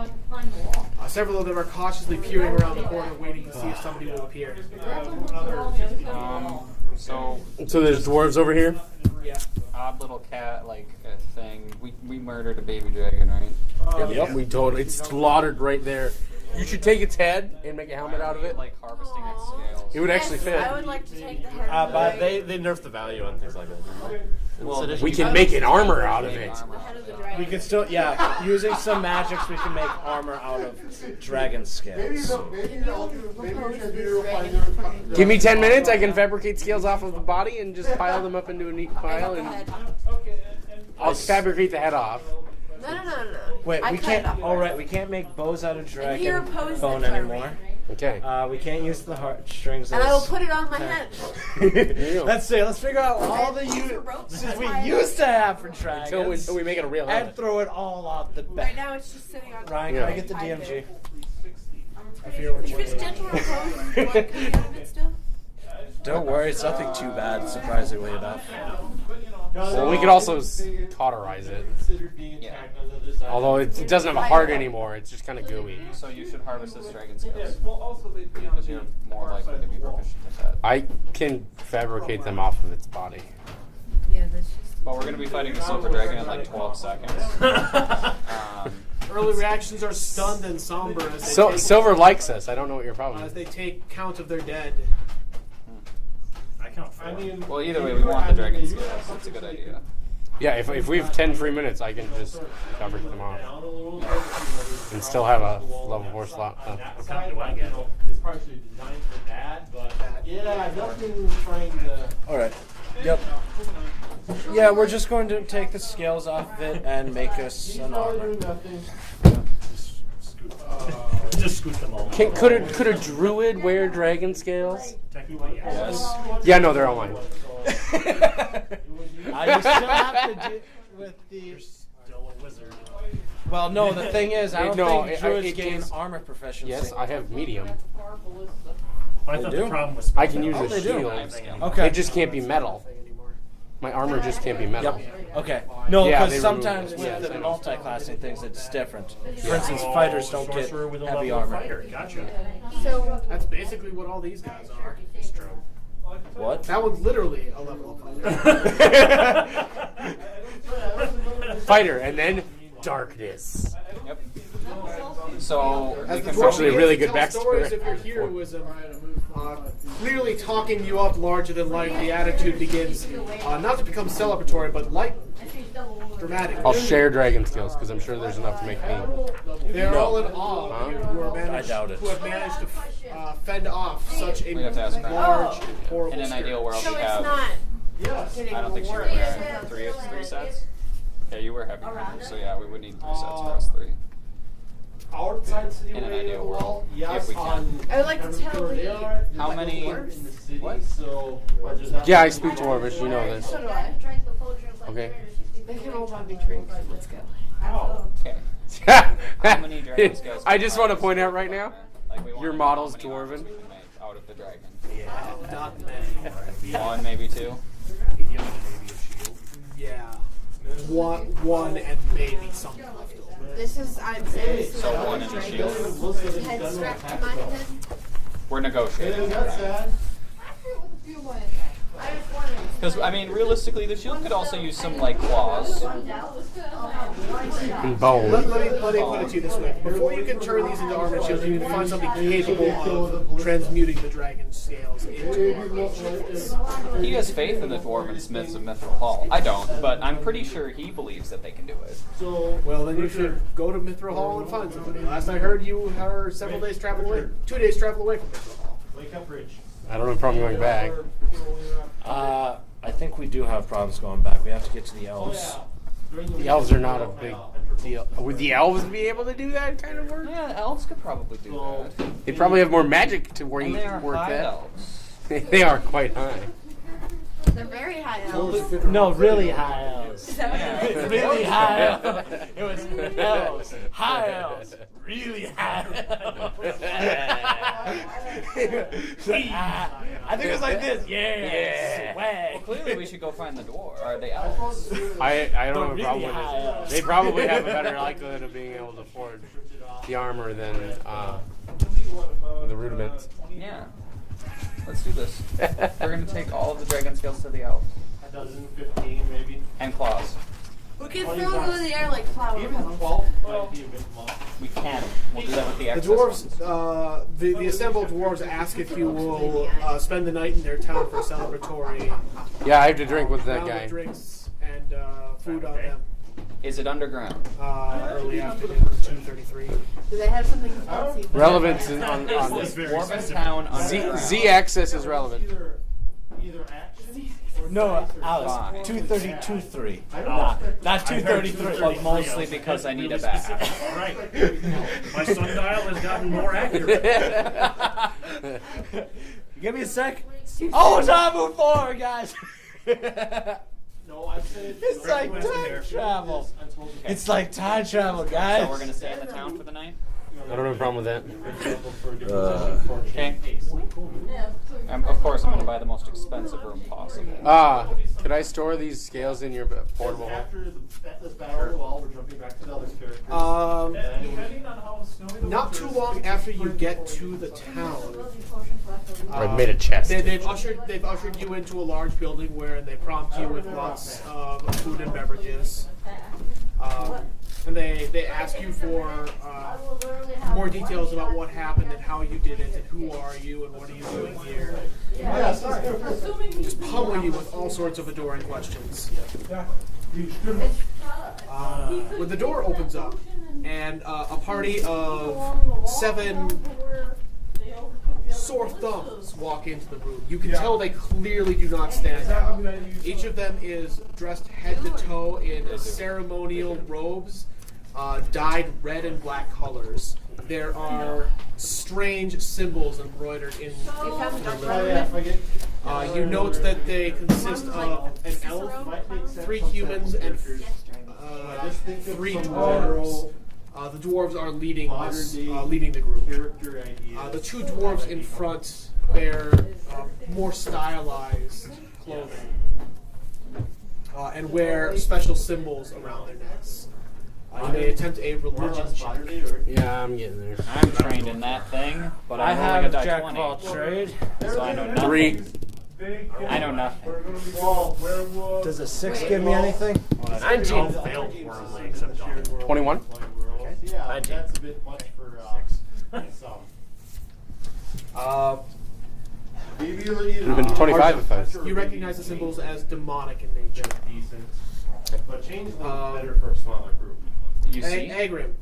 Several of them are cautiously peering around the corner, waiting to see if somebody will appear. So there's dwarves over here? Yeah. odd little cat thing. We murdered a baby dragon, right? Yep, we totally. It's slaughtered right there. You should take its head and make a helmet out of it. Like harvesting its scales. It would actually fit. I would like to take the head. But they nerfed the value on things like that. Well, We can make an armor out of it. The head of the dragon. We can still, yeah, using some magics, we can make armor out of dragon scales. Give me 10 minutes. I can fabricate scales off of the body and just pile them up into a neat pile, and I'll fabricate the head off. No. Wait, I we cut can't. it off. All right, we can't make bows out of And here dragon oppose bone the term. anymore. Okay. We can't use the heartstrings. And I will put it on my head. Let's see. Let's figure out all the uses we used to have for Until dragons we make it a real and helmet. throw it all out the Right back. now it's just sitting on. Ryan, can I get the DMG? If it's gentle or opposed, do you want to come out of it still? Don't worry, it's nothing too bad, surprisingly enough. Well, we could also cauterize it. Although it doesn't have a heart anymore, it's just kind of gooey. So you should harvest this dragon scales. Because you're more likely to be proficient at that. I can fabricate them off of its body. Yeah, that's just. But we're going to be fighting the silver dragon in like 12 seconds. Early reactions are stunned and somber as they, So take, Silver likes us. I don't know what your problem as is. they take count of their dead. I count 4. Well, either way, we want the dragon scales. That's a good idea. Yeah, if we have 10 free minutes, I can just fabricate them off. And still have a level 4 slot. What kind do I get? It's partially designed for that, but yeah, nothing trying to. All right. Yep. Yeah, we're just going to take the scales off of it and make us an armor. Just scoot them all. Could a druid wear dragon scales? Technically, yes. Yeah, no, they're all mine. You still have to do with the. Still a wizard. Well, no, the thing is, I don't No, think it druids gains- gain armor proficiency. Yes, I have medium. I They thought do? the problem was I can use Oh, a they do. shield. Okay. It just can't be metal. My armor just can't be metal. Yep. Okay. No, Yeah, because they sometimes remove- with yes, the I know. multi-classing things, it's different. For instance, fighters don't get Sorcerer with a heavy level of armor. fire. Gotcha. So That's basically what all these guys are. It's true. What? That one's literally a level of fighter. Fighter, and then darkness. Yep. So we As the can dwarf Actually, a really good begins to tell stories backstory. of your heroism, clearly talking you up larger than life, the attitude begins not to become celebratory, but dramatic. I'll share dragon skills because I'm sure there's enough to make me. They're all in awe of you I doubt it. who have managed to fend off such a We have to ask her. large, horrible In an spirit. ideal world, So we it's have. not. I don't think she would wear three sets. Yeah, you were heavy. So yeah, we would need 3 sets for us 3. Outside city In an radio, ideal world, yes, if we can. on I would like to tell they the. are How many? in the city, What? so Yeah, I speak Dwarvish. You know this. So do I. Okay. They can all buy me drinks. Let's go. Okay. How many dragon scales? I just want to point out right now, Like we your wanna know model's how many arms Dwarven. we can make out of the dragon. Not many. 1, maybe 2. Yeah. One and maybe something left over. This is. I'm saying this is So like 1 in the a shield. head strapped to my head. We're negotiating. That's sad. Because I mean, realistically, the shield could also use some like claws. And bone. Let me put it to you this way. Before you can turn these into armor shields, you need to find something capable of transmuting the dragon scales into armor shields. He has faith in the dwarven smiths of Mithril Hall. I don't, but I'm pretty sure he believes that they can do it. Well, then you should go to Mithril Hall and find somebody. Last I heard, you are several days travel away, 2 days travel away from Mithril Hall. Wake up, Rich. I don't have a problem going back. I think we do have problems going back. We have to get to the elves. The elves are not a big deal. Would the elves be able to do that kind of work? Yeah, elves could probably do that. They probably have more magic to And they are work high that. elves. They are quite high. They're very high elves. No, really high elves. Is that what it is? Really high elves. It was elves. High elves. Really high I think it was like this. Yeah. Well, Swag. clearly we should go find the dwarf or the elves. I don't have a problem with high it. elves. They probably have a better likelihood of being able to afford the armor than the rudiments. Yeah. Let's do this. We're gonna take all of the dragon scales to the elves. A dozen, 15 maybe. And claws. We can throw them in the air like flower Even petals. 12 might be a bit much. We can. We'll do that with the The excess dwarves, ones. the assembled dwarves ask if you will spend the night in their town for celebratory Yeah, I have to drink with that round of guy. drinks and food on them. Is it underground? Early afternoon, 2:33. Do they have something fancy? Relevance is on this. Dwarven town underground. Z access is relevant. Either action or No, dice or Alice. Fine. 232.3. I don't Not 233. But mostly because I need a back. All right. My sundial has gotten more accurate. Give me a sec. Oh, time move forward, guys. No, I said It's like time travel. It's like time travel, guys. So we're gonna stay in the town for the night? I don't have a problem with that. Okay. Of course, I'm gonna buy the most expensive room possible. Could I store these scales in your portable? After this battle of the wall, we're jumping back to the other characters. Depending on how snowy the Not too long after you get to the town, I made a chest. they've ushered you into a large building where they prompt you with lots of food and beverages. And they ask you for more details about what happened and how you did it and who are you and what are you doing here. Just pummel you with all sorts of adoring questions. When the door opens up and a party of 7 sore thumbs walk into the room, you can tell they clearly do not stand out. Each of them is dressed head to toe in ceremonial robes, dyed red and black colors. There are strange symbols embroidered in their limbs. You note that they consist of an elf, 3 humans, and 3 dwarves. The dwarves are leading the group. The 2 dwarves in front bear more stylized clothing and wear special symbols around their necks. They attempt a religion check. Yeah, I'm getting there. I'm trained in that thing, but I I'm have rolling a die jack 20. of all trade. So I know nothing. 3. I know nothing. Does a 6 give me anything? 19 failed horribly except Dawn. 21. Yeah, that's a bit much for some. Would have been 25 if I was. You recognize the symbols as demonic in nature. But changeling's better for a smaller group. You see? Agrim.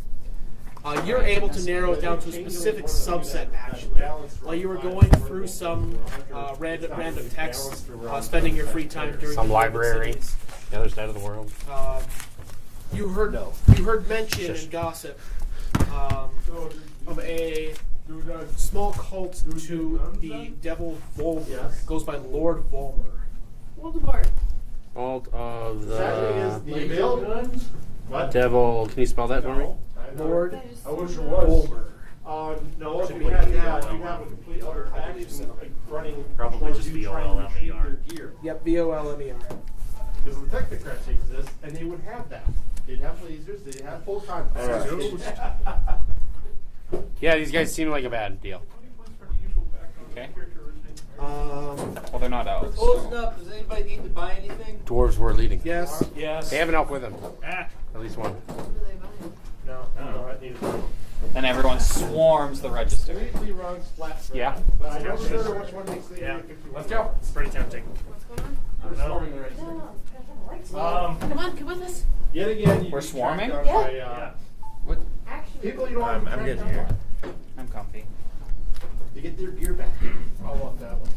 You're able to narrow it down to a specific subset, actually. While you were going through some random text, spending your free time during Some the library, cities, the other side of the world. you heard mention and gossip of a small cult to the devil Volmer. Goes by Lord Volmer. Voldemort. Alt of Is the the available what? devil. Can you spell that for me? Lord I wish it was. Volmer. No, if we had that, we have a complete other faction running. Probably just towards you trying to retrieve VOLMER. their gear. Yep, Volmer. Because the technocrats exist, and they would have that. They'd have lasers, they'd have full time. Yeah, these guys seem like a bad deal. Okay. Um, Well, they're not elves. Close enough. Does anybody need to buy anything? Dwarves were leading. yes. Yes. They have an elf with them. Ah. At least one. No, I need to. And everyone swarms the register. Completely wrong flat spread. Yeah. But I'm not sure which one makes the Yeah. area 51. Let's go. It's pretty tempting. What's going on? We're swarming the register. Come on, let's. Yet again, you We're get swarming? tracked down by, Yeah. What? people you don't want to I'm track good down here. by. I'm comfy. To get their gear back. I want that one.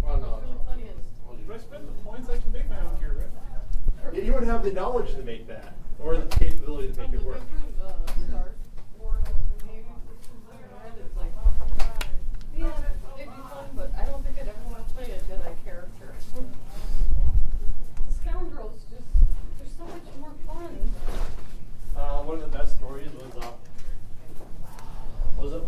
Well, no. If I spend the points, I can make my own gear, right? Yeah, you would have the knowledge to make that, or the capability to make it work. Yeah, it'd be fun, but I don't think I'd ever want to play a Jedi character. Scoundrels, they're so much more fun. One of the best stories was it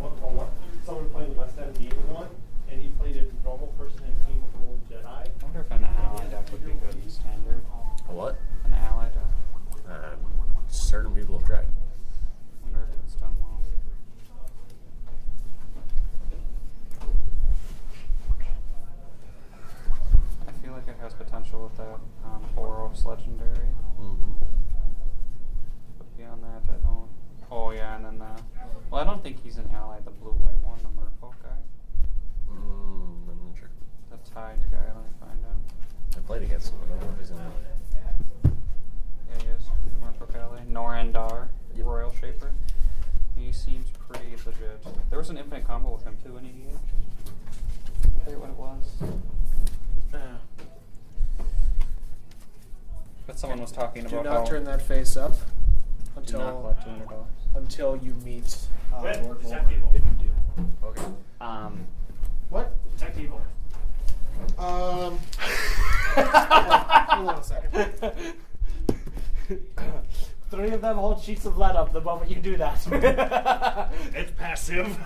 someone playing the West End Being one, and he played a normal person in Team of Gold Jedi. I wonder if an ally deck would be good in standard. A what? An ally deck. Certain people have tried. I wonder if it's done well. I feel like it has potential with that Boros legendary. But beyond that, I don't. Oh yeah, and then well, I don't think he's an ally. The blue-white one, the Merfolk guy, I'm not sure. the Tide guy. Let me find out. I played against him. I don't know if he's an ally. Yeah, he is. He's a Merfolk ally. Norandar, Yep. Royal Shaper. He seems pretty legit. There was an infinite combo with him too in EDH. I forget what it was. But someone was talking Do about not how turn that face up do not until collect $200. until you meet Red, Lord detect Volmer. evil. If you do. Okay. What? Detect evil. Hold on a second. 3 of them hold sheets of lead up the moment you do that. It's passive.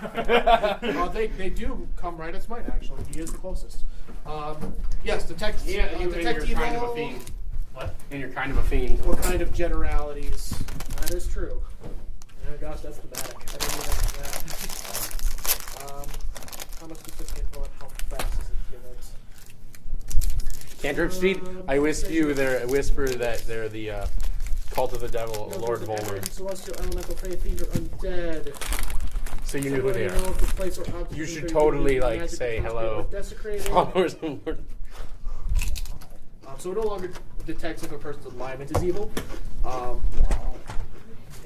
They do come right as mine, actually. He is the closest. Yes, detect Yeah, you detect and you're kind of a evil. fiend. What? And you're kind of a fiend. What kind of generalities? That is true. Oh gosh, that's thematic. I didn't even ask that. How much specific info and how fast is it given? Cantrip speed. I whisper that they're the cult of the devil, No, Lord there's an Volmer. element, celestial elemental, fey, fiend, or undead. So you knew who they Know if are. the place or object You is should very totally different, like magic say is hello. or desecrated. Followers of Lord. So it no longer detects if a person's alignment is evil.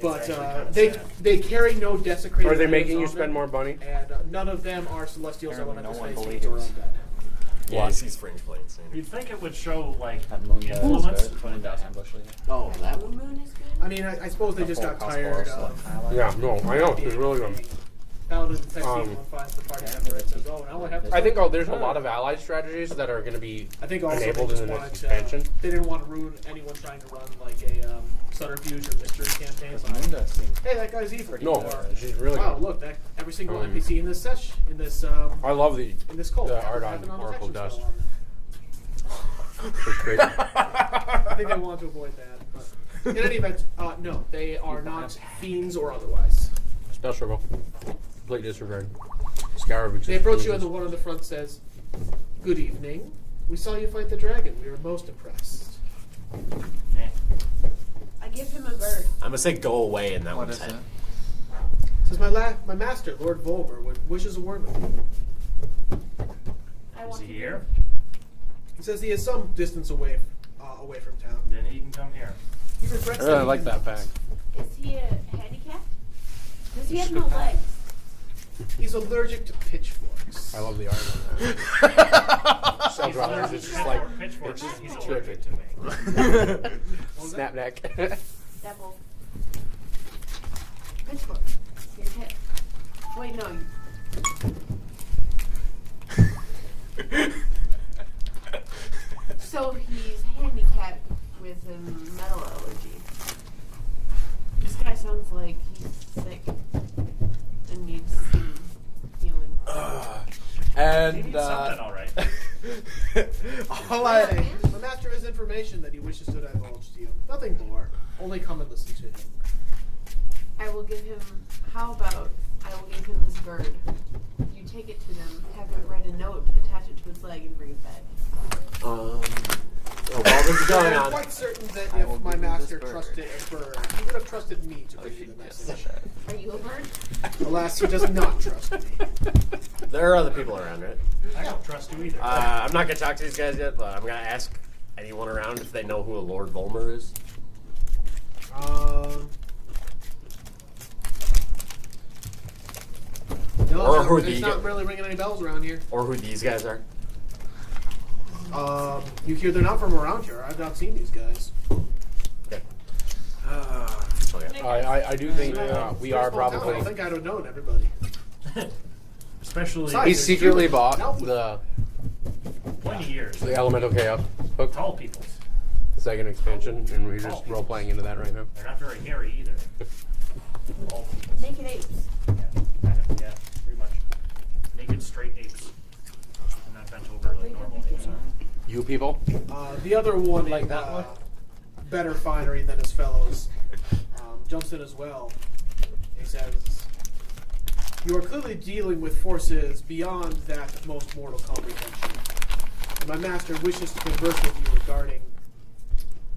But they carry no desecrated. Are they items making you on spend them, more money? And none of them are celestials, Apparently elementals, no one fae, fiends, or believes. undead. Yeah, he sees fringe plates. You'd think it would show like That moon guy was influence, good. but it Moon guy doesn't. ambush leader. Oh, that Blue moon is good. I mean, I suppose they just got tired of Yeah, no, I know. It's really good. Paladin detects evil and finds the party member and says, "Oh, now I have." to I think start." there's a lot of allied strategies that are going to be I think also enabled they in just the wanted next to, expansion. they didn't want to ruin anyone trying to run like a subterfuge or mystery campaign. Because So, Moon does seem hey, that guy's evil. No, she's really Wow, good. look, that every single Um, NPC in this I love the cult the has art an on detection Oracle spell Dust. on them. It's great. I think they want to avoid that. But in any event, no, they are not fiends or otherwise. Spell circle. Complete disregard. Scarab exists. They approach you and the one on the front says, "Good evening. We saw you fight the dragon. We were most impressed." I give him a bird. I'm gonna say go away in that What one's is head. it? Says my master, Lord Volmer, wishes a word with you. I Is want he to here? He says he is some distance away away from town. Then he can come here. He regrets I he like didn't- that pack. Is he handicapped? Does he have no legs? He's allergic to pitchforks. I love the art on that. He's allergic It's to just like pitchforks. it's He's just allergic terrific. to me. Snap neck. Devil. Pitchforks. Your hip. Wait, no. So he's handicapped with a metal allergy. This guy sounds like he's sick and needs some healing. He needs something, all right. My master has information that he wishes to divulge to you. Nothing more. Only come and listen to him. I will give him. How about I will give him this bird? You take it to them, have it write a note, attach it to his leg, and bring it back. While this is going I'm on, quite certain that I will if my give you master this bird. trusted a bird, he would have trusted me to bring you the message. Are you a bird? Alas, he does not trust me. there are other people around, right? I don't trust you either. I'm not gonna talk to these guys yet, but I'm gonna ask anyone around if they know who a Lord Volmer is. No, Or who it's the- not really ringing any bells around here. Or who these guys are. You hear they're not from around here. I've not seen these guys. Okay. Okay. I do think we are Small town, probably. I think I'd have known everybody. Especially Besides, He there's secretly two bought elf- the 20 years. Elemental Chaos book, Tall peoples. the second expansion, and we're just role playing into that right now. They're not very hairy either. Tall people. Naked apes. Yeah, kind of, yeah, pretty much. Naked, straight apes. And not bent over like normal apes are. You people? The other one, Like that one? better finery than his fellows, jumps in as well. He says, "You are clearly dealing with forces beyond that of most mortal comprehension. And my master wishes to converse with you regarding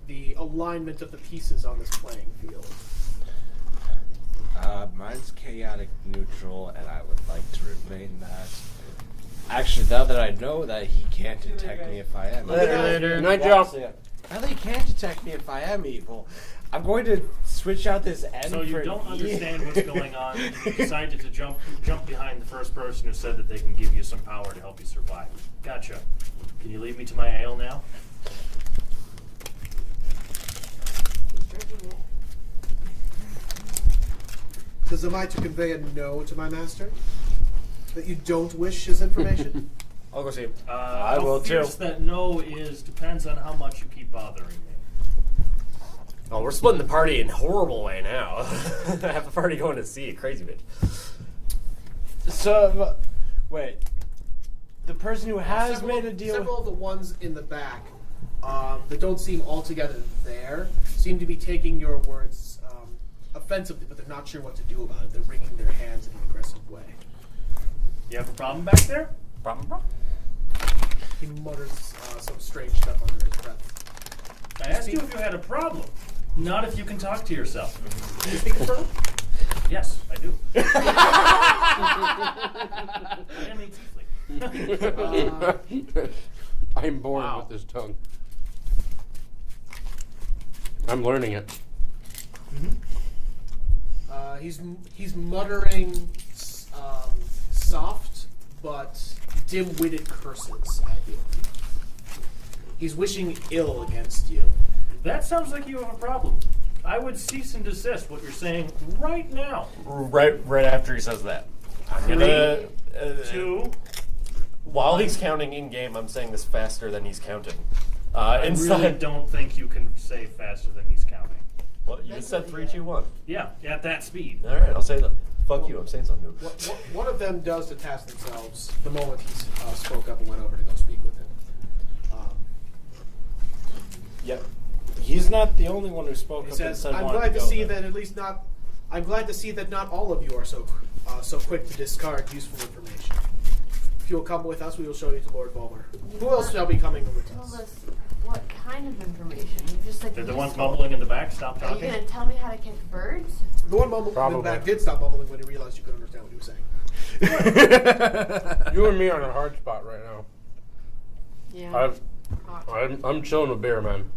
the alignment of the pieces on this playing field." Mine's chaotic neutral, and I would like to remain that. Actually, now that I know that he can't detect me if I am Later. Night jump. now that he can't detect me if I am evil, I'm going to switch out this N So you for don't E. understand what's going on. You decided to jump behind the first person who said that they can give you some power to help you survive. Gotcha. Can you lead me to my ale now? He's drinking it. Says, "Am I to convey a no to my master? That you don't wish his information?" I'll go see him. I will too. That no depends on how much you keep bothering me. Oh, we're splitting the party in a horrible way now. Half the party going to see a crazy bitch. So, wait. The person who has Several- made a deal. Several of the ones in the back that don't seem altogether there seem to be taking your words offensively, but they're not sure what to do about it. They're wringing their hands in an aggressive way. You have a problem back there? Problem? He mutters some strange stuff under his breath. I asked you if you had a problem, not if you can talk to yourself. Do you speak in front? Yes, I do. I am a tiefling. I'm born Wow. with this tongue. I'm learning it. He's muttering soft but dim-witted curses at you. He's wishing ill against you. That sounds like you have a problem. I would cease and desist what you're saying right now. Right after he says that. I'm gonna. 2. While he's counting in game, I'm saying this faster than he's counting. I Inside. really don't think you can say faster than he's counting. Well, you just said 3, 2, 1. Yeah, at that speed. All right, I'll say that. Fuck you. I'm saying something new. One of them does detach themselves the moment he spoke up and went over to go speak with him. Yep. He's not the only one who spoke He up and says, said "I'm wanted glad to go see there." that at least not. I'm glad to see that not all of you are so quick to discard useful information. If you will come with us, we will show you to Lord Bulmer. Who else shall be coming with Tell us?" us what kind of information. You just like Did the ones useful. mumbling in the back stop Are you talking? gonna tell me how to catch birds? The one mumbling in the Probably. back did stop mumbling when he realized you could understand what he was saying. You and me are in a hard spot right now. Yeah. I'm chilling with beer, man.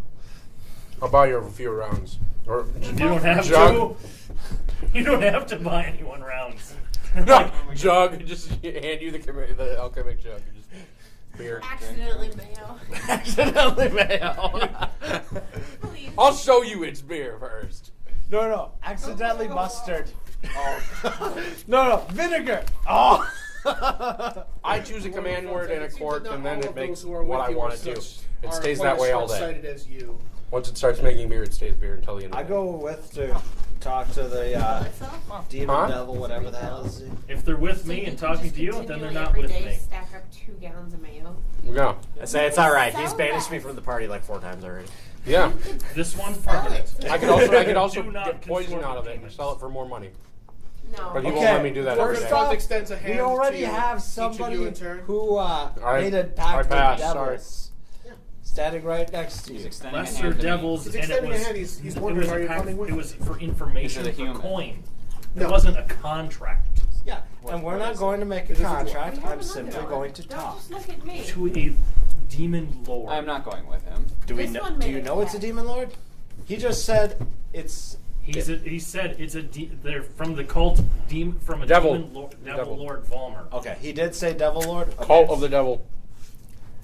I'll buy you a few rounds. Or You don't have Jug. to. You don't have to buy anyone rounds. No, Jug. Just hand you the alchemic jug. Just beer. Accidentally mayo. Accidentally mayo. Please. I'll show you it's beer first. No. Accidentally mustard. Oh. No. Vinegar. Oh. I choose a command word and a It seems quart, that and not then all it of makes those who are what with I you want are to do. such- It are stays quite that way all day. short-sighted as you. Once it starts making beer, it stays beer until the end of I the go with to talk to the demon Huh? devil, whatever the hell is he. If they're with me and talking to you, then they're not with me. Stack up 2 gallons of mayo. Yeah. I say it's all right. He's banished me from the party like 4 times already. Yeah. This one permanent. I could also Do not get poison consume out of it and demons. sell it for more money. No. But he won't let me do that every First day. off, extends a hand We already to have each of somebody you in turn. who I made a pact with passed, devils. Standing right next to you. Extending a Lesser hand to me. devils, He's and it extending a was. hand. He's it wondering, was are a you pact- coming with? It was for information, Is it a for human? coin. No. It wasn't a contract. Yeah, and we're what not is going to make a It is a dwarf. contract. We have I'm another simply one. going to Don't talk. just look at me. To a demon lord. I'm not going with him. Do we This know? one Do made you a know it's a pact. demon lord? He just said it's. He said it's a they're from the cult from a Devil. demon lord, devil Devil. lord Valmer. Okay, he did say devil lord. Okay. Cult of the devil.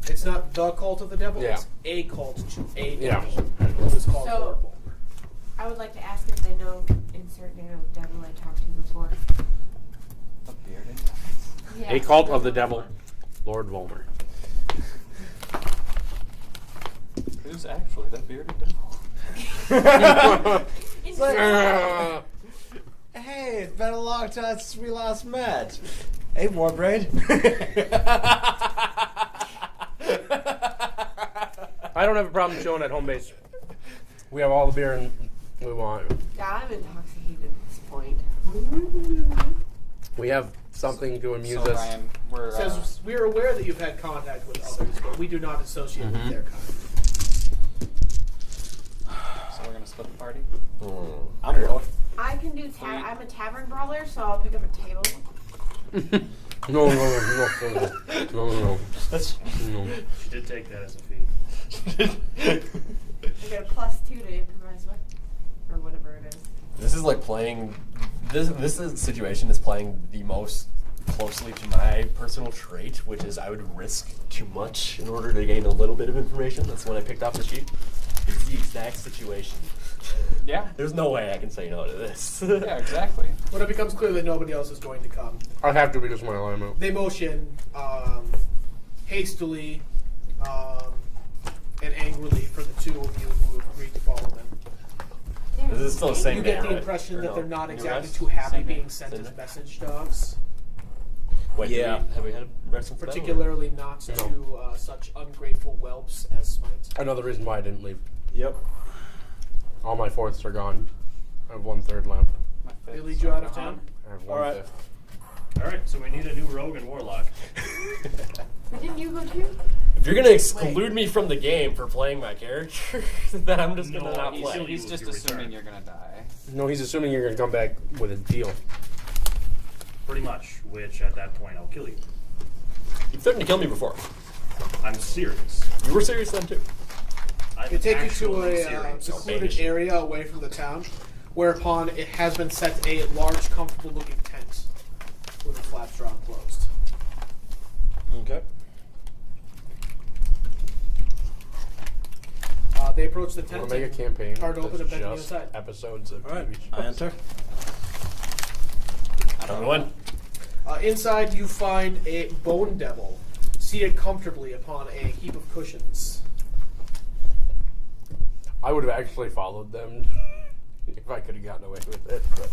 It's not the cult of the devil. Yeah. It's a cult to a Yeah. devil. It was called So- Lord Bulmer. I would like to ask if they know insert name of devil I talked to before. A bearded. Yeah. A cult of the devil, Lord Volmer. Who's actually the bearded devil? Hey, it's been a long time since we last met. Hey, Warbraid. I don't have a problem chilling at home base. We have all the beer and we want. Yeah, I'm intoxicated at this point. We have something to amuse So us. Ryan, we're It says we are aware that you've had contact with others, but we do not associate Mm-hmm. with their kind. so we're gonna split the party. I'm going. I can do. I'm a tavern brawler, so I'll pick up a table. No. That's No. She did take that as a feat. I get a +2 to improvise with, or whatever it is. This is like playing. This situation is playing the most closely to my personal trait, which is I would risk too much in order to gain a little bit of information. That's when I picked off the sheet. It's the exact situation. Yeah. There's no way I can say no to this. Yeah, exactly. When it becomes clear that nobody else is going to come, I'd have to be just my alignment. they motion hastily and angrily for the 2 of you who have agreed to follow them. This is still the same You get man, the right? impression Or that no? they're not New exactly rest? too happy Same being man. sent Same as man? message dogs, Wait, Yeah. have we had a rest of particularly not to such ungrateful whelps as Smite. Another reason why I didn't leave. Yep. All my fourths are gone. I have 1/3 left. My They fifth's lead you out of gone. town. I have All right. 1/5. All right, so we need a new rogue and warlock. But didn't you go too? If you're gonna exclude me from the game for playing my character, then I'm just gonna No, not he's play. still- He's just You assuming return. you're gonna die. No, he's assuming you're going to come back with a deal. Pretty much, which at that point I'll kill you. You threatened to kill me before. I'm serious. You were serious then too. I'm They take you to actually a serious. secluded Banish. area away from the town, whereupon it has been set a large, comfortable-looking tent with the flaps drawn closed. Okay. They approach the I tent. want to make a and campaign. Hard to open that's and bend just inside. episodes of All right. TV I shows. enter. Tell me when. Inside, you find a bone devil seated comfortably upon a heap of cushions. I would have actually followed them if I could have gotten away with it, but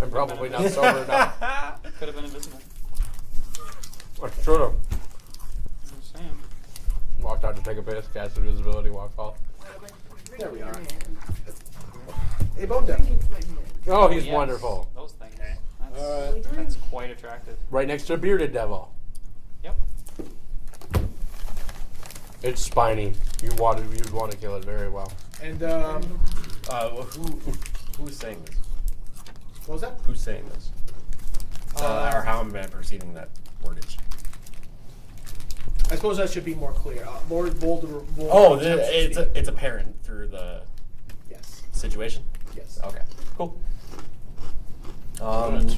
I'm probably not sober enough. Could have been invisible. I should have. I'm just saying. Walked out to take a piss, cast invisibility, walked off. There we are. A bone devil. Oh, he's Yes, wonderful. Those things. Okay. That's, that's quite attractive. Right next to a bearded devil. Yep. It's spiny. You'd want to kill it very well. And Who's saying this? what was that? Who's saying this? Or how am I perceiving that wordage? I suppose that should be more clear. Lord Voldemort. Oh, it's apparent through the situation? Yes. Okay. Cool. Good.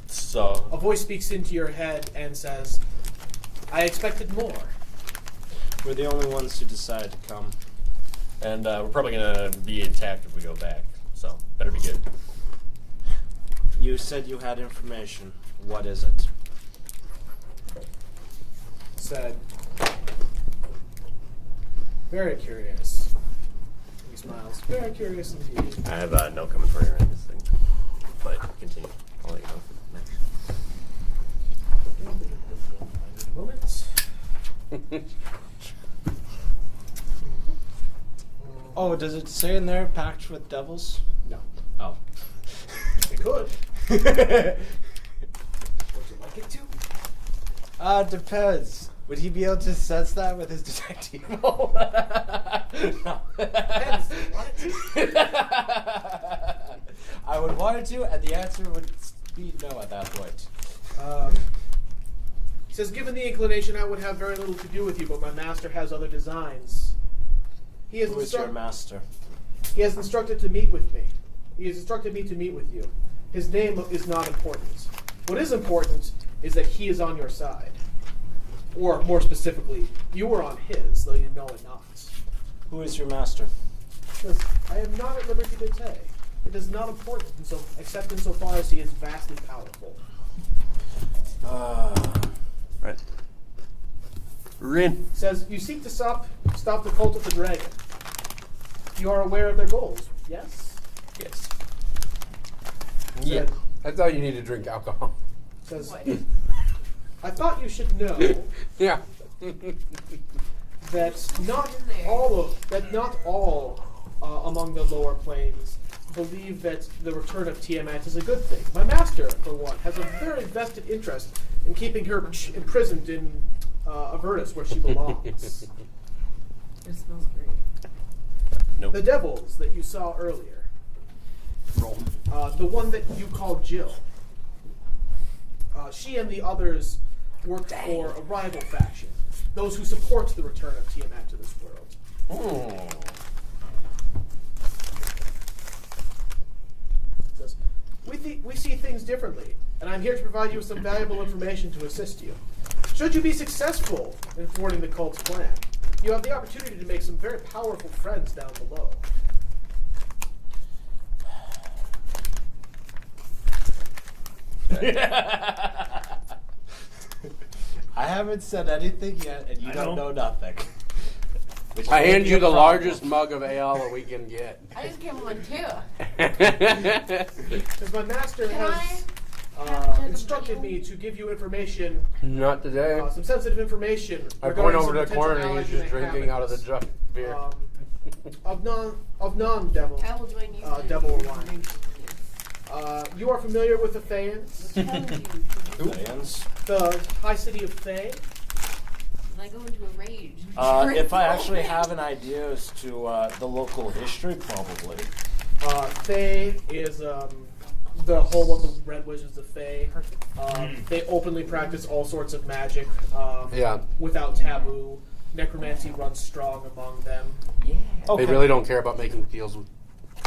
So A voice speaks into your head and says, I expected more. We're the only ones who decided to come. and we're probably gonna be attacked if we go back. So better be good. You said you had information. What is it? Said, very curious. He smiles. Very curious indeed. I have no commentary on this thing, but continue. I'll let you know next. Moment. Oh, does it say in there packed with devils? No. Oh. It could. Would you like it to? Depends. Would he be able to sense that with his detective? No. Depends. Do you want it to? I would want it to, and the answer would be no at that point. He says, given the inclination, I would have very little to do with you, but my master has other designs. He has Who is your master? He has instructed to meet with me. He has instructed me to meet with you. His name is not important. What is important is that he is on your side. Or, more specifically, you are on his, though you know it not. Who is your master? Because I am not at liberty to say. It is not important, except insofar as he is vastly powerful. Right. Rin. Says, you seek to stop the cult of the dragon. You are aware of their goals, yes? Yes. Yeah. Said, That's all you need to drink alcohol. says, I thought you should know Yeah. that not all among the lower planes believe that the return of Tiamat is a good thing. My master, for one, has a very vested interest in keeping her imprisoned in Avernus, where she belongs. It smells great. Nope. The devils that you saw earlier, Roll. the one that you called Jill, she and the others work for a rival faction, those who support the return of Tiamat to this world. Says, we see things differently, and I'm here to provide you with some valuable information to assist you. Should you be successful in thwarting the cult's plan, you have the opportunity to make some very powerful friends down below. I haven't said anything yet, and you don't know nothing. Which I may hand be you a the problem. largest mug of ale that we can get. I just gave him one too. Because my master Can has instructed me to give you information, Not today. some sensitive information. I regarding point over some to the corner and potential he's just allies you may drinking have out of the in jug beer. of non-devil. I will join you. Devil wine. You are familiar with the Fayans, Fans? the high city of Thay. And I go into a rage. If I actually have an idea as to the local history, probably. Thay is the home of the Red Wizards of Thay. They openly practice all sorts of magic Yeah. without taboo. Necromancy runs strong among them. They really don't care about making deals with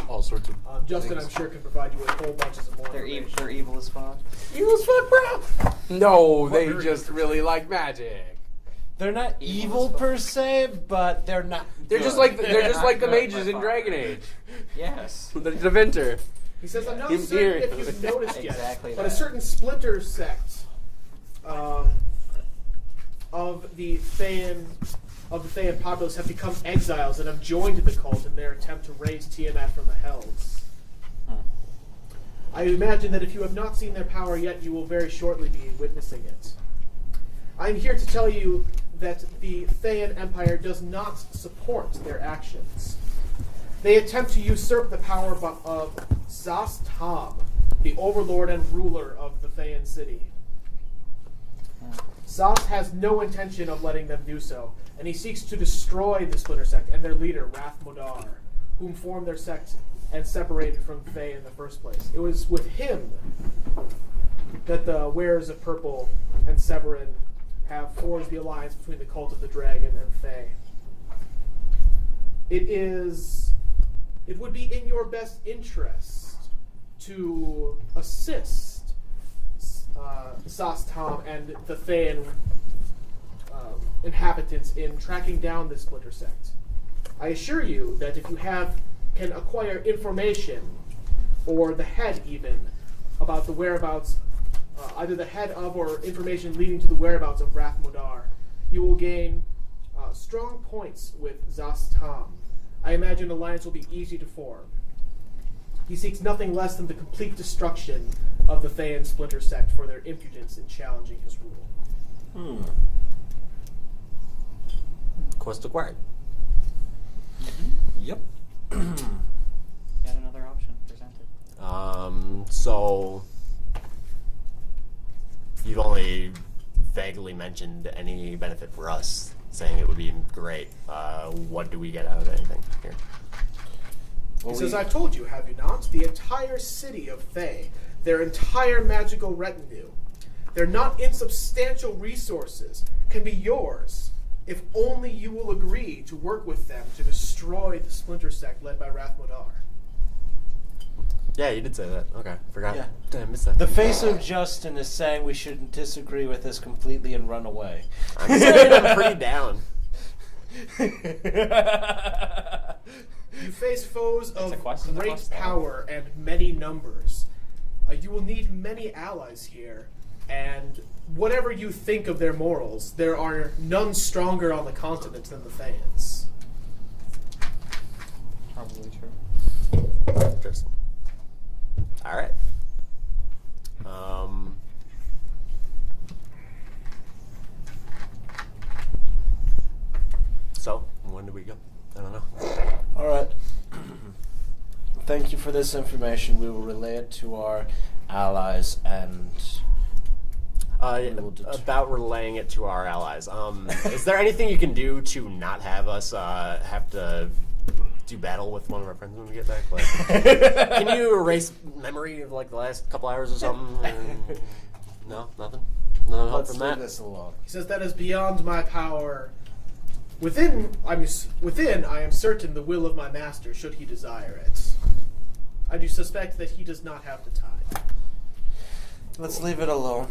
all sorts of Justin, things. I'm sure, can provide you with whole bunches of more information. They're evil as fuck. Evil as fuck, bro! No, they just really like magic. They're not evil per se, but they're not. They're just like the mages in Dragon Age. Yes. The Deventer. He says, I'm not Him certain here. if you've noticed yet, Exactly but a that. certain splinter sect of the Thayan populace have become exiles and have joined the cult in their attempt to raise Tiamat from the Hells. I imagine that if you have not seen their power yet, you will very shortly be witnessing it. I am here to tell you that the Thayan Empire does not support their actions. They attempt to usurp the power of Zas Tam, the overlord and ruler of the Thayan city. Zas has no intention of letting them do so, and he seeks to destroy the Splinter Sect and their leader, Rath Modar, whom formed their sect and separated from Thay in the first place. It was with him that the Wearers of Purple and Severin have forged the alliance between the Cult of the Dragon and Thay. It is it would be in your best interest to assist Sastam and the Thayan inhabitants in tracking down this splinter sect. I assure you that if you can acquire information, or the head even, about the whereabouts, either the head of or information leading to the whereabouts of Rath Modar, you will gain strong points with Zastam. I imagine alliance will be easy to form. He seeks nothing less than the complete destruction of the Thayan splinter sect for their impudence in challenging his rule. Quest acquired. Yep. Yet another option presented. So you've only vaguely mentioned any benefit for us, saying it would be great. What do we get out of anything here? He says, I've told you, have you not? The entire city of Thay, their entire magical retinue, their not insubstantial resources can be yours if only you will agree to work with them to destroy the splinter sect led by Rath Modar. Yeah, you did say that. Okay, forgot. Yeah. Did I miss that? The face of Justin is saying we shouldn't disagree with this completely and run away. I'm saying I'm pretty down. You face foes of quest, it's a great quest. power and many numbers. You will need many allies here, and whatever you think of their morals, there are none stronger on the continent than the Thayans. Probably true. Interesting. All right. So, when do we go? I don't know. All right. Thank you for this information. We will relay it to our allies and About relaying it to our allies. Is there anything you can do to not have us have to do battle with one of our friends when we get back? Like, can you erase memory of like the last couple hours or something? No, nothing. No help let's from leave that. this alone. He says that is beyond my power. Within, I am certain the will of my master, should he desire it. I do suspect that he does not have the time. Let's leave it alone.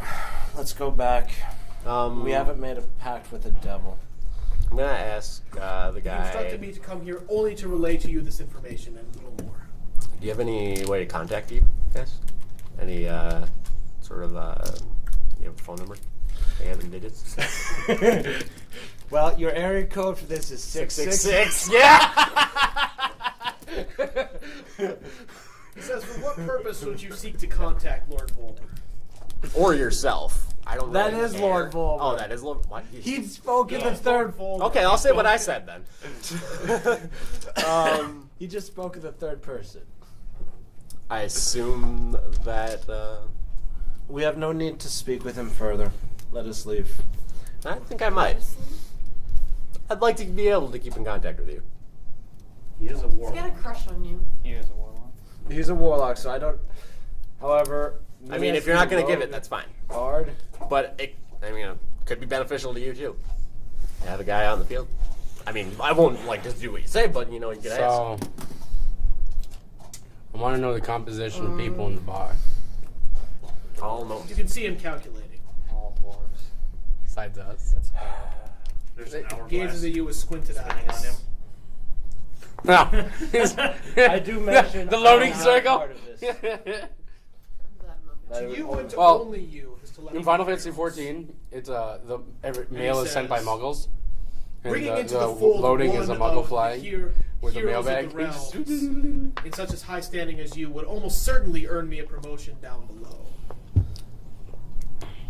Let's go back. We haven't made a pact with the devil. I'm gonna ask the He guy. instructed me to come here only to relay to you this information and little more. Do you have any way to contact you guys? Any sort of you have a phone number? They have the digits. Well, your area code for this is 666. Yeah. He says, for what purpose would you seek to contact Lord Voldemort? Or yourself. I don't. That really is care. Lord Voldemort. Oh, that is Lord. What? He spoke in the third. Okay, I'll say what I said then. He just spoke in the third person. I assume that. We have no need to speak with him further. Let us leave. I think I might. I'd like to be able to keep in contact with you. He is a He's warlock. got a crush on you. He is a warlock. He's a warlock, so I don't. However, I mean, if you're not going to give it, that's fine. Bard. But it could be beneficial to you too. Have a guy out in the field. I mean, I won't just do what you say, but you could ask. So, I want to know the composition of people in the bar. All gnomes. You can see him calculating. All dwarves. Besides us. That's There's an hourglass Gazes at you with squinted spinning on eyes. him. No. I do mention the loading I'm not circle. part of this. To you and to Well, only you. Is to let In me Final know. Fantasy XIV, it's every mail is sent by says, Muggles. And Bringing into the the fold loading one is a of Muggle the flag with a heroes mailbag. of the realms, in such as high standing as you, would almost certainly earn me a promotion down below.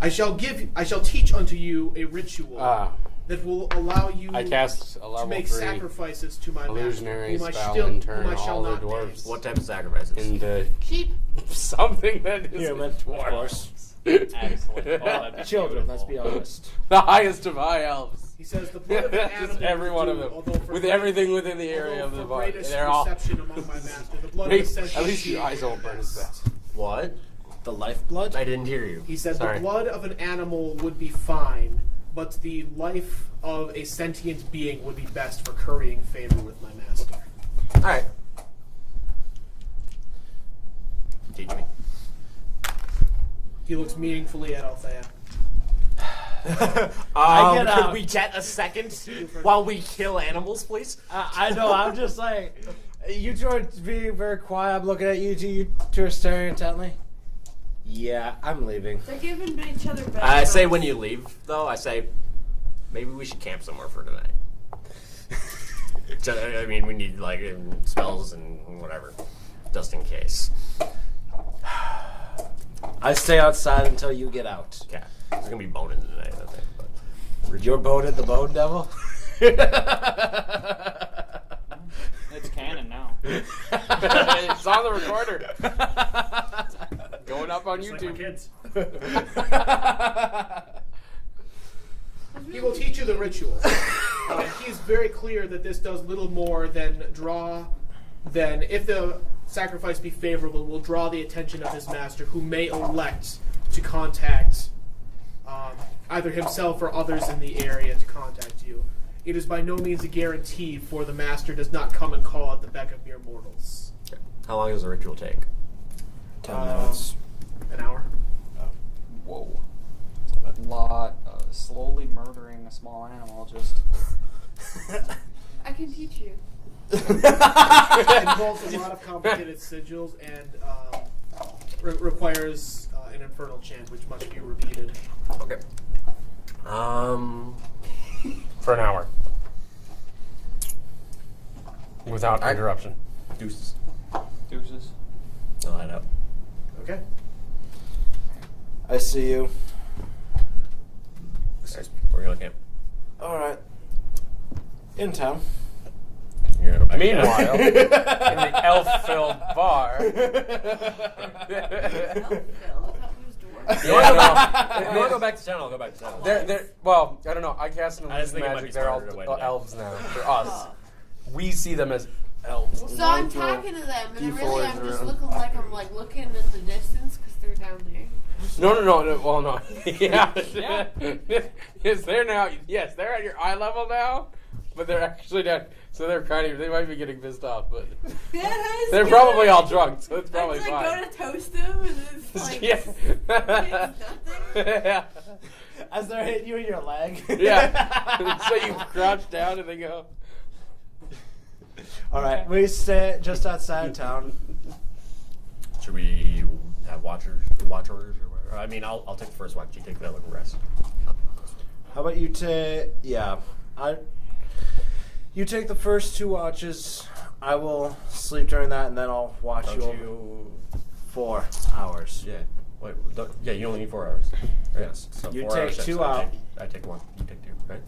I shall teach unto you a ritual that will allow you I cast a to level make 3 sacrifices to my illusionary master, spell and turn whom I shall all the not dwarves name. What type of sacrifices? into Sheep. something that is Human, of course. excellent. Oh, that'd be Children, let's beautiful. be honest. the highest of high elves. He says the blood of an animal Just every one of will them, do, although for with great- everything within the area although of the for bar. greatest They're all. reception among my master, the blood Make- of a sensual at least your sheep eyes will won't be burn as best. bad. What? The lifeblood? I didn't hear you. He said Sorry. the blood of an animal would be fine, but the life of a sentient being would be best for currying favor with my master. All right. He looks meaningfully at Althea. Could we get a second while we kill animals, please? I know. I'm just like, you two are being very quiet. I'm looking at you two. You two are staring intently. Yeah, I'm leaving. They're giving each other bad I say advice. when you leave, though, I say maybe we should camp somewhere for tonight. I mean, we need like spells and whatever, just in case. I stay outside until you get out. Okay, there's gonna be boning tonight, I think. But You're boning the bone devil? It's canon now. It's on the recorder. Going up on Just like my YouTube. kids. He will teach you the ritual. He's very clear that this does little more than if the sacrifice be favorable, will draw the attention of his master, who may elect to contact either himself or others in the area to contact you. It is by no means a guarantee, for the master does not come and call at the beck of mere mortals. okay. How long does the ritual take? 10 minutes. An hour. Whoa. A lot of slowly murdering a small animal just. I can teach you. It involves a lot of complicated sigils and requires an infernal chant, which must be repeated. Okay. For an hour. Without interruption. Deuces. Deuces. I'll light up. Okay. I see you. We're gonna camp. All right. In town. You're gonna go back. Meanwhile, in the elf-filled bar. You wanna go back to town? I'll go back to town. Well, I don't know. I cast an I just illusion think it might magic. be They're all smarter to wait a day. elves now. For us, we see them as elves. So I'm talking to them, and D4s really I'm just around. looking like I'm like looking in the distance because they're down there. No. Well, no. Yeah. Yes, they're now. Yes, they're at your eye level now, but they're actually down. So they're kind of. They might be getting pissed off, but they're probably all drunk, so it's probably I fine. go to toast them, and it's like Yeah. it's nothing. Yeah. As they're hitting you in your leg. Yeah. So you crouch down and they go. All right. We stay just outside town. Should we have watch orders or whatever? I mean, I'll take the first watch. You take the other rest. How about you take? Yeah, You take the first 2 watches. I will sleep during that, and then I'll watch Don't you. you? 4 hours. Yeah. Wait. Yeah. You only need 4 hours. Right? Yes. So You 4 take hours shifts, 2 so out. I take 1. You take 2. Right?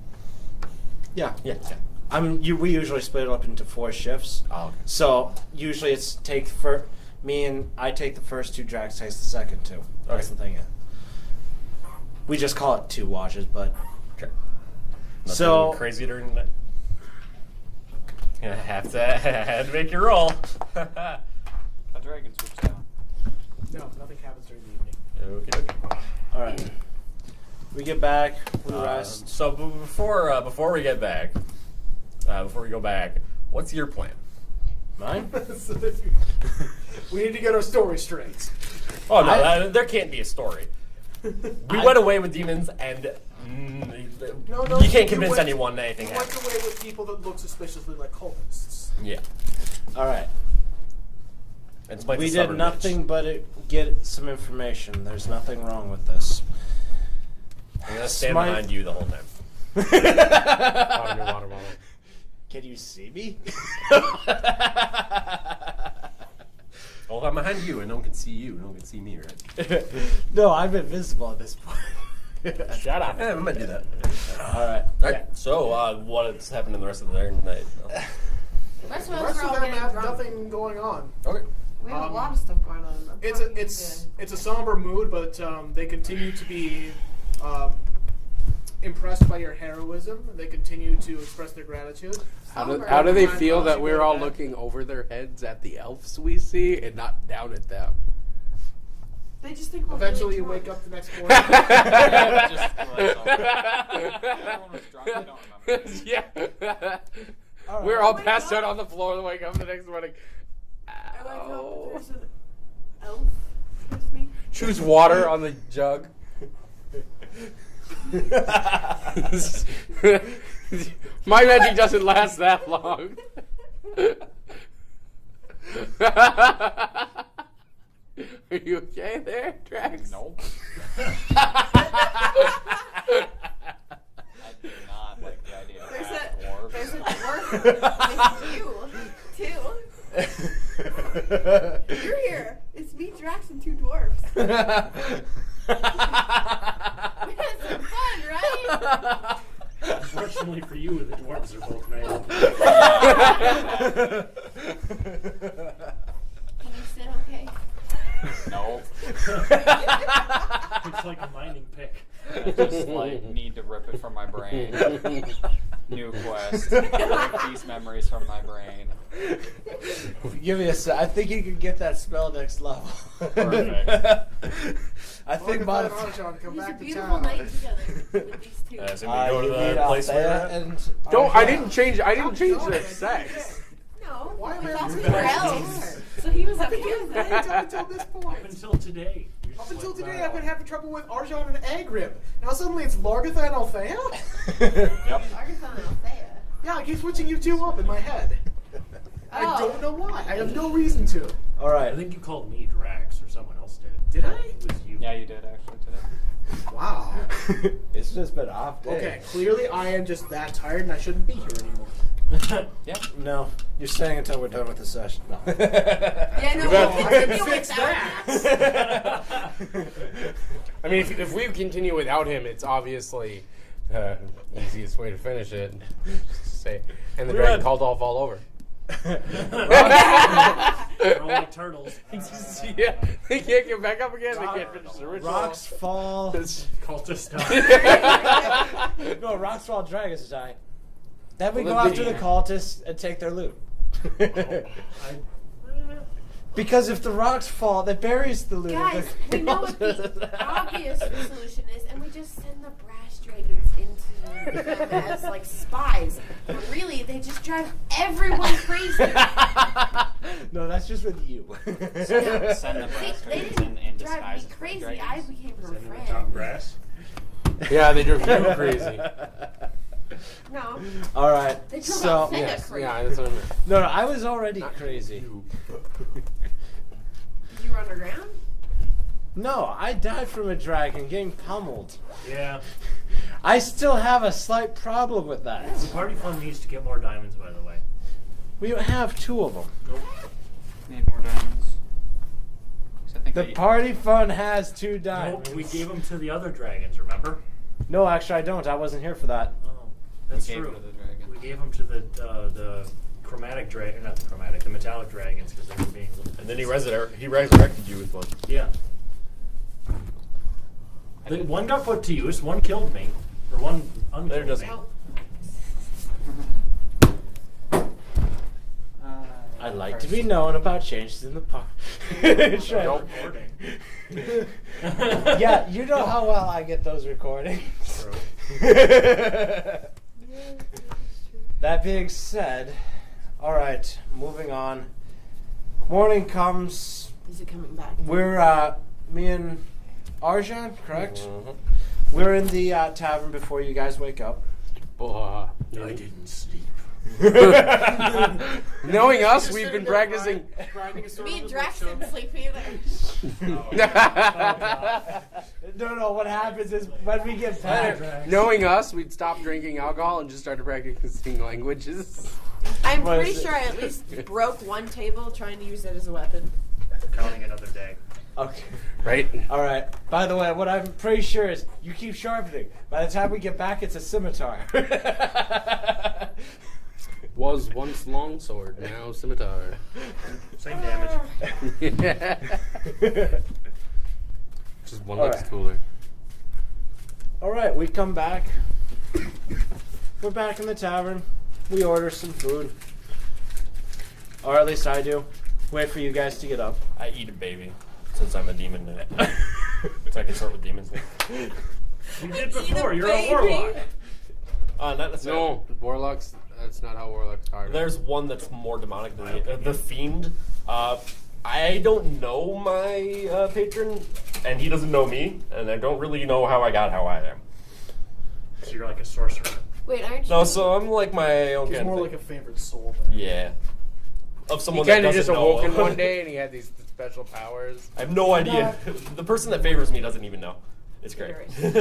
Yeah. Yeah. We usually split it up into 4 shifts. Oh, okay. So usually it's me and I take the first 2. Drax takes the second 2. That's the thing. Yeah. We just call it 2 watches, but Okay. So- crazy during the night. I have to make your roll. A dragon swoops down. No, nothing happens during the evening. Okay. all right. We get back. We rest. So before we get back, before we go back, what's your plan? Mine? We need to get our story straight. Oh no, there can't be a story. We went away with demons, and No, you can't convince anyone that anything You went happened. away with people that look suspiciously like cultists. Yeah. All right. It's like We the did stubborn nothing bitch. but get some information. There's nothing wrong with this. I'm gonna stand Smite- behind you the whole time. Water bottle. Can you see me? Well, I'm behind you, and no one can see you. No one can see me, right? No, I'm invisible at this point. Shut up. Yeah, I might do that. All right. All right. So, what's happening the rest of the night? That's The why rest we're all of them getting have drunk. nothing going on. Okay. We have a lot of stuff going on. I'm It's probably a somber mood, but they continue to be impressed by your heroism. They continue to express their gratitude. How do they feel that we're all looking over their heads at the elves we see and not down at them? They just think we're Eventually, you really wake drunk. up the next morning. Everyone was drunk, I don't remember. Yeah. All right. We're all Wake passed up. out on the floor and wake up the next morning. I wake up, Ow. there's an elf with me. Choose water on the jug. My magic doesn't last that long. Are you okay there, Drax? Nope. I do not like the idea of dwarves. There's a dwarf with you, too. You're here. It's me, Drax, and 2 dwarfs. We had some fun, right? Unfortunately for you, the dwarves are both male. Can you sit okay? Nope. It's like a mining pick. I just need to rip it from my brain. New quest. Rip these memories from my brain. Give me a sec. I think you can get that spell next level. Perfect. I think Well, mod. Archon, come It was a back to beautiful town. night together with these 2. So we go to You the meet place where Althea we're at? and Don't. I Archon. didn't change the sex. No, Why am we I thought on we the were best? elves. So he was up here with us. Up until this Up point. until today. You're Up just until like, today, wow. I've been having trouble with Archon and Agrib. Now suddenly it's Largatha and Althea? Yep. Argathon and Althea. Yeah, I keep switching you 2 up in my head. I Oh. don't know why. I have no reason to. All right. I think you called me Drax, or someone else did. Did I? It was you. Yeah, you did actually today. Wow. It's just been off day. Okay, clearly I am just that tired and I shouldn't be here anymore. Yep. No, you're staying until we're done with the session. No. Yeah, no, You we'll better continue fix without that. I mean, if we continue without him, it's obviously the easiest way to finish it. Say, and the We're dragon at- called off all over. They're all like turtles. Yeah, they can't get back up again. They can't finish the ritual. Rocks fall. Cultist No, rocks fall, dragons die. Then we Well, go then after the- the cultists and take their loot. Because if the rocks fall, that buries the loot. Guys, we know what the obvious solution is, and we just send the brass dragons into them as like spies. But really, they just drive everyone crazy. No, that's just with you. Send the brass They dragons didn't in drive disguise me as crazy. dragons. I became her Top friend. brass. Yeah, they drove you crazy. No, All right. they drove So, Althea Yes, crazy. yeah, that's what I meant. no, I was already crazy. Did you run underground? No, I died from a dragon getting pummeled. Yeah. I still have a slight problem with that. The party fund needs to get more diamonds, by the way. We have 2 of them. Need more diamonds. 'Cause I think The they- party fund has 2 No, diamonds. we gave them to the other dragons, remember? No, actually, I don't. I wasn't here for that. Oh, that's gave true. it to the dragon. We gave them to the chromatic dragon, not the chromatic, the metallic dragons, because they were being little. And then he resurrected you with one. Yeah. One got put to use, one killed me, or one There unkilled doesn't- me. I'd like to be known about changes in the party. Don't recording. Yeah, you know how well I get those recordings. True. That being said, all right, moving on. Morning comes. Is it coming back? We're me and Arjan, correct? Mhm. We're in the tavern before you guys wake up. I didn't sleep. Knowing us, we've been practicing. Me and Drax didn't sleep either. No, what happens is when we get back. Knowing us, we'd stop drinking alcohol and just started practicing languages. I'm What pretty is it? sure I at least broke one table trying to use it as a weapon. Counting another day. Okay. Right? All right. By the way, what I'm pretty sure is you keep sharpening. By the time we get back, it's a scimitar. Was once longsword, now scimitar. Same damage. Just one All looks right. cooler. All right, we come back. We're back in the tavern. We order some food. Or at least I do. Wait for you guys to get up. I eat a baby since I'm a demon. So I can start with demons. You did before. You're a warlock. Not necessarily. No, warlocks. That's not how warlocks are. There's one that's more demonic than the fiend. I don't know my patron, and he doesn't know me, and I don't really know how I got how I am. So you're like a sorcerer. Wait, aren't you? No, so I'm like my own He's kind more of like a favorite soul. yeah. Of He someone that kind of doesn't just know. awoken one day and he had these special powers. I have no idea. The person that favors me doesn't even know. It's great. He's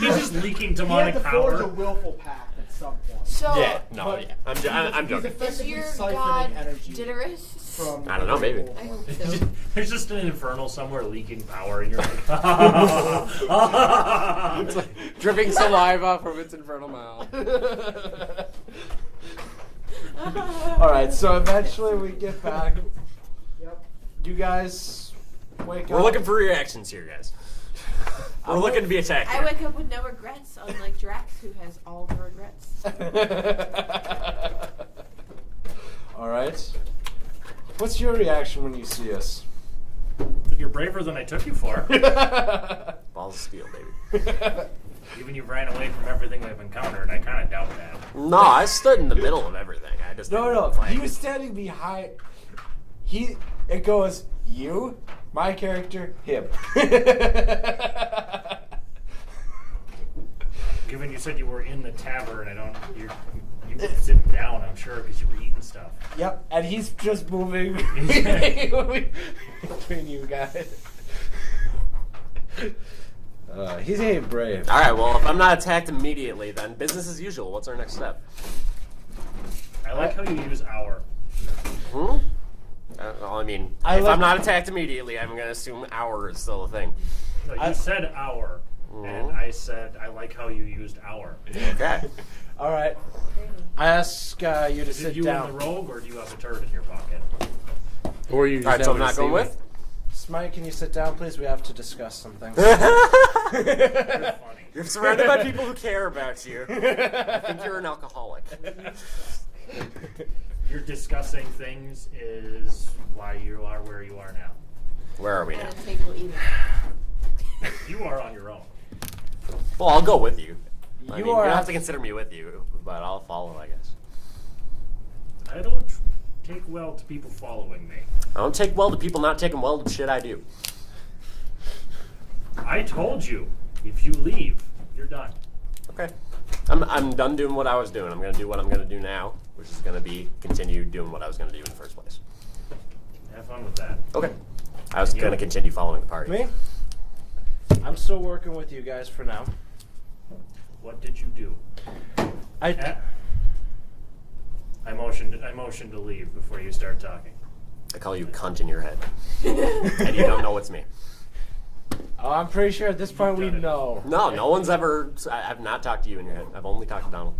just leaking He had demonic to forge a power. willful pact at some point. So, Yeah, no, But yeah. I'm he's joking. is effectively your siphoning god energy Jitterus? from. I don't know, maybe. I hope so. There's just an infernal somewhere leaking power, and you're like, It's like dripping saliva from its infernal mouth. All right, so eventually we get back. Yep. You guys wake up. We're looking for reactions here, guys. We're looking to be attacked. I wake up with no regrets, unlike Drax, who has all the regrets. All right. What's your reaction when you see us? you're braver than I took you for. Balls of steel, baby. Even you ran away from everything we've encountered, I kind of doubt that. No, I stood in the middle of everything. I just didn't No. flank. He was standing behind. It goes you, my character, him. Given you said you were in the tavern, you were sitting down, I'm sure, because you were eating stuff. Yep, and he's just moving between you guys. He's ain't brave. All right, well, if I'm not attacked immediately, then business as usual. What's our next step? I like how you use our. Well, I mean, I if like- I'm not attacked immediately, I'm going to assume hour is still a thing. No, you said our, and I said I like how you used our. Okay. All right. I ask you to Did sit you down. in the rogue, or do you have a turret in your pocket? Or you just All right, so I'm happen to not see going me. with? Smite, can you sit down, please? We have to discuss some things. You're funny. You're surrounded by people who care about you. I think you're an alcoholic. You're discussing things is why you are where you are now. Where are we now? At a table eating. You are on your own. Well, I'll go with you. I You mean, are you don't have at- to consider me with you, but I'll follow, I guess. I don't take well to people following me. I don't take well to people not taking well to shit I do. I told you, if you leave, you're done. Okay. I'm done doing what I was doing. I'm going to do what I'm going to do now, which is going to be continue doing what I was going to do in the first place. Have fun with that. Okay. I was going to continue following the party. Me? I'm still working with you guys for now. What did you do? I motioned to leave before you start talking. I call you cunt in your head. And you don't know it's me. I'm pretty sure at this point we done it. know. No, no one's ever... I've not talked to you in your head. I've only talked to Donald.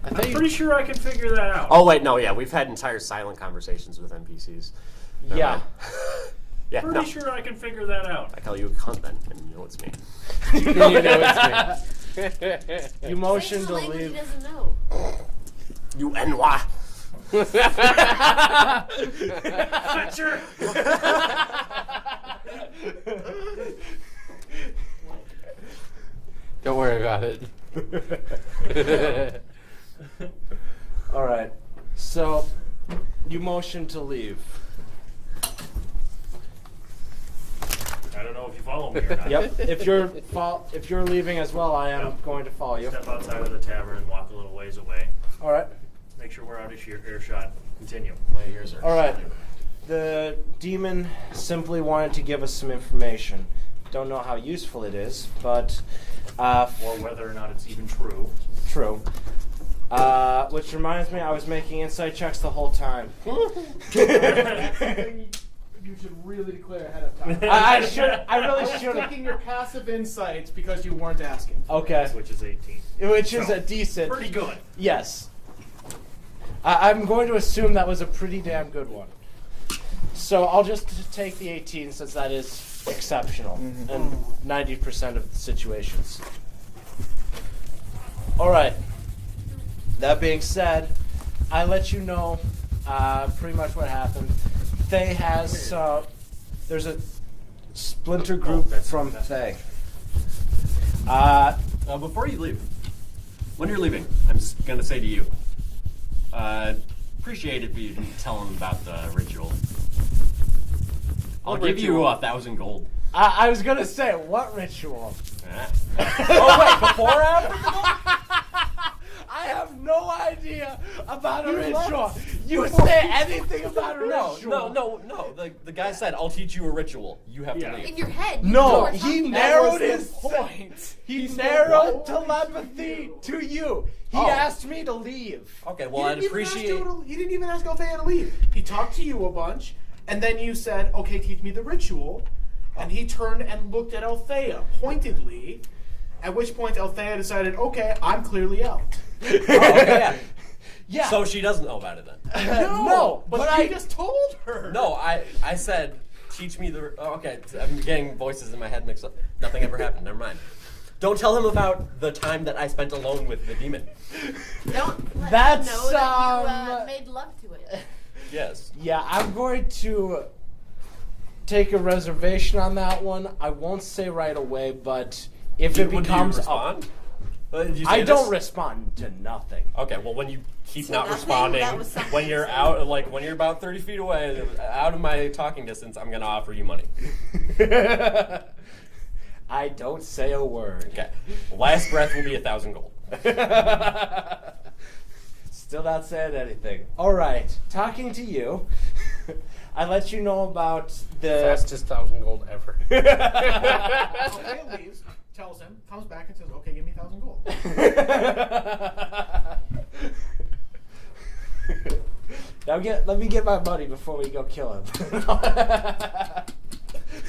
I thought I'm you. pretty sure I can figure that out. Oh, wait, no, yeah. We've had entire silent conversations with NPCs. Never Yeah. mind. Yeah, Pretty no. sure I can figure that out. I call you a cunt then, and you know it's me. You know it's me. You motion Say to the language he leave. doesn't know. You NY. Fetcher! Don't worry about it. All right. So you motion to leave. I don't know if you follow me or not. Yep. If you're leaving as well, I am Yep. going to follow you. Step outside of the tavern and walk a little ways away. All right. Make sure we're out of earshot. Continue. My ears are All right. The demon simply wanted to give us some information. Don't know how useful it is, but Or whether or not it's even true. true. Which reminds me, I was making insight checks the whole time. Something you should really declare ahead of time. I really I was should have. taking your passive insights because you weren't asking. Okay. Which is 18. Which is So, a decent. Pretty good. Yes. I'm going to assume that was a pretty damn good one. So I'll just take the 18 since that is exceptional in 90% of the situations. All right. That being said, I let you know pretty much what happened. Thay has there's a splinter group from Thay. Before you leave, when you're leaving, I'm just going to say to you, appreciate it if you didn't tell him about the ritual. I'll What give you ritual? 1,000 gold. I was gonna say, what ritual? Oh wait, before or after? I have no idea about a ritual. You say anything about a ritual? No. The guy said, "I'll teach you a ritual. You have to leave." In your head. you No, know we're he talking narrowed about. his point. He narrowed telepathy to you. He Oh. asked me to leave. Okay, well, I'd appreciate. He didn't even ask Althea to leave. He talked to you a bunch, and then you said, "Okay, teach me the ritual," and he turned and looked at Althea pointedly. At which point Althea decided, "Okay, I'm clearly out." Oh, okay, yeah. Yeah. So she doesn't know about it then. No, but but you I just told her. No, I said, teach me the. Oh, okay, I'm getting voices in my head mixed up. Nothing ever happened. Never mind. Don't tell him about the time that I spent alone with the demon. Don't let That's, him know that you um, made love to it. Yes. Yeah, I'm going to take a reservation on that one. I won't say right away, but if it Would you becomes respond? Did you say I don't this? respond to nothing. Okay, well, when you keep So not nothing? responding, That was something when you're you said. out, like when you're about 30 feet away, out of my talking distance, I'm gonna offer you money. I don't say a word. Okay. Last breath will be 1,000 gold. Still not saying anything. All right, talking to you. I let you know about the Fastest 1,000 gold ever. Althea leaves, tells him, comes back and says, "Okay, give me 1,000 gold." Now let me get my money before we go kill him.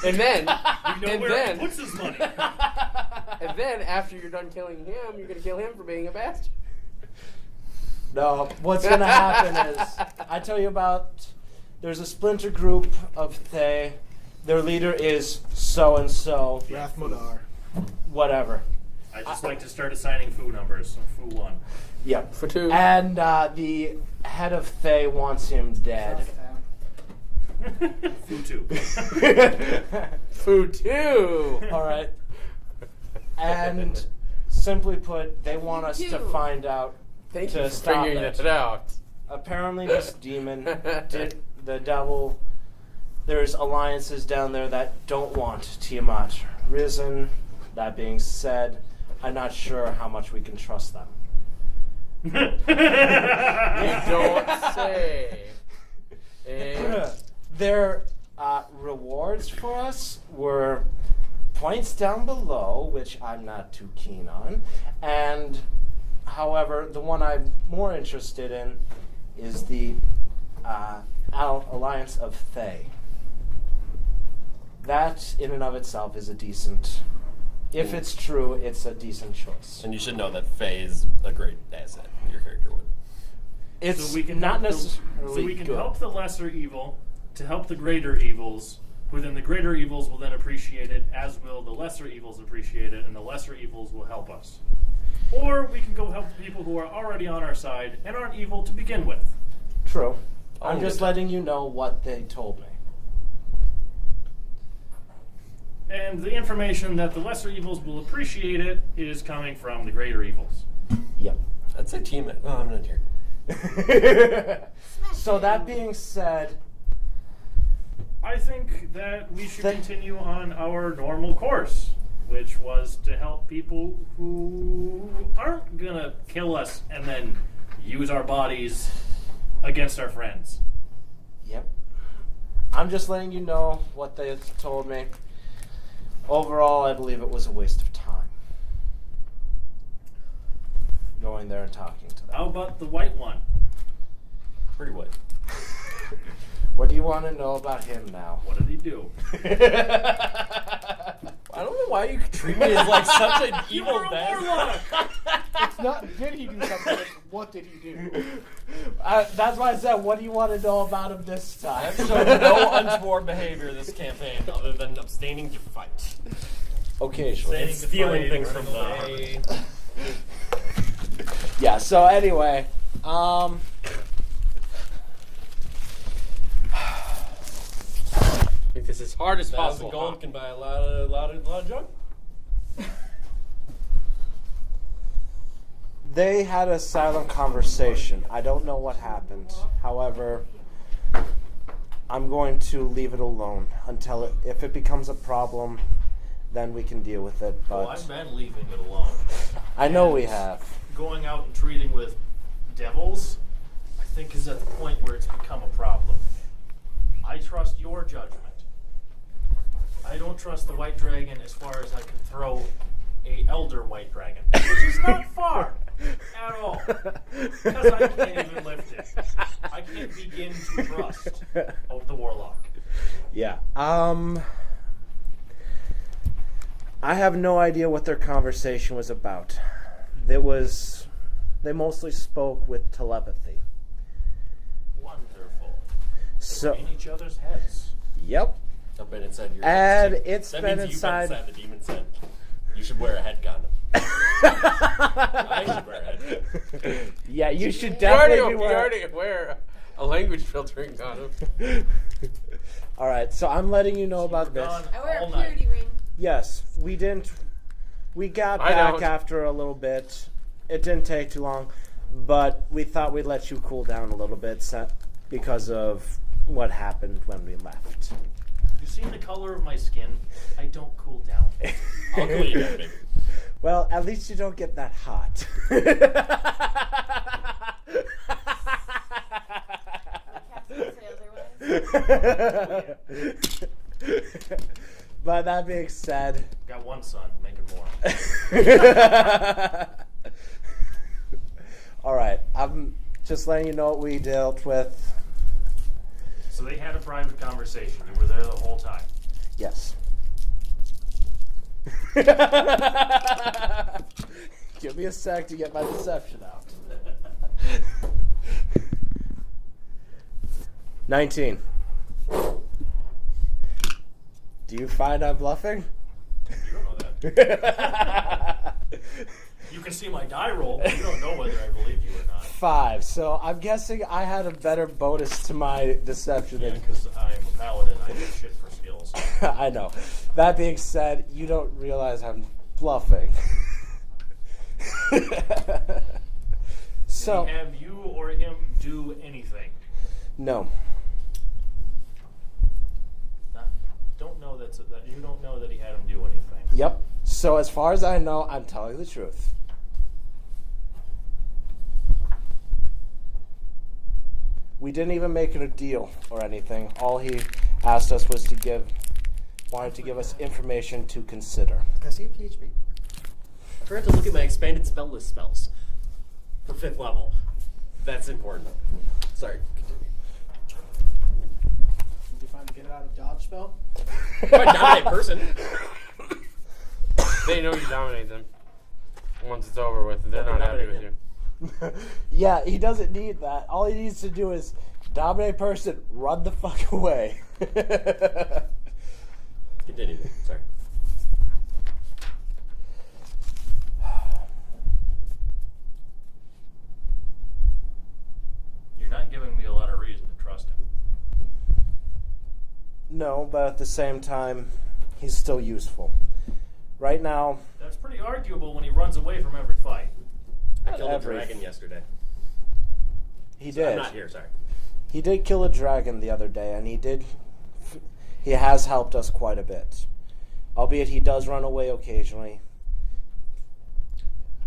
And then, We know and where then, he puts his money. and then after you're done killing him, you're gonna kill him for being a bastard. No, what's gonna happen is I tell you about. There's a splinter group of Thay. Their leader is so and so. Rath Modar. Whatever. I just like to start assigning foo numbers. So foo 1. Yep. For 2. And the head of Thay wants him dead. Foo 2. Food 2. All right. And simply put, they want us to find out Thank to you for stop figuring it. it out. Apparently, this demon, the devil, there's alliances down there that don't want Tiamat risen. That being said, I'm not sure how much we can trust them. You don't say. And Their rewards for us were points down below, which I'm not too keen on. And, however, the one I'm more interested in is the Alliance of Thay. That, in and of itself, is a decent. If it's true, it's a decent choice. And you should know that Faye is a great asset. Your character would. It's So we can not help necessarily So we can good. help the lesser evil to help the greater evils, who then the greater evils will then appreciate it, as will the lesser evils appreciate it, and the lesser evils will help us. Or we can go help the people who are already on our side and aren't evil to begin with. True. I'm Oh, just okay. letting you know what they told me. And the information that the lesser evils will appreciate it is coming from the greater evils. Yep. I'd say team it. Oh, I'm not here. So that being said, I think that we should continue on our normal course, which was to help people who aren't gonna kill us and then use our bodies against our friends. yep. I'm just letting you know what they told me. Overall, I believe it was a waste of time. Going there and talking to them. How about the white one? Pretty white. What do you want to know about him now? What did he do? I don't know why you treat me as like such an evil You're a bastard. warlock! It's not did he do something, it's what did he do? That's why I said, what do you want to know about him this time? I've shown no untoward behavior this campaign other than abstaining to fight. Occasionally. And stealing things from the Yeah, so anyway, make this as hard as 1,000 possible. gold can buy a lot of junk. They had a silent conversation. I don't know what happened. However, I'm going to leave it alone until if it becomes a problem, then we can deal with it. But Well, I've been leaving it alone. I know And we have. Going out and treating with devils, I think, is at the point where it's become a problem. I trust your judgment. I don't trust the white dragon as far as I can throw a elder white dragon, which is not far at all, because I can't even lift it. I can't begin to trust of the warlock. Yeah. I have no idea what their conversation was about. They mostly spoke with telepathy. Wonderful. So, In each other's heads. yep. I've been inside your And head, too. it's that been means inside- You've been inside the demon's head. You should wear a head condom. I should wear a head condom. Yeah, you should You definitely already, be you wearing. already wear a language filtering condom. All right, so I'm letting you know about this. Gone I wear all a purity night. ring. Yes, we didn't. We got I back don't. after a little bit. It didn't take too long, but we thought we'd let you cool down a little bit because of what happened when we left. You seen the color of my skin? I don't cool down. I'll cool you down, baby. Well, at least you don't get that hot. But that being said, Got one son, making more. all right, I'm just letting you know what we dealt with. So they had a private conversation. You were there the whole time. Yes. Give me a sec to get my deception out. 19. Do you find I'm bluffing? You don't know that. You can see my die roll, but you don't know whether I believe you or not. 5. So I'm guessing I had a better bonus to my deception Yeah, than because I am a paladin. I do shit for skills. I know. That being said, you don't realize I'm bluffing. So Did he have you or him do anything? no. Don't know that you don't know that he had him do anything. Yep. So as far as I know, I'm telling the truth. We didn't even make it a deal or anything. All he asked us was wanted to give us information to consider. I see a PHP. I forgot to look at my expanded spell list spells for 5th level. That's important. Sorry. Did you find the get it out of dodge spell? If I dominate person. They know you dominate them. Once it's over with, they're not happy with you. Yeah, he doesn't need that. All he needs to do is dominate person, run the fuck away. Continue. Sorry. You're not giving me a lot of reason to trust him. No, but at the same time, he's still useful. Right now, That's pretty arguable when he runs away from every fight. I killed a Every- dragon yesterday. he I'm did. not here, sorry. He did kill a dragon the other day, and he has helped us quite a bit. Albeit he does run away occasionally.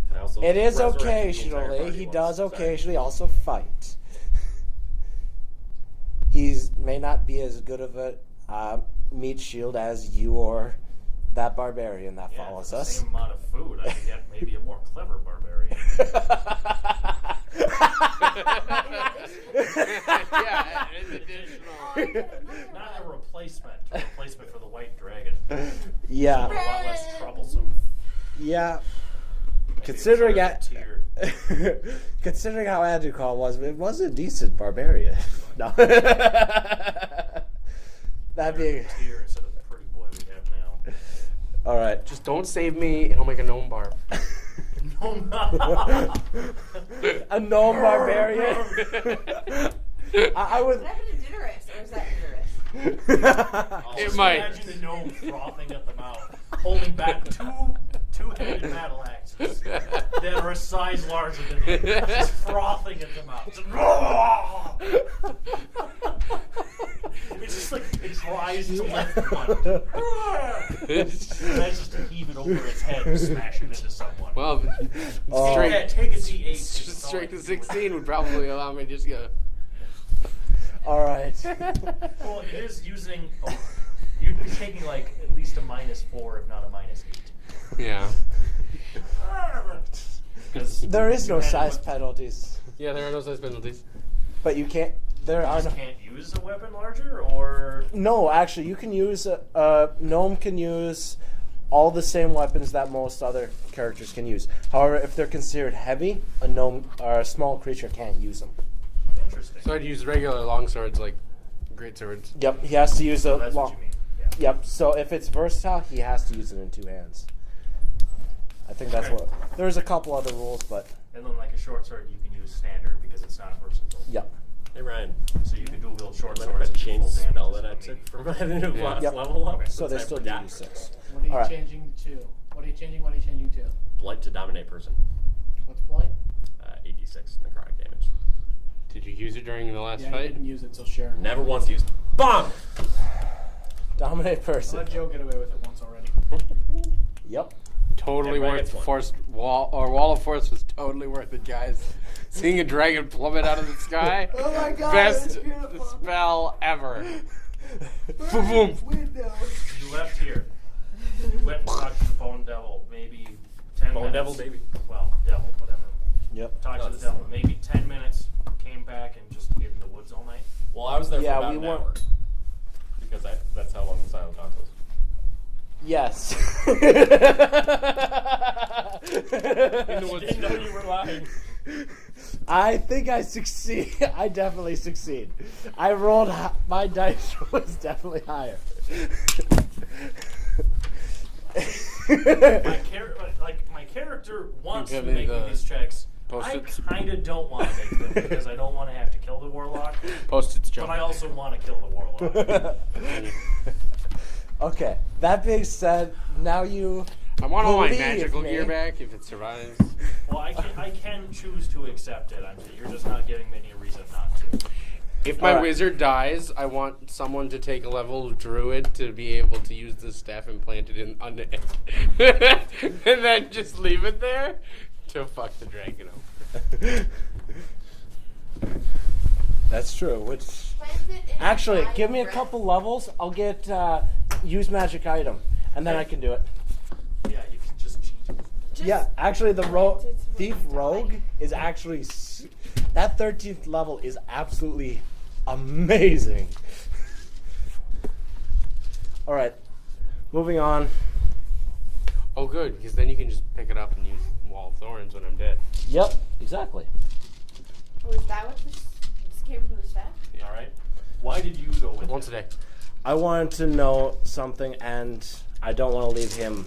And I also It is resurrected the entire occasionally. party He once. does Sorry. occasionally also fight. May not be as good of a meat shield as you or that barbarian that Yeah, follows for the us. same amount of food, I could get maybe a more clever barbarian. Yeah, it's additional. Not a replacement for the white dragon. Yeah. A lot less troublesome. Yeah. Maybe Considering a that, tier. considering how Andrew Call was, it was a decent barbarian. No. That being Tier instead of the pretty boy we have now. all right. Just don't save me, and I'll make a gnome barb. No, A gnome barbarian. I would. What happened to Dinnerist? Or is that Dinnerist? I'll It just might. imagine the gnome frothing at the mouth. holding back two-handed battle axes that are a size larger than him, just frothing at the mouth. It's just like it tries to lift one. And that's just to heave it over its head and smash it into someone. Well, Take a D8. straight to 16 would probably allow me to just go. All right. Well, it is using. You're taking like at least a -4, if not a -8. Yeah. There is no depending size what- penalties, Yeah, there are no size penalties. but you can't. There are You no. just can't use a weapon larger, or No, actually, you can use gnome can use all the same weapons that most other characters can use. However, if they're considered heavy, a gnome or a small creature can't use them. interesting. So I'd use regular long swords like great swords. Yep, he has to use So a that's long. what you mean. Yeah. Yep. So if it's versatile, he has to use it in 2 hands. I think that's Okay. what. There's a couple other rules, but And then like a short sword, you can use standard because it's not versatile. yep. Hey Ryan, So you can dual wield short mind if I swords and do change full the damage spell as that I you took need. from my new Yeah. last Yep. level up? So they Since I still do forgot. use 6. What are you Alright. changing to? What are you changing? What are you changing to? Blight to dominate person. What's blight? 86 necrotic damage. Did you use it during the last Yeah, you fight? didn't use it, so sure. Never once used. Bomb! Dominate I person. let Joe get away with it once already. Yep. Totally Everybody worth gets one. forced wall of force was totally worth it, guys. Seeing a dragon plummet out of the sky. Oh my God, Best it's beautiful. spell ever. Boom. You left here. You went and talked to the Bone Devil, maybe 10 Bone minutes. Devil, baby. Well, Devil, whatever. Yep. Talked to the Nuts. Devil, maybe 10 minutes, came back and just hid in the woods all night. Well, I was there Yeah, for about we an weren't- hour. Because that's how long the silent talk was. Yes. In the woods. Didn't know you were lying. I think I succeed. I definitely succeed. I rolled. My dice was definitely higher. My character wants You to give me make me the these checks. I Post-its? kind of don't want to make them because I don't want to have to kill the warlock, Post-its but jump. I also want to kill the warlock. Okay. That being said, now you. I want all my believe magical me. gear back if it survives. Well, I can choose to accept it. You're just not giving me any reason not to. If my Alright. wizard dies, I want someone to take a level druid to be able to use the staff implanted in on it, and then just leave it there to fuck the dragon over. That's true. Which actually, give me a couple levels. I'll get use magic item, and then I can do it. Yeah, you can just cheat. Yeah, actually, the thief rogue is actually that 13th level is absolutely amazing. All right, moving on. Oh, good, because then you can just pick it up and use Wall of Thorns when I'm dead. Yep, exactly. Oh, is that what this came from the staff? All right. Why did you go with Once it? a day. I wanted to know something, and I don't want to leave him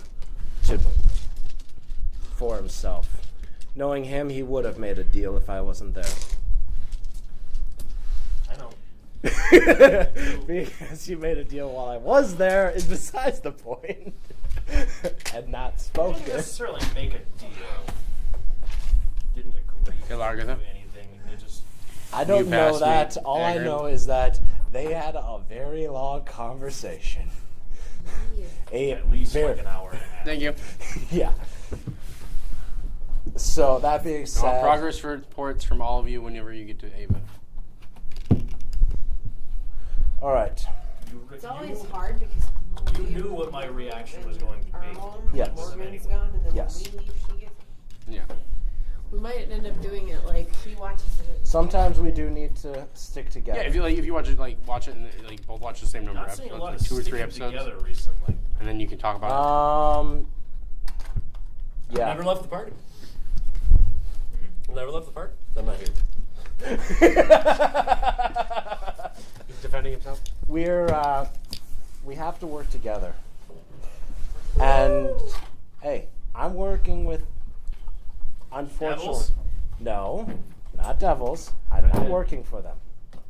for himself. Knowing him, he would have made a deal if I wasn't there. I know. Because he made a deal while I was there is besides the point. Had not Didn't spoken. necessarily make a deal. Didn't agree to Ilargatha? anything. They just I don't You know passed that. me, All I Agron. know is that they had a very long conversation. at least very, like an hour and a half. Thank you. Yeah. So that being I want said, progress reports from all of you whenever you get to Ava. all right. It's always hard because You knew what my reaction was going to our be. home, Yes. Morgan's gone, and then Yes. when we leave, she gets. Yeah. We might end up doing it like she watches it. Sometimes we do need to stick together. Yeah, if you watch it and like both watch the same number of Not seeing episodes, a lot like of 2 or 3 sticking episodes, together recently. and then you can talk about Yeah. Never left the party. Never left the party. I'm not here. it. He's defending himself. We have to work together. And hey, I'm working with unfortunately Devils? No, not devils. I'm not working for them.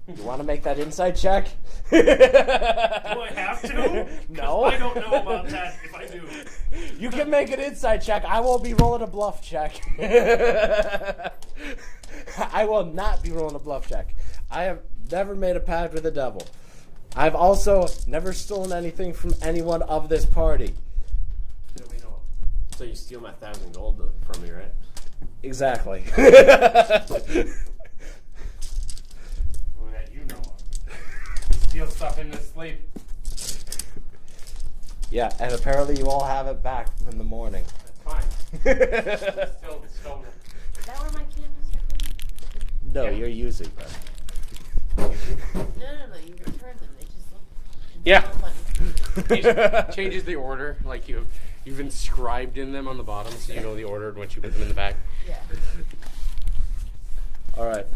You want to make that inside check? Do I have to? 'Cause No. I don't know about that if I do. You can make an inside check. I won't be rolling a bluff check. I will not be rolling a bluff check. I have never made a pact with the devil. I've also never stolen anything from anyone of this party. So you steal my 1,000 gold from me, right? Exactly. Well, that you know of. Steal stuff in his sleep. Yeah, and apparently you all have it back in the morning. That's fine. Still stolen. Is that where my canvas are going? No, you're using them. No, you return them. They just look Yeah. funny. Changes the order, like you've inscribed in them on the bottom, so you know the order in which you put them in the back. Yeah. All right.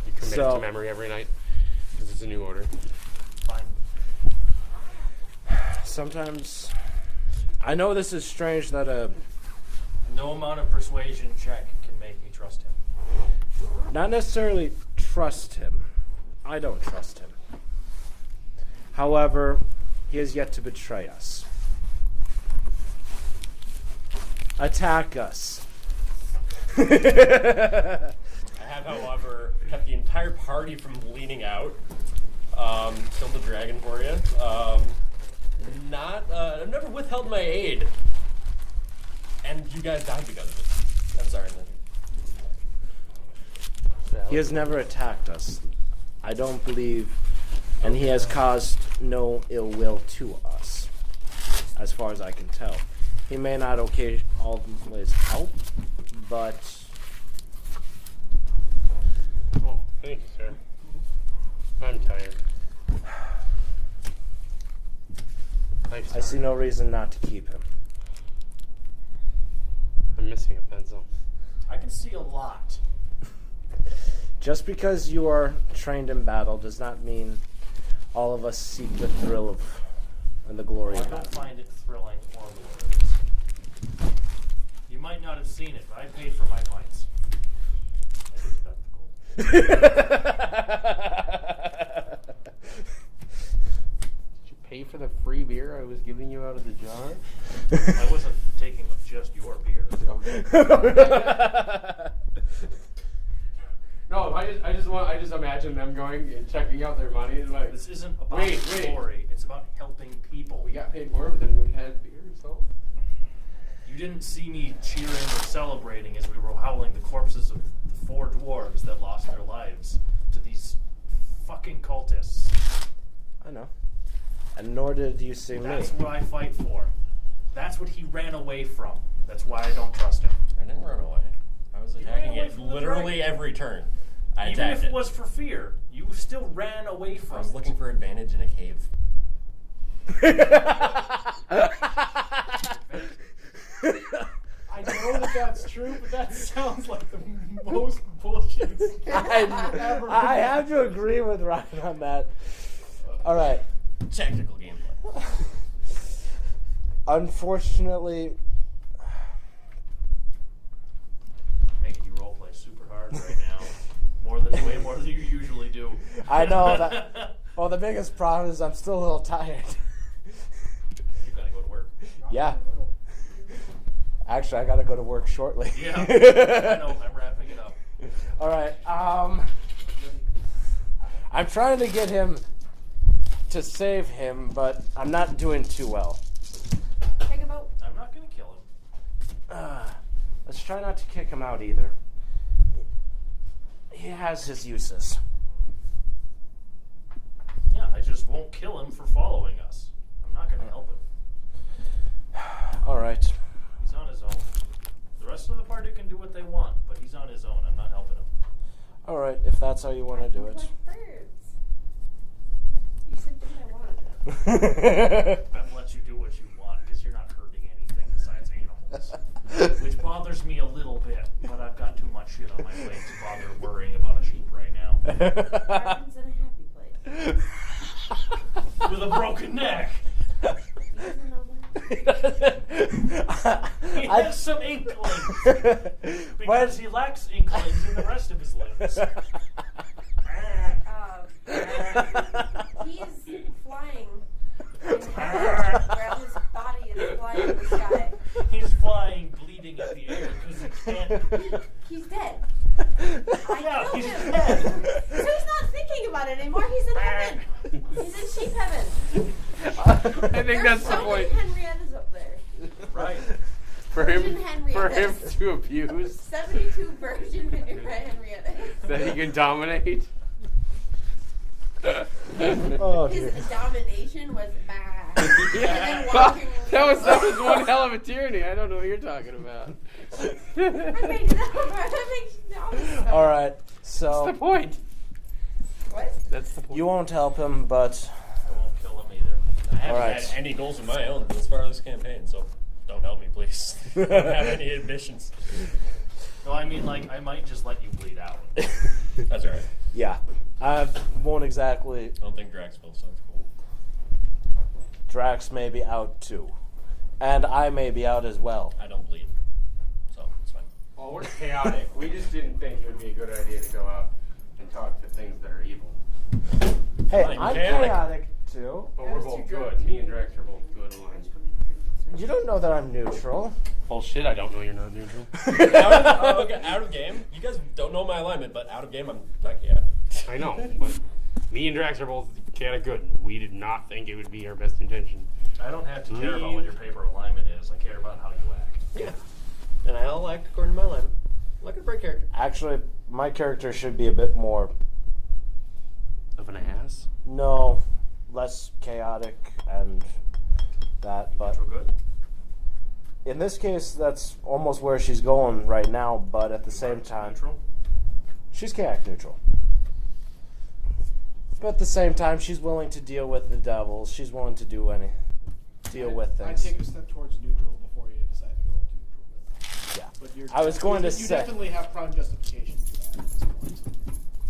You commit it So- to memory every night because it's a new order. Fine. Sometimes, I know this is strange that No amount of persuasion check can make me trust him. not necessarily trust him. I don't trust him. However, he has yet to betray us. Attack us. I have, however, kept the entire party from bleeding out. Killed the dragon for you. I've never withheld my aid. And you guys died because of it. I'm sorry. He has never attacked us. I don't believe, and he has caused no ill will to us, as far as I can tell. He may not always help, but Oh, thanks, sir. I'm tired. I see no reason not to keep him. I'm missing a pencil. I can see a lot. Just because you are trained in battle does not mean all of us seek the thrill of and the glory I of don't battle. find it thrilling or glorious. You might not have seen it, but I paid for my pints. I did deduct the gold. Did you pay for the free beer I was giving you out of the jar? I wasn't taking just your beer. No, I just imagine them going and checking out their money and like, This isn't about Wait. glory. It's about helping people. we got paid more than we had beer, so. You didn't see me cheering or celebrating as we were howling the corpses of the 4 dwarves that lost their lives to these fucking cultists. I know. And nor did you see me. That's what I fight for. That's what he ran away from. That's why I don't trust him. I didn't run away. I was You attacking ran away it from the literally dragon. every turn. I Even attacked if it it. was for fear, you still ran away from I was it. looking for advantage in a cave. I know that that's true, but that sounds like the most bullshit I have to agree with Ryan on that. All right. Tactical gameplay. Unfortunately, Making you roleplay super hard right now. Way more than you usually do. I know that. Well, the biggest problem is I'm still a little tired. You gotta go to work. Yeah. Actually, I gotta go to work shortly. Yeah, I know. I'm wrapping it up. All right. I'm trying to get him to save him, but I'm not doing too well. Take him out. I'm not gonna kill him. Let's try not to kick him out either. He has his uses. Yeah, I just won't kill him for following us. I'm not gonna help him. All right. He's on his own. The rest of the party can do what they want, but he's on his own. I'm not helping him. All right. If that's how you want to do it. Like birds. You said do what I wanted. I've let you do what you want because you're not hurting anything besides animals. Which bothers me a little bit, but I've got too much shit on my plate to bother worrying about a sheep right now. Arden's in a happy place. With a broken neck. He doesn't know that. He has some inklings. Because he lacks inklings in the rest of his limbs. He's flying. Where his body is flying in the sky. He's flying, bleeding in the air because he can't. He's dead. Yeah, he's dead. So he's not thinking about it anymore. He's in heaven. He's in sheep heaven. I think that's the so point. many Henriettas up there. Right. For him, Virgin Henriettas. to abuse, 72 virgin Henriettas. that he can dominate. Oh, His dear. domination was bad. And then Well, walking that was one hell of a tyranny. I don't know what you're talking about. I made it up. I made All right, That's the so point. What? That's the point. you won't help him, but I won't kill him either. I haven't Alright. had any goals of my own as far as this campaign, so don't help me, please. I don't have any ambitions. No, I mean, like, I might just let you bleed out. That's alright. yeah, I won't exactly. I don't think Draxville sounds cool. Drax may be out too, and I may be out as well. I don't bleed, so it's fine. Well, we're chaotic. We just didn't think it would be a good idea to go out and talk to things that are evil. Hey, Not even I'm chaotic. chaotic too. But we're both good. Me and Drax are both good aligned. You don't know that I'm neutral. Bullshit, I don't know you're not neutral. Out of game, you guys don't know my alignment, but out of game, I'm not chaotic. I know, but me and Drax are both kind of good. We did not think it would be our best intention. I don't have to care about what your paper alignment is. I care about how you act. Yeah. And I'll act according to my alignment. Like a great character. Actually, my character should be a bit more, Of an ass? no, less chaotic and that, but Neutral good? in this case, that's almost where she's going right now, but at the same time, Neutral? she's chaotic neutral. But at the same time, she's willing to deal with the devils. She's willing to deal with I'd things. take a step towards neutral before you decide to go up to neutral. Yeah. But you're, I was going to you say- definitely have prime justification for that at this point.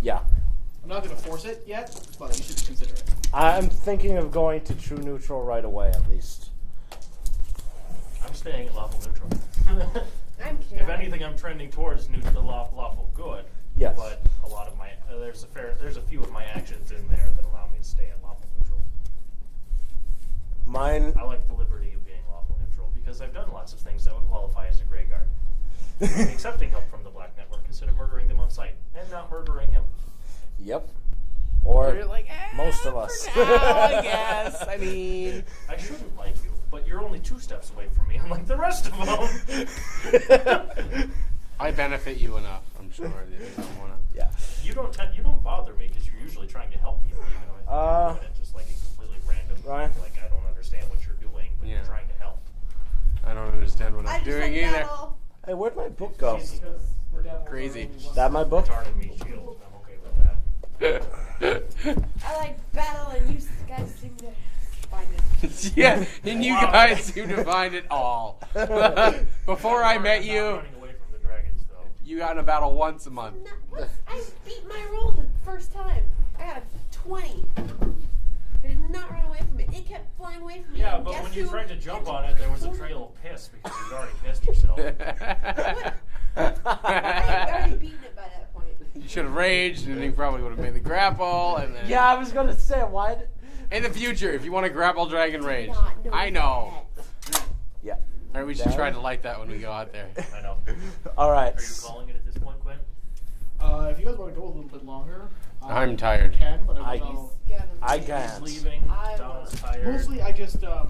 Yeah. I'm not going to force it yet, but you should consider it. I'm thinking of going to true neutral right away, at least. I'm staying at lawful neutral. I'm If chaotic. anything, I'm trending towards neutral, lawful good. Yes. But a lot of my there's a few of my actions in there that allow me to stay at lawful neutral. Mine. I like the liberty of being lawful neutral because I've done lots of things that would qualify as a gray guard. Accepting help from the Black Network instead of murdering them on sight and not murdering him. Yep. Or You're like, most of us. for now, I guess. I mean, I shouldn't like you, but you're only 2 steps away from me, unlike the rest of them. I benefit you enough, I'm sure. That you don't wanna. Yeah. You don't bother me because you're usually trying to help people, even though I think you're doing it just like a completely random. Right. Like I don't understand what you're doing, but Yeah. you're trying to help. I don't understand what I I'm just doing like either. battle. Hey, where'd my book go? Because the devils are Crazy. only one- That my book? Retarded meat shield. I'm okay with that. I like battle, and you guys seem to find it. Yeah, and you guys seem to find it all. Before I met I'm not you, running away from the dragons, though. you got in a battle once a month. I beat my roll the first time. I got a 20. I did not run away from it. It kept flying away from me. Yeah, and but guess when you who tried to jump had on it, there was a trail of piss because you'd already pissed yourself. I had already beaten it by that point. You should have raged, and he probably would have made the grapple. And then Yeah, I was gonna say, why? in the future, if you want to grapple dragon rage, Not know I know. that. Yeah. All right, we should try to light that when we go out there. I know. All right. Are you calling it at this point, Quinn? If you guys want to go a little bit longer, I'm tired. I can, but I I- don't know. I He's can't. leaving. I Donald's will. tired. Mostly, I just I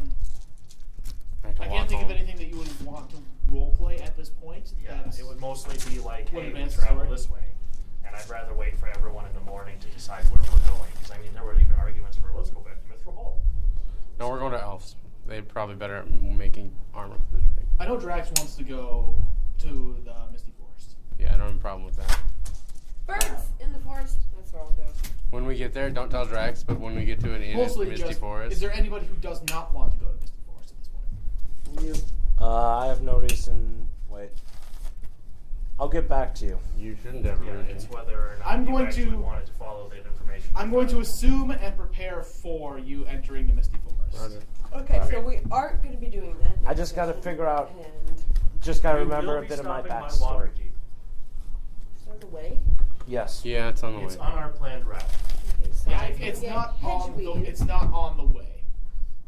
have to I walk can't think of home. anything that you would want to role play at this point. Yeah, That's- it would mostly be like, What hey, we advanced travel story? this way. And I'd rather wait for everyone in the morning to decide where we're going. Because, I mean, there were even arguments for, let's go back to Mithril Hall. No, we're going to elves. They're probably better at making armor for the dragon. I know Drax wants to go to the Misty Forest. Yeah, I don't have a problem with that. Birds in the forest. That's where I'll go. When we get there, don't tell Drax, but when we get to an inn at Mostly Misty just, Forest. is there anybody who does not want to go to Misty Forest at this point? I have no reason. Wait. I'll get back to you. You shouldn't have a Yeah, reason. it's whether or not I'm you going actually to- wanted to follow that information. I'm going to assume and prepare for you entering the Misty Forest. Roger. Okay, so we aren't going to be doing that. I just gotta figure out. And Just gotta You remember will a be bit of my stopping backstory. water jeep. start away. Yes. Yeah, it's on the It's way. on our planned route. Okay, Yeah, it's not on the. It's not on the way.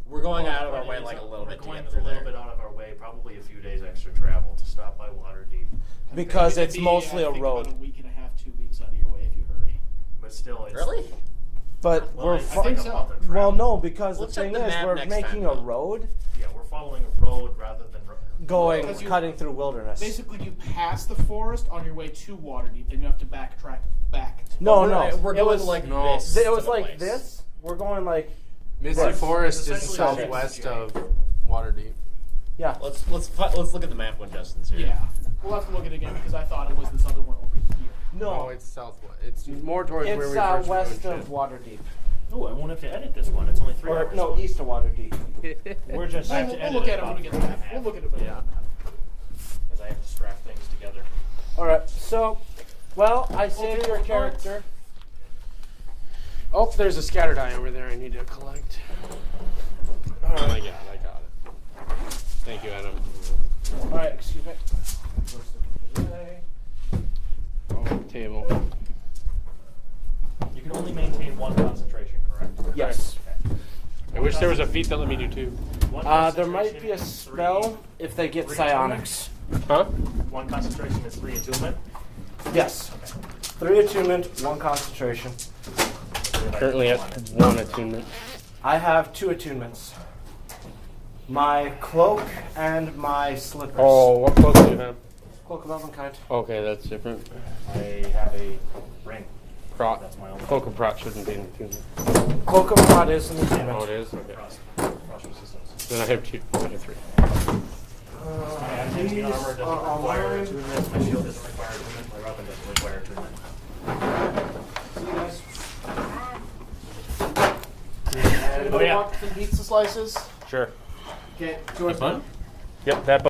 We're going out of our way like a little We're bit to going get a through little there. bit out of our way, probably a few days extra travel to stop by Waterdeep. Because It'd it's be, mostly I a think, road. About a week and a half, 2 weeks out of your way if you hurry. But still, it's Really? But Well, we're I think so. a month of travel. well, no, because We'll the check thing the is, map we're next making time, a though. road Yeah, we're following a road rather than going, Because you- cutting through wilderness. Basically, you pass the forest on your way to Waterdeep, then you have to backtrack back. No, We're- no, We're it going was like no. this. It to was the like place. this. We're going like Misty Right. Forest is Essentially southwest just- of Waterdeep. yeah. Let's look at the map when Justin's here. Yeah, we'll have to look at it again because I thought it was this other one over here. No, it's southwest. It's more towards where It's we first west rode of ship. Waterdeep, Oh, I won't have to edit this one. It's only 3 or hours. no, east of Waterdeep. We're just. I have to We'll edit look it at it when we get about the map. 3.5. We'll look at it when we get the map. Because I have to strap things together. All right, so, well, I saved your character. Oh, there's a scatter die over there I need to collect. Oh my god, I got it. Thank you, Adam. All right, excuse me. Oh, table. You can only maintain 1 concentration, correct? Yes. I wish there was a feat that let me do 2. One There might concentration be a is spell if they get psionics. Huh? 1 concentration is 3 attunement. Yes. 3 attunement, 1 concentration. Currently at 1 attunement. I have 2 attunements. My cloak and my slippers. Oh, what clothes do you have? Cloak of Elvenkind. Okay, that's different. I have a ring. Prot. That's my only. Cloak of Prot shouldn't be an attunement. Cloak of Prot is an attunement. Oh, it is? Okay. Cross resistance. Then I have 2. I have 3. My adamantine armor doesn't require attunement. My shield doesn't require attunement. My weapon doesn't require attunement. See you guys. Anybody want some pizza slices? Sure. Okay, George. Yep, that